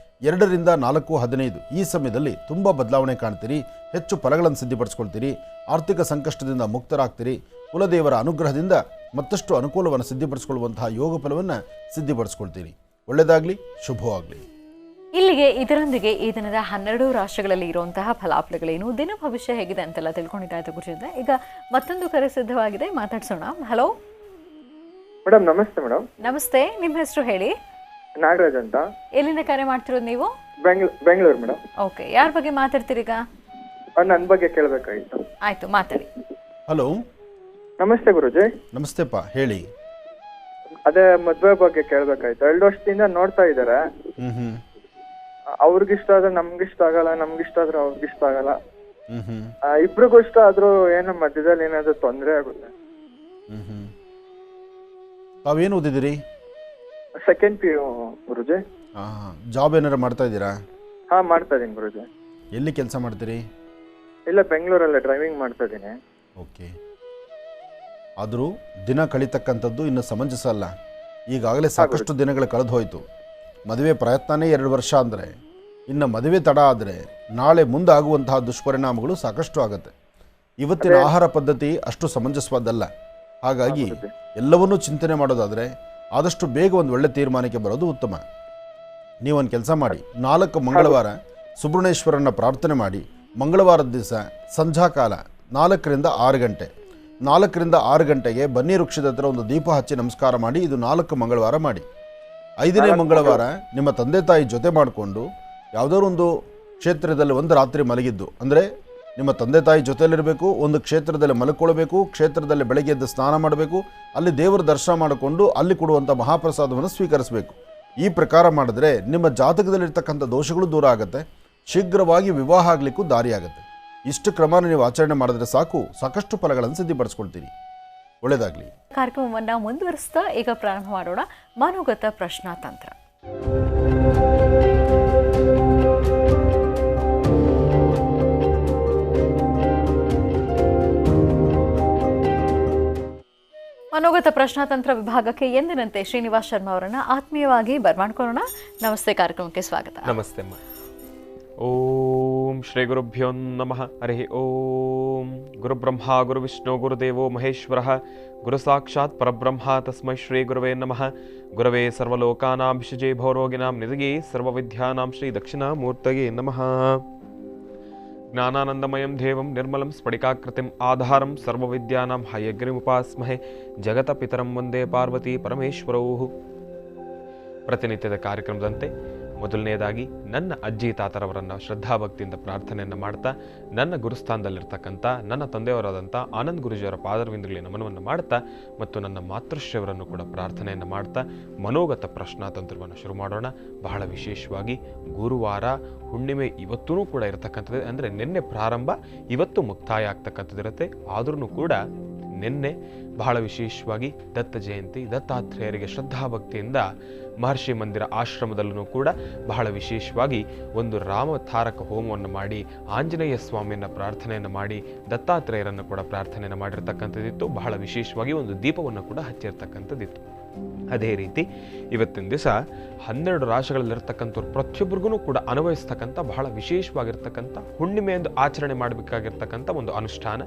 2 ರಿಂದ 4:15 ಈ ಸಮಯದಲ್ಲಿ ತುಂಬ ಬದಲಾವಣೆ ಕಾಣ್ತೀರಿ. ಹೆಚ್ಚು ಫಲಗಳನ್ನು ಸಿದ್ಧಪಡಿಸ್ಕೊಳ್ತೀರಿ. ಆರ್ಥಿಕ ಸಂಕಷ್ಟದಿಂದ ಮುಕ್ತರಾಗ್ತೀರಿ. ಕುಲದೇವರ ಅನುಗ್ರಹದಿಂದ ಮತ್ತಷ್ಟು ಅನುಕೂಲವನ್ನು ಸಿದ್ಧಪಡಿಸಿಕೊಳ್ಳುವಂತಹ ಯೋಗ ಫಲವನ್ನು ಸಿದ್ಧಪಡಿಸ್ಕೊಳ್ತೀರಿ. ಒಳ್ಳೆಯದಾಗಲಿ, ಶುಭವಾಗಲಿ. ಇಲ್ಲಿಗೆ ಇದರೊಂದಿಗೆ ಈ ದಿನದ 12 ರಾಷ್ಟ್ರಗಳಲ್ಲಿ ಇರುವಂತಹ ಫಲಾಫಲಗಳೇನು, ದಿನ ಭವಿಷ್ಯ ಹೇಗಿದೆ ಅಂತೆಲ್ಲ ತಿಳ್ಕೊಂಡಿದ್ದಾಯ್ತು ಗುರುಜಿಂದ. ಈಗ ಮತ್ತೊಂದು ಕರೆ ಸಿದ್ಧವಾಗಿದೆ, ಮಾತಾಡ್ಸೋಣ. Hello madam. ನಮಸ್ತೆ ಮೇಡಮ್. ನಮಸ್ತೆ, ನಿಮ್ಮ ಹೆಸರು ಹೇಳಿ. ನಾಗರಾಜ್ ಅಂತ. ಎಲ್ಲಿಂದ ಕರೆ ಮಾಡ್ತಿರೋದು ನೀವು? ಬೆಂಗಳೂರು ಮೇಡಮ್. ಓಕೆ, ಯಾರ ಬಗ್ಗೆ ಮಾತಾಡ್ತೀರೀಗ? ನನ್ನ ಬಗ್ಗೆ ಕೇಳಬೇಕಾಗಿತ್ತು. ಆಯ್ತು, ಮಾತಾಡಿ. ಹಲೋ, ನಮಸ್ತೆ ಗುರುಜಿ. ನಮಸ್ತೆಪ್ಪ, ಹೇಳಿ. ಅದೇ ಮದ್ವೆ ಬಗ್ಗೆ ಕೇಳಬೇಕಾಯ್ತು. 2 ವರ್ಷದಿಂದ ನೋಡ್ತಾ ಇದ್ದಾರೆ. ಅವ್ರಿಗಿಷ್ಟ ಆದ್ರೆ ನಮ್ಗಿಷ್ಟ ಆಗಲ್ಲ, ನಮ್ಗಿಷ್ಟ ಆದ್ರೆ ಅವ್ರಿಗಿಷ್ಟ ಆಗಲ್ಲ. ಇಬ್ರಿಗೂ ಇಷ್ಟ ಆದ್ರೂ ಏನೋ ಮಧ್ಯದಲ್ಲಿ ಏನಾದ್ರು ತೊಂದರೆ ಆಗುತ್ತೆ. ತಾವೇನು ಓದಿದಿರಿ? ಸೆಕೆಂಡ್ PU ಗುರುಜಿ. ಜಾಬ್ ಏನಾರು ಮಾಡ್ತಾ ಇದ್ದೀರಾ? ಹಾ, ಮಾಡ್ತಾ ಇದೀನಿ ಗುರುಜಿ. ಎಲ್ಲಿ ಕೆಲಸ ಮಾಡ್ತೀರಿ? ಇಲ್ಲ, ಬೆಂಗಳೂರಲ್ಲೇ ಡ್ರೈವಿಂಗ್ ಮಾಡ್ತಾ ಇದೀನಿ. ಓಕೆ. ಆದರೂ ದಿನ ಕಳೀತಕ್ಕಂಥದ್ದು ಇನ್ನು ಸಮಂಜಸ ಅಲ್ಲ. ಈಗಾಗಲೇ ಸಾಕಷ್ಟು ದಿನಗಳು ಕಳೆದು ಹೋಯಿತು. ಮದುವೆ ಪ್ರಯತ್ನನೇ 2 ವರ್ಷ ಅಂದರೆ ಇನ್ನು ಮದುವೆ ತಡ ಆದರೆ ನಾಳೆ ಮುಂದೆ ಆಗುವಂತಹ ದುಷ್ಪರಿಣಾಮಗಳು ಸಾಕಷ್ಟು ಆಗುತ್ತೆ. ಇವತ್ತಿನ ಆಹಾರ ಪದ್ಧತಿ ಅಷ್ಟು ಸಮಂಜಸವಾದಲ್ಲ. ಹಾಗಾಗಿ ಎಲ್ಲವನ್ನೂ ಚಿಂತನೆ ಮಾಡೋದಾದರೆ ಆದಷ್ಟು ಬೇಗ ಒಂದು ಒಳ್ಳೆ ತೀರ್ಮಾನಕ್ಕೆ ಬರೋದು ಉತ್ತಮ. ನೀವೊಂದು ಕೆಲಸ ಮಾಡಿ, 4 ಮಂಗಳವಾರ ಸುಬ್ರಹ್ಮಣ್ಯೇಶ್ವರನ ಪ್ರಾರ್ಥನೆ ಮಾಡಿ, ಮಂಗಳವಾರದ ದಿವಸ ಸಂಧ್ಯಾಕಾಲ 4 ರಿಂದ 6 ಗಂಟೆ 4 ರಿಂದ 6 ಗಂಟೆಗೆ ಬನ್ನಿ ವೃಕ್ಷದ ಹತ್ರ ಒಂದು ದೀಪ ಹಚ್ಚಿ ನಮಸ್ಕಾರ ಮಾಡಿ. ಇದು 4 ಮಂಗಳವಾರ ಮಾಡಿ. 5ನೇ ಮಂಗಳವಾರ ನಿಮ್ಮ ತಂದೆ ತಾಯಿ ಜೊತೆ ಮಾಡಿಕೊಂಡು ಯಾವುದಾದ್ರು ಒಂದು ಕ್ಷೇತ್ರದಲ್ಲಿ ಒಂದು ರಾತ್ರಿ ಮಲಗಿದ್ದು, ಅಂದರೆ ನಿಮ್ಮ ತಂದೆ ತಾಯಿ ಜೊತೆಯಲ್ಲಿರಬೇಕು, ಒಂದು ಕ್ಷೇತ್ರದಲ್ಲಿ ಮಲ್ಕೊಳ್ಬೇಕು, ಕ್ಷೇತ್ರದಲ್ಲಿ ಬೆಳಗ್ಗೆ ಎದ್ದು ಸ್ನಾನ ಮಾಡಬೇಕು, ಅಲ್ಲಿ ದೇವರ ದರ್ಶನ ಮಾಡಿಕೊಂಡು ಅಲ್ಲಿ ಕೊಡುವಂಥ ಮಹಾಪ್ರಸಾದವನ್ನು ಸ್ವೀಕರಿಸಬೇಕು. ಈ ಪ್ರಕಾರ ಮಾಡಿದ್ರೆ ನಿಮ್ಮ ಜಾತಕದಲ್ಲಿರ್ತಕ್ಕಂಥ ದೋಷಗಳು ದೂರ ಆಗುತ್ತೆ, ಶೀಘ್ರವಾಗಿ ವಿವಾಹ ಆಗಲಿಕ್ಕೂ ದಾರಿಯಾಗುತ್ತೆ. ಇಷ್ಟು ಕ್ರಮನ ನೀವು ಆಚರಣೆ ಮಾಡಿದ್ರೆ ಸಾಕು, ಸಾಕಷ್ಟು ಫಲಗಳನ್ನು ಸಿದ್ಧಪಡಿಸ್ಕೊಳ್ತೀರಿ. ಒಳ್ಳೆಯದಾಗಲಿ. ಕಾರ್ಯಕ್ರಮವನ್ನು ಮುಂದುವರಿಸ್ತಾ ಈಗ ಪ್ರಾರಂಭ ಮಾಡೋಣ ಮನೋಗತ ಪ್ರಶ್ನಾತಂತ್ರ. ಮನೋಗತ ಪ್ರಶ್ನಾತಂತ್ರ ವಿಭಾಗಕ್ಕೆ ಎಂದಿನಂತೆ ಶ್ರೀನಿವಾಸ್ ಶರ್ಮಾ ಅವರನ್ನ ಆತ್ಮೀಯವಾಗಿ ಬರ್ಮಾಡ್ಕೊಳ್ಳೋಣ. ನಮಸ್ತೆ, ಕಾರ್ಯಕ್ರಮಕ್ಕೆ ಸ್ವಾಗತ. ನಮಸ್ತೆ ಅಮ್ಮ. ಓಂ ಶ್ರೀ ಗುರುಭ್ಯೋ ನಮಃ. ಹರಿ ಓಂ. ಗುರುಬ್ರಹ್ಮ ಗುರುವಿಷ್ಣು ಗುರುದೇವೋ ಮಹೇಶ್ವರ ಗುರು ಸಾಕ್ಷಾತ್ ಪರಬ್ರಹ್ಮ ತಸ್ಮೈ ಶ್ರೀ ಗುರುವೇ ನಮಃ. ಗುರವೇ ಸರ್ವಲೋಕಾನಾಂ ವಿಷಜೇ ಭವರೋಗಿಣಾಂ ನಿಧಿಗೆ ಸರ್ವವಿದ್ಯಾನಾಂ ಶ್ರೀ ದಕ್ಷಿಣಾಮೂರ್ತಯೇ ನಮಃ. ಜ್ಞಾನಾನಂದಮಯಂ ದೇವಂ ನಿರ್ಮಲಂ ಸ್ಫಟಿಕಾಕೃತಿಂ ಆಧಾರಂ ಸರ್ವವಿದ್ಯಾನಾಂ ಹಯಗ್ರಿಮುಪಾಸ್ಮಹೆ ಜಗತ ಪಿತರಂ ವಂದೇ ಪಾರ್ವತಿ ಪರಮೇಶ್ವರೌ. ಪ್ರತಿನಿತ್ಯದ ಕಾರ್ಯಕ್ರಮದಂತೆ ಮೊದಲನೇದಾಗಿ ನನ್ನ ಅಜ್ಜಿ ತಾತರವರನ್ನು ಶ್ರದ್ಧಾಭಕ್ತಿಯಿಂದ ಪ್ರಾರ್ಥನೆಯನ್ನು ಮಾಡ್ತಾ, ನನ್ನ ಗುರುಸ್ಥಾನದಲ್ಲಿರ್ತಕ್ಕಂಥ ನನ್ನ ತಂದೆಯವರಾದಂಥ ಆನಂದ್ ಗುರುಜಿಯವರ ಪಾದರವಿಂದಗಳಿಗೆ ನಮನವನ್ನು ಮಾಡ್ತಾ ಮತ್ತು ನನ್ನ ಮಾತೃಶ್ರೀಯವರನ್ನು ಕೂಡ ಪ್ರಾರ್ಥನೆಯನ್ನು ಮಾಡ್ತಾ ಮನೋಗತ ಪ್ರಶ್ನಾತಂತ್ರವನ್ನು ಶುರು ಮಾಡೋಣ. ಬಹಳ ವಿಶೇಷವಾಗಿ ಗುರುವಾರ ಹುಣ್ಣಿಮೆ ಇವತ್ತೂ ಕೂಡ ಇರತಕ್ಕಂಥದ್ದು, ಅಂದರೆ ನಿನ್ನೆ ಪ್ರಾರಂಭ ಇವತ್ತು ಮುಕ್ತಾಯ ಆಗ್ತಕ್ಕಂಥದ್ದಿರುತ್ತೆ. ಆದ್ರೂ ಕೂಡ ನಿನ್ನೆ ಬಹಳ ವಿಶೇಷವಾಗಿ ದತ್ತ ಜಯಂತಿ, ದತ್ತಾತ್ರೇಯರಿಗೆ ಶ್ರದ್ಧಾಭಕ್ತಿಯಿಂದ ಮಹರ್ಷಿ ಮಂದಿರ ಆಶ್ರಮದಲ್ಲೂ ಕೂಡ ಬಹಳ ವಿಶೇಷವಾಗಿ ಒಂದು ರಾಮತಾರಕ ಹೋಮವನ್ನು ಮಾಡಿ, ಆಂಜನೇಯ ಸ್ವಾಮಿಯನ್ನು ಪ್ರಾರ್ಥನೆಯನ್ನು ಮಾಡಿ, ದತ್ತಾತ್ರೇಯರನ್ನು ಕೂಡ ಪ್ರಾರ್ಥನೆಯನ್ನು ಮಾಡಿರ್ತಕ್ಕಂಥದ್ದಿತ್ತು. ಬಹಳ ವಿಶೇಷವಾಗಿ ಒಂದು ದೀಪವನ್ನು ಕೂಡ ಹಚ್ಚಿರ್ತಕ್ಕಂಥದ್ದಿತ್ತು. ಅದೇ ರೀತಿ ಇವತ್ತಿನ ದಿವಸ 12 ರಾಶಿಗಳಲ್ಲಿರ್ತಕ್ಕಂಥವ್ರು ಪ್ರತಿಯೊಬ್ಬರಿಗೂ ಕೂಡ ಅನ್ವಯಿಸ್ತಕ್ಕಂಥ ಬಹಳ ವಿಶೇಷವಾಗಿರ್ತಕ್ಕಂಥ ಹುಣ್ಣಿಮೆಯೆಂದು ಆಚರಣೆ ಮಾಡಬೇಕಾಗಿರ್ತಕ್ಕಂಥ ಒಂದು ಅನುಷ್ಠಾನ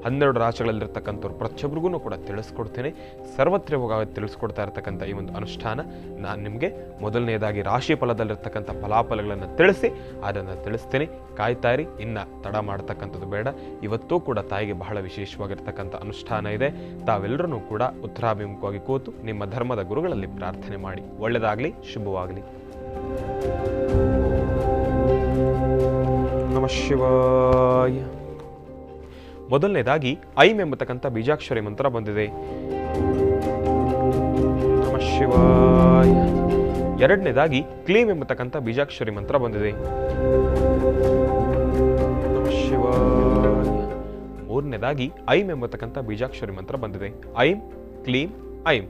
12 ರಾಶಿಗಳಲ್ಲಿರ್ತಕ್ಕಂಥವ್ರು ಪ್ರತಿಯೊಬ್ಬರಿಗೂ ಕೂಡ ತಿಳಿಸ್ಕೊಡ್ತೇನೆ. ಸರ್ವತ್ರಿಯವಾಗಿ ತಿಳಿಸ್ಕೊಡ್ತಾ ಇರ್ತಕ್ಕಂಥ ಈ ಒಂದು ಅನುಷ್ಠಾನ ನಾನು ನಿಮಗೆ ಮೊದಲನೇದಾಗಿ ರಾಶಿ ಫಲದಲ್ಲಿರ್ತಕ್ಕಂಥ ಫಲಾಫಲಗಳನ್ನು ತಿಳಿಸಿ ಅದನ್ನು ತಿಳಿಸ್ತೇನೆ. ಕಾಯ್ತಾ ಇರಿ, ಇನ್ನು ತಡ ಮಾಡ್ತಕ್ಕಂಥದ್ದು ಬೇಡ. ಇವತ್ತೂ ಕೂಡ ತಾಯಿಗೆ ಬಹಳ ವಿಶೇಷವಾಗಿರ್ತಕ್ಕಂಥ ಅನುಷ್ಠಾನ ಇದೆ. ತಾವೆಲ್ಲರೂ ಕೂಡ ಉತ್ತರಾಭಿಮುಖವಾಗಿ ಕೂತು ನಿಮ್ಮ ಧರ್ಮದ ಗುರುಗಳಲ್ಲಿ ಪ್ರಾರ್ಥನೆ ಮಾಡಿ. ಒಳ್ಳೆಯದಾಗಲಿ, ಶುಭವಾಗಲಿ. ನಮಃ ಶಿವಾಯ. ಮೊದಲನೇದಾಗಿ ಐಂ ಎಂಬತಕ್ಕಂಥ ಬೀಜಾಕ್ಷರಿ ಮಂತ್ರ ಬಂದಿದೆ. ನಮಃ ಶಿವಾಯ. ಎರಡನೇದಾಗಿ ಕ್ಲೀಂ ಎಂಬತಕ್ಕಂಥ ಬೀಜಾಕ್ಷರಿ ಮಂತ್ರ ಬಂದಿದೆ. ನಮಃ ಶಿವಾಯ. ಮೂರನೇದಾಗಿ ಐಂ ಎಂಬತಕ್ಕಂಥ ಬೀಜಾಕ್ಷರಿ ಮಂತ್ರ ಬಂದಿದೆ. ಐಂ ಕ್ಲೀಂ ಐಂ,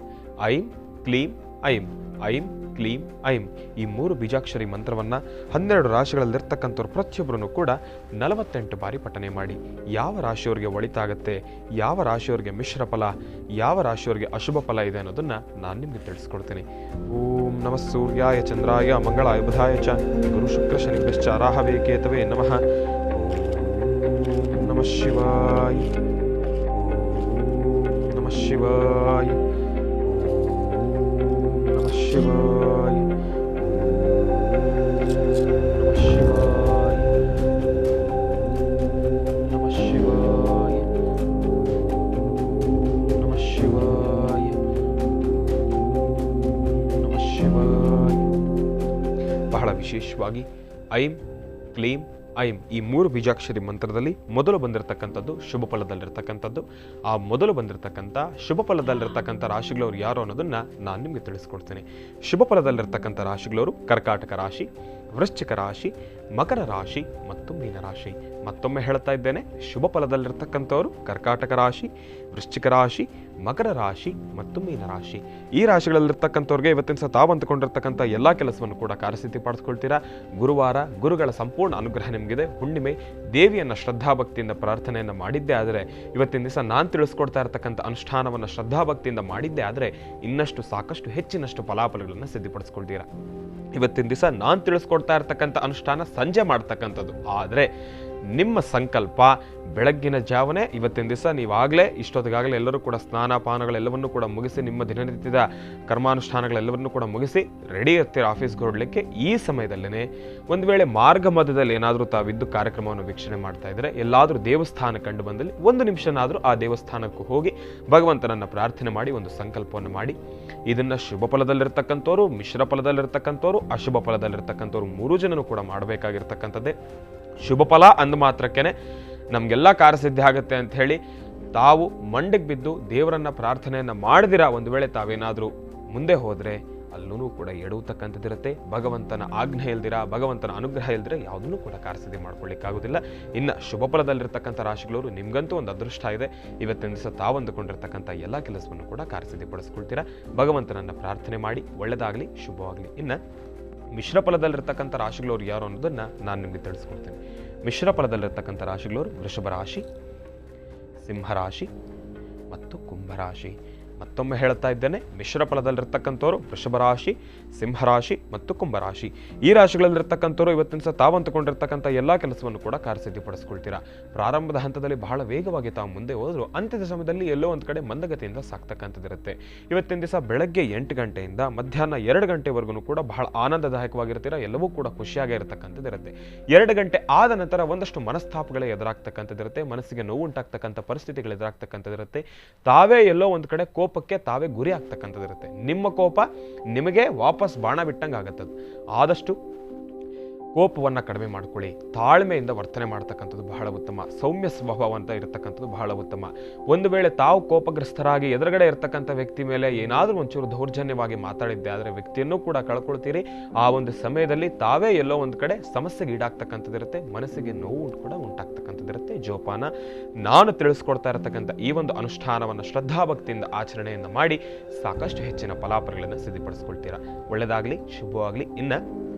ಐಂ ಕ್ಲೀಂ ಐಂ, ಐಂ ಕ್ಲೀಂ ಐಂ. ಈ 3 ಬೀಜಾಕ್ಷರಿ ಮಂತ್ರವನ್ನು 12 ರಾಶಿಗಳಲ್ಲಿರ್ತಕ್ಕಂಥವ್ರು ಪ್ರತಿಯೊಬ್ಬರೂ ಕೂಡ 48 ಬಾರಿ ಪಠನೆ ಮಾಡಿ. ಯಾವ ರಾಶಿಯವರಿಗೆ ಒಳಿತಾಗತ್ತೆ, ಯಾವ ರಾಶಿಯವರಿಗೆ ಮಿಶ್ರ ಫಲ, ಯಾವ ರಾಶಿಯವರಿಗೆ ಅಶುಭ ಫಲ ಇದೆ ಅನ್ನೋದನ್ನು ನಾನು ನಿಮಗೆ ತಿಳಿಸ್ಕೊಡ್ತೀನಿ. ಓಂ ನಮಃ ಸೂರ್ಯಾಯ ಚಂದ್ರಾಯ ಮಂಗಳಾಯ ಬುಧಾಯ ಚ ಗುರು ಶುಕ್ರ ಶನಿಭ್ಯಶ್ಚ ರಾಹವೇ ಕೇತವೇ ನಮಃ. ಓಂ ನಮಃ ಶಿವಾಯ. ಓಂ ನಮಃ ಶಿವಾಯ. ನಮಃ ಶಿವಾಯ. ನಮಃ ಶಿವಾಯ. ನಮಃ ಶಿವಾಯ. ನಮಃ ಶಿವಾಯ. ನಮಃ ಶಿವಾಯ. ಬಹಳ ವಿಶೇಷವಾಗಿ ಐಂ ಕ್ಲೀಂ ಐಂ ಈ 3 ಬೀಜಾಕ್ಷರಿ ಮಂತ್ರದಲ್ಲಿ ಮೊದಲು ಬಂದಿರತಕ್ಕಂಥದ್ದು ಶುಭ ಫಲದಲ್ಲಿರ್ತಕ್ಕಂಥದ್ದು. ಆ ಮೊದಲು ಬಂದಿರತಕ್ಕಂಥ ಶುಭ ಫಲದಲ್ಲಿರ್ತಕ್ಕಂಥ ರಾಶಿಗಳವರು ಯಾರು ಅನ್ನೋದನ್ನು ನಾನು ನಿಮಗೆ ತಿಳಿಸ್ಕೊಡ್ತೇನೆ. ಶುಭ ಫಲದಲ್ಲಿರ್ತಕ್ಕಂಥ ರಾಶಿಗಳವರು ಕರ್ಕಾಟಕ ರಾಶಿ, ವೃಶ್ಚಿಕ ರಾಶಿ, ಮಕರ ರಾಶಿ ಮತ್ತು ಮೀನರಾಶಿ. ಮತ್ತೊಮ್ಮೆ ಹೇಳ್ತಾ ಇದ್ದೇನೆ, ಶುಭ ಫಲದಲ್ಲಿರ್ತಕ್ಕಂಥವ್ರು ಕರ್ಕಾಟಕ ರಾಶಿ, ವೃಶ್ಚಿಕ ರಾಶಿ, ಮಕರ ರಾಶಿ ಮತ್ತು ಮೀನ ರಾಶಿ. ಈ ರಾಶಿಗಳಲ್ಲಿರ್ತಕ್ಕಂಥವ್ರಿಗೆ ಇವತ್ತಿನ ಸಹ ತಾವು ಅಂದುಕೊಂಡಿರ್ತಕ್ಕಂಥ ಎಲ್ಲ ಕೆಲಸವನ್ನು ಕೂಡ ಕಾರ್ಯಸಿದ್ಧಿ ಪಡಿಸ್ಕೊಳ್ತೀರಾ. ಗುರುವಾರ, ಗುರುಗಳ ಸಂಪೂರ್ಣ ಅನುಗ್ರಹ ನಿಮಗಿದೆ. ಹುಣ್ಣಿಮೆ, ದೇವಿಯನ್ನು ಶ್ರದ್ಧಾಭಕ್ತಿಯಿಂದ ಪ್ರಾರ್ಥನೆಯನ್ನು ಮಾಡಿದ್ದೇ ಆದರೆ, ಇವತ್ತಿನ ದಿವಸ ನಾನು ತಿಳಿಸ್ಕೊಡ್ತಾ ಇರತಕ್ಕಂಥ ಅನುಷ್ಠಾನವನ್ನು ಶ್ರದ್ಧಾಭಕ್ತಿಯಿಂದ ಮಾಡಿದ್ದೇ ಆದರೆ ಇನ್ನಷ್ಟು ಸಾಕಷ್ಟು ಹೆಚ್ಚಿನಷ್ಟು ಫಲಾಫಲಗಳನ್ನು ಸಿದ್ಧಪಡಿಸ್ಕೊಳ್ತೀರಾ. ಇವತ್ತಿನ ದಿವಸ ನಾನು ತಿಳಿಸ್ಕೊಡ್ತಾ ಇರ್ತಕ್ಕಂಥ ಅನುಷ್ಠಾನ ಸಂಜೆ ಮಾಡ್ತಕ್ಕಂಥದ್ದು. ಆದರೆ ನಿಮ್ಮ ಸಂಕಲ್ಪ ಬೆಳಗ್ಗಿನ ಜಾವನೆ ಇವತ್ತಿನ ದಿವಸ ನೀವಾಗಲೇ ಇಷ್ಟೊತ್ತಿಗಾಗಲೇ ಎಲ್ಲರೂ ಕೂಡ ಸ್ನಾನ ಪಾನಗಳೆಲ್ಲವನ್ನೂ ಕೂಡ ಮುಗಿಸಿ, ನಿಮ್ಮ ದಿನನಿತ್ಯದ ಕರ್ಮಾನುಷ್ಠಾನಗಳೆಲ್ಲವನ್ನೂ ಕೂಡ ಮುಗಿಸಿ ರೆಡಿ ಇರ್ತೀರ ಆಫೀಸ್ಗೆ ಹೊರಡಲಿಕ್ಕೆ. ಈ ಸಮಯದಲ್ಲೇ ಒಂದು ವೇಳೆ ಮಾರ್ಗ ಮಧ್ಯದಲ್ಲಿ ಏನಾದರೂ ತಾವಿದ್ದು ಕಾರ್ಯಕ್ರಮವನ್ನು ವೀಕ್ಷಣೆ ಮಾಡ್ತಾ ಇದ್ದರೆ, ಎಲ್ಲಾದರೂ ದೇವಸ್ಥಾನ ಕಂಡು ಬಂದಲ್ಲಿ 1 ನಿಮಿಷನಾದರೂ ಆ ದೇವಸ್ಥಾನಕ್ಕೂ ಹೋಗಿ ಭಗವಂತನನ್ನು ಪ್ರಾರ್ಥನೆ ಮಾಡಿ ಒಂದು ಸಂಕಲ್ಪವನ್ನು ಮಾಡಿ. ಇದನ್ನು ಶುಭ ಫಲದಲ್ಲಿರ್ತಕ್ಕಂಥವ್ರು, ಮಿಶ್ರ ಫಲದಲ್ಲಿರ್ತಕ್ಕಂಥವ್ರು, ಅಶುಭ ಫಲದಲ್ಲಿರ್ತಕ್ಕಂಥವ್ರು 3 ಜನನು ಕೂಡ ಮಾಡಬೇಕಾಗಿರ್ತಕ್ಕಂಥದ್ದೇ. ಶುಭ ಫಲ ಅಂದ ಮಾತ್ರಕ್ಕೇ ನಮಗೆಲ್ಲ ಕಾರ್ಯಸಿದ್ಧಿ ಆಗುತ್ತೆ ಅಂತ ಹೇಳಿ ತಾವು ಮಂಡಿಗೆ ಬಿದ್ದು ದೇವರನ್ನ ಪ್ರಾರ್ಥನೆಯನ್ನು ಮಾಡಿದಿರ ಒಂದು ವೇಳೆ ತಾವೇನಾದರೂ ಮುಂದೆ ಹೋದರೆ ಅಲ್ಲೂ ಕೂಡ ಎಡುವತಕ್ಕಂಥದ್ದಿರುತ್ತೆ. ಭಗವಂತನ ಆಜ್ಞೆ ಇಲ್ದಿರ, ಭಗವಂತನ ಅನುಗ್ರಹ ಇಲ್ದಿರ ಯಾವುದನ್ನು ಕೂಡ ಕಾರ್ಯಸಿದ್ಧಿ ಮಾಡ್ಕೊಳ್ಳಿಕ್ಕಾಗೋದಿಲ್ಲ. ಇನ್ನು ಶುಭ ಫಲದಲ್ಲಿರ್ತಕ್ಕಂಥ ರಾಶಿಗಳವರು ನಿಮ್ಗಂತೂ ಒಂದು ಅದೃಷ್ಟ ಇದೆ. ಇವತ್ತಿನ ದಿವಸ ತಾವು ಅಂದುಕೊಂಡಿರ್ತಕ್ಕಂಥ ಎಲ್ಲ ಕೆಲಸವನ್ನು ಕೂಡ ಕಾರ್ಯಸಿದ್ಧಿ ಪಡಿಸ್ಕೊಳ್ತೀರಾ. ಭಗವಂತನನ್ನು ಪ್ರಾರ್ಥನೆ ಮಾಡಿ, ಒಳ್ಳೆಯದಾಗಲಿ, ಶುಭವಾಗಲಿ. ಇನ್ನು ಮಿಶ್ರ ಫಲದಲ್ಲಿರ್ತಕ್ಕಂಥ ರಾಶಿಗಳವರು ಯಾರು ಅನ್ನೋದನ್ನು ನಾನು ನಿಮಗೆ ತಿಳಿಸ್ಕೊಡ್ತೇನೆ. ಮಿಶ್ರ ಫಲದಲ್ಲಿರ್ತಕ್ಕಂಥ ರಾಶಿಗಳವರು ವೃಷಭ ರಾಶಿ, ಸಿಂಹರಾಶಿ ಮತ್ತು ಕುಂಭರಾಶಿ. ಮತ್ತೊಮ್ಮೆ ಹೇಳ್ತಾ ಇದ್ದೇನೆ, ಮಿಶ್ರ ಫಲದಲ್ಲಿರ್ತಕ್ಕಂಥವ್ರು ವೃಷಭ ರಾಶಿ, ಸಿಂಹರಾಶಿ ಮತ್ತು ಕುಂಭರಾಶಿ. ಈ ರಾಶಿಗಳಲ್ಲಿರ್ತಕ್ಕಂಥವ್ರು ಇವತ್ತಿನ ಸಹ ತಾವು ಅಂದುಕೊಂಡಿರ್ತಕ್ಕಂಥ ಎಲ್ಲ ಕೆಲಸವನ್ನು ಕೂಡ ಕಾರ್ಯಸಿದ್ಧಿಪಡಿಸ್ಕೊಳ್ತೀರಾ. ಪ್ರಾರಂಭದ ಹಂತದಲ್ಲಿ ಬಹಳ ವೇಗವಾಗಿ ತಾವು ಮುಂದೆ ಹೋದ್ರು ಅಂತ್ಯದ ಸಮಯದಲ್ಲಿ ಎಲ್ಲೋ ಒಂದು ಕಡೆ ಮಂದಗತಿಯಿಂದ ಸಾಕ್ತಕ್ಕಂಥದ್ದಿರುತ್ತೆ. ಇವತ್ತಿನ ದಿವಸ ಬೆಳಗ್ಗೆ 8 ಗಂಟೆಯಿಂದ ಮಧ್ಯಾಹ್ನ 2 ಗಂಟೆವರೆಗೂ ಕೂಡ ಬಹಳ ಆನಂದದಾಯಕವಾಗಿರ್ತೀರಾ. ಎಲ್ಲವೂ ಕೂಡ ಖುಷಿಯಾಗಿ ಇರತಕ್ಕಂಥದ್ದಿರುತ್ತೆ. 2 ಗಂಟೆ ಆದ ನಂತರ ಒಂದಷ್ಟು ಮನಸ್ತಾಪಗಳೇ ಎದುರಾಗ್ತಕ್ಕಂಥದ್ದಿರುತ್ತೆ. ಮನಸ್ಸಿಗೆ ನೋವು ಉಂಟಾಗ್ತಕ್ಕಂಥ ಪರಿಸ್ಥಿತಿಗಳು ಎದುರಾಗ್ತಕ್ಕಂಥದ್ದಿರುತ್ತೆ. ತಾವೇ ಎಲ್ಲೋ ಒಂದು ಕಡೆ ಕೋಪಕ್ಕೆ ತಾವೇ ಗುರಿ ಆಗ್ತಕ್ಕಂಥದ್ದಿರುತ್ತೆ. ನಿಮ್ಮ ಕೋಪ ನಿಮಗೆ ವಾಪಸ್ ಬಾಣ ಬಿಟ್ಟಂಗೆ ಆಗತ್ತದು. ಆದಷ್ಟು ಕೋಪವನ್ನು ಕಡಿಮೆ ಮಾಡ್ಕೊಳ್ಳಿ. ತಾಳ್ಮೆಯಿಂದ ವರ್ತನೆ ಮಾಡ್ತಕ್ಕಂಥದ್ದು ಬಹಳ ಉತ್ತಮ. ಸೌಮ್ಯ ಸ್ವಭಾವ ಅಂತ ಇರತಕ್ಕಂಥದ್ದು ಬಹಳ ಉತ್ತಮ. ಒಂದು ವೇಳೆ ತಾವು ಕೋಪಗ್ರಸ್ತರಾಗಿ ಎದುರುಗಡೆ ಇರತಕ್ಕಂಥ ವ್ಯಕ್ತಿ ಮೇಲೆ ಏನಾದರೂ ಒಂಚೂರು ದೌರ್ಜನ್ಯವಾಗಿ ಮಾತಾಡಿದ್ದೆ ಆದರೆ ವ್ಯಕ್ತಿಯನ್ನು ಕೂಡ ಕಳ್ಕೊಳ್ತೀರಿ. ಆ ಒಂದು ಸಮಯದಲ್ಲಿ ತಾವೇ ಎಲ್ಲೋ ಒಂದು ಕಡೆ ಸಮಸ್ಯೆಗೆ ಈಡಾಗ್ತಕ್ಕಂಥದ್ದಿರುತ್ತೆ. ಮನಸ್ಸಿಗೆ ನೋವು ಕೂಡ ಉಂಟಾಗ್ತಕ್ಕಂಥದ್ದಿರುತ್ತೆ. ಜೋಪಾನ. ನಾನು ತಿಳಿಸ್ಕೊಡ್ತಾ ಇರತಕ್ಕಂಥ ಈ ಒಂದು ಅನುಷ್ಠಾನವನ್ನು ಶ್ರದ್ಧಾಭಕ್ತಿಯಿಂದ ಆಚರಣೆಯನ್ನು ಮಾಡಿ ಸಾಕಷ್ಟು ಹೆಚ್ಚಿನ ಫಲಾಫಲಗಳನ್ನು ಸಿದ್ಧಪಡಿಸ್ಕೊಳ್ತೀರಾ. ಒಳ್ಳೆಯದಾಗಲಿ, ಶುಭವಾಗಲಿ. ಇನ್ನು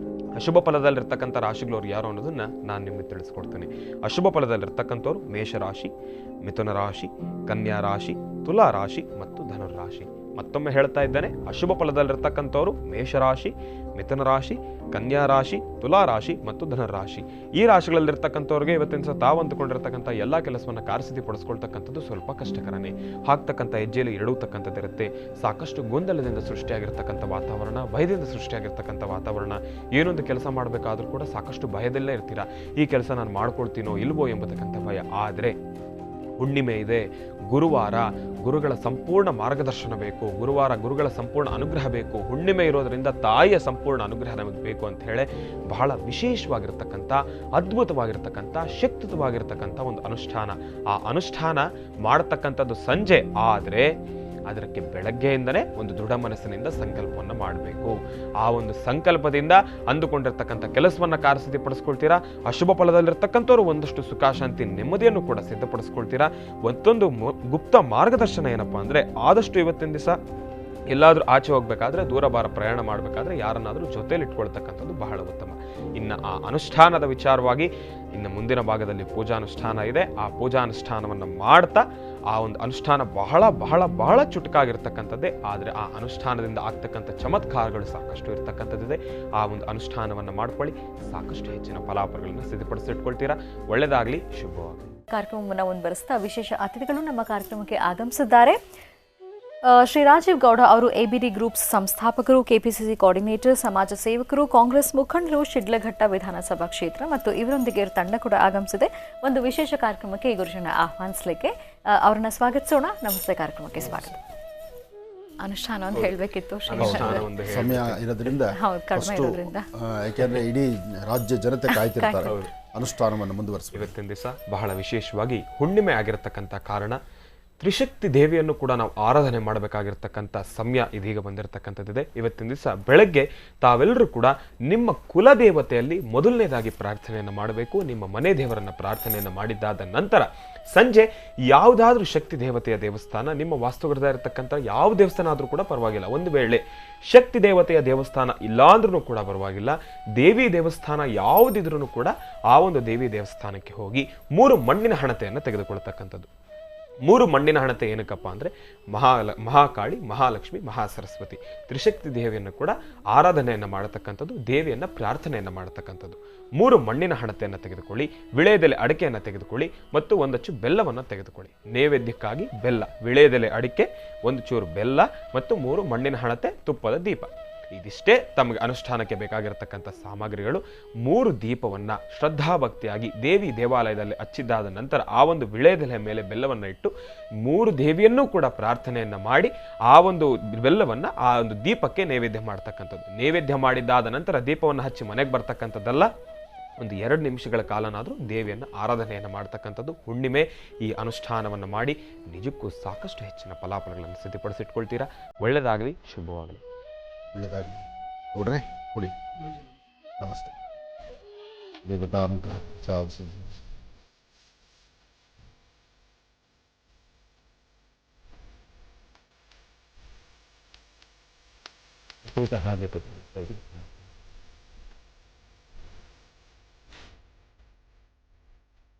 ಅಶುಭ ಫಲದಲ್ಲಿರ್ತಕ್ಕಂಥ ರಾಶಿಗಳವ್ರು ಯಾರು ಅನ್ನೋದನ್ನು ನಾನು ನಿಮಗೆ ತಿಳಿಸ್ಕೊಡ್ತೀನಿ. ಅಶುಭ ಫಲದಲ್ಲಿರ್ತಕ್ಕಂಥವ್ರು ಮೇಷರಾಶಿ, ಮಿಥುನ ರಾಶಿ, ಕನ್ಯಾ ರಾಶಿ, ತುಲಾ ರಾಶಿ ಮತ್ತು ಧನುರಾಶಿ. ಮತ್ತೊಮ್ಮೆ ಹೇಳ್ತಾ ಇದ್ದೇನೆ, ಅಶುಭ ಫಲದಲ್ಲಿರ್ತಕ್ಕಂಥವ್ರು ಮೇಷರಾಶಿ, ಮಿಥುನ ರಾಶಿ, ಕನ್ಯಾ ರಾಶಿ, ತುಲಾ ರಾಶಿ ಮತ್ತು ಧನುರಾಶಿ. ಈ ರಾಶಿಗಳಲ್ಲಿರ್ತಕ್ಕಂಥವ್ರಿಗೆ ಇವತ್ತಿನ ಸಹ ತಾವು ಅಂದುಕೊಂಡಿರ್ತಕ್ಕಂಥ ಎಲ್ಲ ಕೆಲಸವನ್ನು ಕಾರ್ಯಸಿದ್ಧಿಪಡಿಸ್ಕೊಳ್ತಕ್ಕಂಥದ್ದು ಸ್ವಲ್ಪ ಕಷ್ಟಕರನೇ. ಹಾಕ್ತಕ್ಕಂಥ ಹೆಜ್ಜೆಯಲ್ಲಿ ಎಡುವತಕ್ಕಂಥದ್ದಿರುತ್ತೆ. ಸಾಕಷ್ಟು ಗೊಂದಲದಿಂದ ಸೃಷ್ಟಿಯಾಗಿರ್ತಕ್ಕಂಥ ವಾತಾವರಣ, ಭಯದಿಂದ ಸೃಷ್ಟಿಯಾಗಿರ್ತಕ್ಕಂಥ ವಾತಾವರಣ. ಏನೊಂದು ಕೆಲಸ ಮಾಡಬೇಕಾದ್ರೂ ಕೂಡ ಸಾಕಷ್ಟು ಭಯದಲ್ಲೇ ಇರ್ತೀರಾ. ಈ ಕೆಲಸ ನಾನು ಮಾಡ್ಕೊಳ್ತೀನೋ ಇಲ್ವೋ ಎಂಬತಕ್ಕಂಥ ಭಯ. ಆದರೆ ಹುಣ್ಣಿಮೆ ಇದೆ, ಗುರುವಾರ, ಗುರುಗಳ ಸಂಪೂರ್ಣ ಮಾರ್ಗದರ್ಶನ ಬೇಕು, ಗುರುವಾರ ಗುರುಗಳ ಸಂಪೂರ್ಣ ಅನುಗ್ರಹ ಬೇಕು, ಹುಣ್ಣಿಮೆ ಇರೋದರಿಂದ ತಾಯಿಯ ಸಂಪೂರ್ಣ ಅನುಗ್ರಹ ನಮಗೆ ಬೇಕು ಅಂತ ಹೇಳಿ ಬಹಳ ವಿಶೇಷವಾಗಿರ್ತಕ್ಕಂಥ, ಅದ್ಭುತವಾಗಿರ್ತಕ್ಕಂಥ, ಶಕ್ತಿಯುತವಾಗಿರ್ತಕ್ಕಂಥ ಒಂದು ಅನುಷ್ಠಾನ. ಆ ಅನುಷ್ಠಾನ ಮಾಡತಕ್ಕಂಥದ್ದು ಸಂಜೆ ಆದರೆ ಅದಕ್ಕೆ ಬೆಳಗ್ಗೆಯಿಂದನೇ ಒಂದು ದೃಢ ಮನಸ್ಸಿನಿಂದ ಸಂಕಲ್ಪವನ್ನು ಮಾಡಬೇಕು. ಆ ಒಂದು ಸಂಕಲ್ಪದಿಂದ ಅಂದುಕೊಂಡಿರ್ತಕ್ಕಂಥ ಕೆಲಸವನ್ನು ಕಾರ್ಯಸಿದ್ಧಿಪಡಿಸ್ಕೊಳ್ತೀರಾ. ಅಶುಭ ಫಲದಲ್ಲಿರ್ತಕ್ಕಂಥವ್ರು ಒಂದಷ್ಟು ಸುಖ, ಶಾಂತಿ, ನೆಮ್ಮದಿಯನ್ನು ಕೂಡ ಸಿದ್ಧಪಡಿಸ್ಕೊಳ್ತೀರಾ. ಮತ್ತೊಂದು ಗುಪ್ತ ಮಾರ್ಗದರ್ಶನ ಏನಪ್ಪಾ ಅಂದರೆ, ಆದಷ್ಟು ಇವತ್ತಿನ ದಿವಸ ಎಲ್ಲಾದರೂ ಆಚೆ ಹೋಗ್ಬೇಕಾದ್ರೆ, ದೂರ ಬಾರ ಪ್ರಯಾಣ ಮಾಡಬೇಕಾದ್ರೆ ಯಾರನ್ನಾದರೂ ಜೊತೆಯಲ್ಲಿ ಇಟ್ಕೊಳ್ತಕ್ಕಂಥದ್ದು ಬಹಳ ಉತ್ತಮ. ಇನ್ನು ಆ ಅನುಷ್ಠಾನದ ವಿಚಾರವಾಗಿ ಇನ್ನು ಮುಂದಿನ ಭಾಗದಲ್ಲಿ ಪೂಜಾನುಷ್ಠಾನ ಇದೆ. ಆ ಪೂಜಾನುಷ್ಠಾನವನ್ನು ಮಾಡ್ತಾ ಆ ಒಂದು ಅನುಷ್ಠಾನ ಬಹಳ ಬಹಳ ಬಹಳ ಚುಟುಕಾಗಿರ್ತಕ್ಕಂಥದ್ದೇ. ಆದರೆ ಆ ಅನುಷ್ಠಾನದಿಂದ ಆಗ್ತಕ್ಕಂಥ ಚಮತ್ಕಾರಗಳು ಸಾಕಷ್ಟು ಇರ್ತಕ್ಕಂಥದ್ದಿದೆ. ಆ ಒಂದು ಅನುಷ್ಠಾನವನ್ನು ಮಾಡ್ಕೊಳ್ಳಿ, ಸಾಕಷ್ಟು ಹೆಚ್ಚಿನ ಫಲಾಫಲಗಳನ್ನು ಸಿದ್ಧಪಡಿಸಿಟ್ಕೊಳ್ತೀರಾ. ಒಳ್ಳೆಯದಾಗಲಿ, ಶುಭವಾಗಲಿ. ಕಾರ್ಯಕ್ರಮವನ್ನು ಮುಂದುವರಿಸ್ತಾ ವಿಶೇಷ ಅತಿಥಿಗಳು ನಮ್ಮ ಕಾರ್ಯಕ್ರಮಕ್ಕೆ ಆಗಮಿಸಿದ್ದಾರೆ. ಶ್ರೀ ರಾಜೀವ್ ಗೌಡ ಅವರು ಎಬಿಡಿ ಗ್ರೂಪ್ಸ್ ಸಂಸ್ಥಾಪಕರು, ಕೆಪಿಸಿಸಿ ಕೋಆರ್ಡಿನೇಟರ್, ಸಮಾಜ ಸೇವಕರು, ಕಾಂಗ್ರೆಸ್ ಮುಖಂಡರು, ಶಿಡ್ಲಘಟ್ಟ ವಿಧಾನಸಭಾ ಕ್ಷೇತ್ರ ಮತ್ತು ಇವರೊಂದಿಗೆ ತಂಡ ಕೂಡ ಆಗಮಿಸಿದೆ. ಒಂದು ವಿಶೇಷ ಕಾರ್ಯಕ್ರಮಕ್ಕೆ ಈ ಗುರುಜನ ಆಹ್ವಾನಿಸಲಿಕ್ಕೆ ಅವರನ್ನ ಸ್ವಾಗತಿಸೋಣ. ನಮಸ್ತೆ, ಕಾರ್ಯಕ್ರಮಕ್ಕೆ ಸ್ವಾಗತ. ಅನುಷ್ಠಾನ ಅಂತ ಹೇಳಬೇಕಿತ್ತು, ಸಮಯ ಇರೋದ್ರಿಂದ, ಯಾಕೆಂದ್ರೆ ಇಡೀ ರಾಜ್ಯ ಜನತೆ ಕಾಯ್ತಿರ್ತಾರೆ. ಅನುಷ್ಠಾನವನ್ನು ಮುಂದುವರಿಸಿ ಇವತ್ತಿನ ದಿವಸ ಬಹಳ ವಿಶೇಷವಾಗಿ ಹುಣ್ಣಿಮೆ ಆಗಿರತಕ್ಕಂಥ ಕಾರಣ ತ್ರಿಶಕ್ತಿ ದೇವಿಯನ್ನು ಕೂಡ ನಾವು ಆರಾಧನೆ ಮಾಡಬೇಕಾಗಿರ್ತಕ್ಕಂಥ ಸಮಯ ಇದೀಗ ಬಂದಿರತಕ್ಕಂಥದ್ದಿದೆ. ಇವತ್ತಿನ ದಿವಸ ಬೆಳಗ್ಗೆ ತಾವೆಲ್ಲರೂ ಕೂಡ ನಿಮ್ಮ ಕುಲದೇವತೆಯಲ್ಲಿ ಮೊದಲನೇದಾಗಿ ಪ್ರಾರ್ಥನೆಯನ್ನು ಮಾಡಬೇಕು. ನಿಮ್ಮ ಮನೆ ದೇವರನ್ನು ಪ್ರಾರ್ಥನೆಯನ್ನು ಮಾಡಿದ್ದಾದ ನಂತರ ಸಂಜೆ ಯಾವುದಾದ್ರೂ ಶಕ್ತಿ ದೇವತೆಯ ದೇವಸ್ಥಾನ, ನಿಮ್ಮ ವಾಸ್ತುಗೃಹದ ಇರತಕ್ಕಂಥ ಯಾವ ದೇವಸ್ಥಾನ ಆದರೂ ಕೂಡ ಪರವಾಗಿಲ್ಲ, ಒಂದು ವೇಳೆ ಶಕ್ತಿ ದೇವತೆಯ ದೇವಸ್ಥಾನ ಇಲ್ಲಾಂದ್ರೂ ಕೂಡ ಪರವಾಗಿಲ್ಲ, ದೇವಿ ದೇವಸ್ಥಾನ ಯಾವುದಿದ್ರೂ ಕೂಡ ಆ ಒಂದು ದೇವಿ ದೇವಸ್ಥಾನಕ್ಕೆ ಹೋಗಿ 3 ಮಣ್ಣಿನ ಹಣತೆಯನ್ನು ತೆಗೆದುಕೊಳ್ತಕ್ಕಂಥದ್ದು. 3 ಮಣ್ಣಿನ ಹಣತೆ ಏನಕ್ಕಪ್ಪ ಅಂದರೆ ಮಹಾಕಾಳಿ, ಮಹಾಲಕ್ಷ್ಮಿ, ಮಹಾಸರಸ್ವತಿ ತ್ರಿಶಕ್ತಿ ದೇವಿಯನ್ನು ಕೂಡ ಆರಾಧನೆಯನ್ನು ಮಾಡತಕ್ಕಂಥದ್ದು, ದೇವಿಯನ್ನು ಪ್ರಾರ್ಥನೆಯನ್ನು ಮಾಡತಕ್ಕಂಥದ್ದು. 3 ಮಣ್ಣಿನ ಹಣತೆಯನ್ನು ತೆಗೆದುಕೊಳ್ಳಿ, ವಿಳೆಯದೆಲೆ ಅಡಿಕೆಯನ್ನು ತೆಗೆದುಕೊಳ್ಳಿ ಮತ್ತು ಒಂದಚ್ಚು ಬೆಲ್ಲವನ್ನು ತೆಗೆದುಕೊಳ್ಳಿ. ನೈವೇದ್ಯಕ್ಕಾಗಿ ಬೆಲ್ಲ, ವಿಳೆಯದೆಲೆ ಅಡಿಕೆ, ಒಂದು ಚೂರು ಬೆಲ್ಲ ಮತ್ತು 3 ಮಣ್ಣಿನ ಹಣತೆ, ತುಪ್ಪದ ದೀಪ. ಇದಿಷ್ಟೇ ತಮಗೆ ಅನುಷ್ಠಾನಕ್ಕೆ ಬೇಕಾಗಿರತಕ್ಕಂಥ ಸಾಮಗ್ರಿಗಳು. 3 ದೀಪವನ್ನು ಶ್ರದ್ಧಾಭಕ್ತಿಯಾಗಿ ದೇವಿ ದೇವಾಲಯದಲ್ಲಿ ಹಚ್ಚಿದ್ದಾದ ನಂತರ ಆ ಒಂದು ವಿಳೆಯದೆಲೆ ಮೇಲೆ ಬೆಲ್ಲವನ್ನು ಇಟ್ಟು 3 ದೇವಿಯನ್ನೂ ಕೂಡ ಪ್ರಾರ್ಥನೆಯನ್ನು ಮಾಡಿ ಆ ಒಂದು ಬೆಲ್ಲವನ್ನು ಆ ಒಂದು ದೀಪಕ್ಕೆ ನೈವೇದ್ಯ ಮಾಡ್ತಕ್ಕಂಥದ್ದು. ನೈವೇದ್ಯ ಮಾಡಿದ್ದಾದ ನಂತರ ದೀಪವನ್ನು ಹಚ್ಚಿ ಮನೆಗೆ ಬರ್ತಕ್ಕಂಥದ್ದಲ್ಲ, ಒಂದು 2 ನಿಮಿಷಗಳ ಕಾಲನಾದರೂ ದೇವಿಯನ್ನು ಆರಾಧನೆಯನ್ನು ಮಾಡ್ತಕ್ಕಂಥದ್ದು. ಹುಣ್ಣಿಮೆ ಈ ಅನುಷ್ಠಾನವನ್ನು ಮಾಡಿ ನಿಜಕ್ಕೂ ಸಾಕಷ್ಟು ಹೆಚ್ಚಿನ ಫಲಾಫಲಗಳನ್ನು ಸಿದ್ಧಪಡಿಸಿಟ್ಕೊಳ್ತೀರಾ. ಒಳ್ಳೆಯದಾಗಲಿ, ಶುಭವಾಗಲಿ. ಒಳ್ಳೆಯದಾಗಿ ನೋಡ್ರೆ ಕೊಡಿ. ನಮಸ್ತೆ. ದೇವತಾಂತ ಚಾಲ್ಸಿ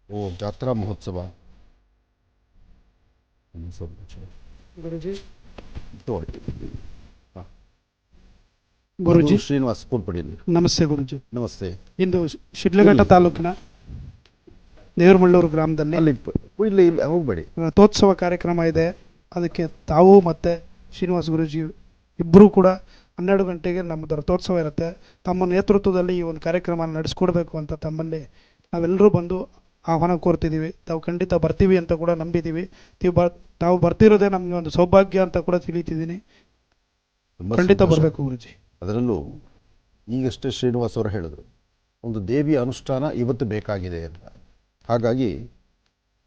ಓ ಜಾತ್ರಾ ಮಹೋತ್ಸವ ಗುರುಜಿ. ತೋಡಿ ಗುರುಜಿ ಶ್ರೀನಿವಾಸ್ ಪೂಲ್ಪಡಿಯಲ್ಲಿ. ನಮಸ್ತೆ ಗುರುಜಿ. ನಮಸ್ತೆ. ಇಂದು ಶಿಡ್ಲಘಟ್ಟ ತಾಲೂಕಿನ ದೇವರಮಳ್ಳೂರು ಗ್ರಾಮದಲ್ಲಿ ಅಲ್ಲಿ ಇಲ್ಲಿ ಹೋಗ್ಬೇಡಿ, ರಥೋತ್ಸವ ಕಾರ್ಯಕ್ರಮ ಇದೆ. ಅದಕ್ಕೆ ತಾವು ಮತ್ತು ಶ್ರೀನಿವಾಸ್ ಗುರುಜಿ ಇಬ್ಬರೂ ಕೂಡ 12 ಗಂಟೆಗೆ ನಮ್ಮದು ರಥೋತ್ಸವ ಇರುತ್ತೆ. ತಮ್ಮ ನೇತೃತ್ವದಲ್ಲಿ ಈ ಒಂದು ಕಾರ್ಯಕ್ರಮ ನಡೆಸ್ಕೊಡ್ಬೇಕು ಅಂತ ತಮ್ಮಲ್ಲಿ ನಾವೆಲ್ಲರೂ ಬಂದು ಆಹ್ವಾನ ಕೋರ್ತಿದ್ದೀವಿ. ತಾವು ಖಂಡಿತ ಬರ್ತೀವಿ ಅಂತ ಕೂಡ ನಂಬಿದ್ದೀವಿ. ತಾವು ಬರ್ತಿರೋದೇ ನಮಗೆ ಒಂದು ಸೌಭಾಗ್ಯ ಅಂತ ಕೂಡ ತಿಳಿತಿದ್ದೀನಿ. ಖಂಡಿತ ಬರಬೇಕು ಗುರುಜಿ. ಅದರಲ್ಲೂ ಈಗಷ್ಟೇ ಶ್ರೀನಿವಾಸ್ ಅವರು ಹೇಳಿದ್ರು, ಒಂದು ದೇವಿಯ ಅನುಷ್ಠಾನ ಇವತ್ತು ಬೇಕಾಗಿದೆ ಅಂತ. ಹಾಗಾಗಿ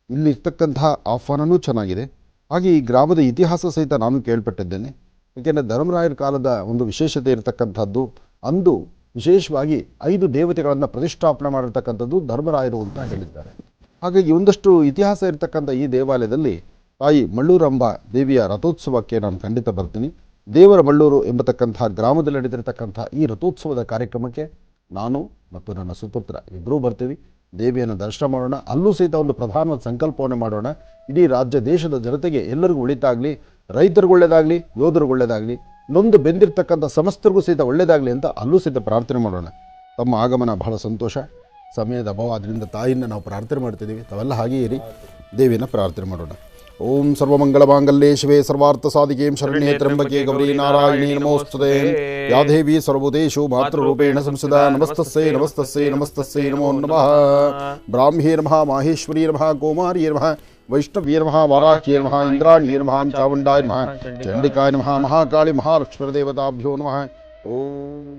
ಇಲ್ಲಿರ್ತಕ್ಕಂತಹ ಆಹ್ವಾನವೂ ಚೆನ್ನಾಗಿದೆ. ಹಾಗೆ ಈ ಗ್ರಾಮದ ಇತಿಹಾಸ ಸಹಿತ ನಾನು ಕೇಳ್ಪಟ್ಟಿದ್ದೇನೆ. ಏಕೆಂದರೆ ಧರ್ಮರಾಯರ ಕಾಲದ ಒಂದು ವಿಶೇಷತೆ ಇರತಕ್ಕಂಥದ್ದು, ಅಂದು ವಿಶೇಷವಾಗಿ 5 ದೇವತೆಗಳನ್ನು ಪ್ರತಿಷ್ಠಾಪನೆ ಮಾಡಿರ್ತಕ್ಕಂಥದ್ದು ಧರ್ಮರಾಯರು ಅಂತ ಹೇಳಿದ್ದಾರೆ. ಹಾಗಾಗಿ ಒಂದಷ್ಟು ಇತಿಹಾಸ ಇರತಕ್ಕಂಥ ಈ ದೇವಾಲಯದಲ್ಲಿ ತಾಯಿ ಮಳ್ಳೂರಂಬ ದೇವಿಯ ರಥೋತ್ಸವಕ್ಕೆ ನಾನು ಖಂಡಿತ ಬರ್ತೀನಿ. ದೇವರ ಮಳ್ಳೂರು ಎಂಬತಕ್ಕಂತಹ ಗ್ರಾಮದಲ್ಲಿ ನಡೆದಿರತಕ್ಕಂಥ ಈ ರಥೋತ್ಸವದ ಕಾರ್ಯಕ್ರಮಕ್ಕೆ ನಾನು ಮತ್ತು ನನ್ನ ಸುಪುತ್ರ ಇಬ್ಬರೂ ಬರ್ತೀವಿ. ದೇವಿಯನ್ನು ದರ್ಶನ ಮಾಡೋಣ. ಅಲ್ಲೂ ಸಹಿತ ಒಂದು ಪ್ರಧಾನವಾದ ಸಂಕಲ್ಪವನ್ನು ಮಾಡೋಣ. ಇಡೀ ರಾಜ್ಯ ದೇಶದ ಜನತೆಗೆ ಎಲ್ಲರಿಗೂ ಒಳಿತಾಗಲಿ, ರೈತರಿಗೂ ಒಳ್ಳೆಯದಾಗಲಿ, ಯೋಧರಿಗೂ ಒಳ್ಳೆಯದಾಗಲಿ, ನೊಂದು ಬೆಂದಿರ್ತಕ್ಕಂಥ ಸಮಸ್ತರಿಗೂ ಸಹಿತ ಒಳ್ಳೆಯದಾಗಲಿ ಅಂತ ಅಲ್ಲೂ ಸಹಿತ ಪ್ರಾರ್ಥನೆ ಮಾಡೋಣ. ತಮ್ಮ ಆಗಮನ ಬಹಳ ಸಂತೋಷ. ಸಮಯದ ಅಭಾವ, ಅದರಿಂದ ತಾಯಿಯನ್ನು ನಾವು ಪ್ರಾರ್ಥನೆ ಮಾಡ್ತಿದ್ದೀವಿ. ತಾವೆಲ್ಲ ಹಾಗೇ ಇರಿ, ದೇವಿಯನ್ನು ಪ್ರಾರ್ಥನೆ ಮಾಡೋಣ. ಓಂ ಸರ್ವಮಂಗಳಮಾಂಗಲ್ಯೆ ಶಿವೆ ಸರ್ವಾರ್ಥ ಸಾಧಿಕೆ ಶರಣ್ಯೇ ತ್ರ್ಯಂಬಕೆ ಗೌರಿ ನಾರಾಯಣಿ ನಮೋಸ್ತುತೆ. ಯಾ ದೇವಿ ಸರ್ವಭೂತೇಷು ಮಾತೃರೂಪೇಣ ಸಂಸ್ಥಿತಾ. ನಮಸ್ತಸ್ಸೈ ನಮಸ್ತಸ್ಸೈ ನಮಸ್ತಸ್ಸೈ ನಮೋ ನಮಃ. ಬ್ರಾಹ್ಮ್ಯೇ ನಮಃ, ಮಾಹೇಶ್ವರಿ ನಮಃ, ಕೌಮಾರ್ಯೇ ನಮಃ, ವೈಷ್ಣವ್ಯೇ ನಮಃ, ವಾರಾಹ್ಯೇ ನಮಃ, ಇಂದ್ರಾಣ್ಯೇ ನಮಃ, ಚಾಮುಂಡಾಯ ನಮಃ, ಚಂಡಿಕಾಯ ನಮಃ, ಮಹಾಕಾಳಿ ಮಹಾಲಕ್ಷ್ಮೀ ದೇವತಾಭ್ಯೋ ನಮಃ. ಓಂ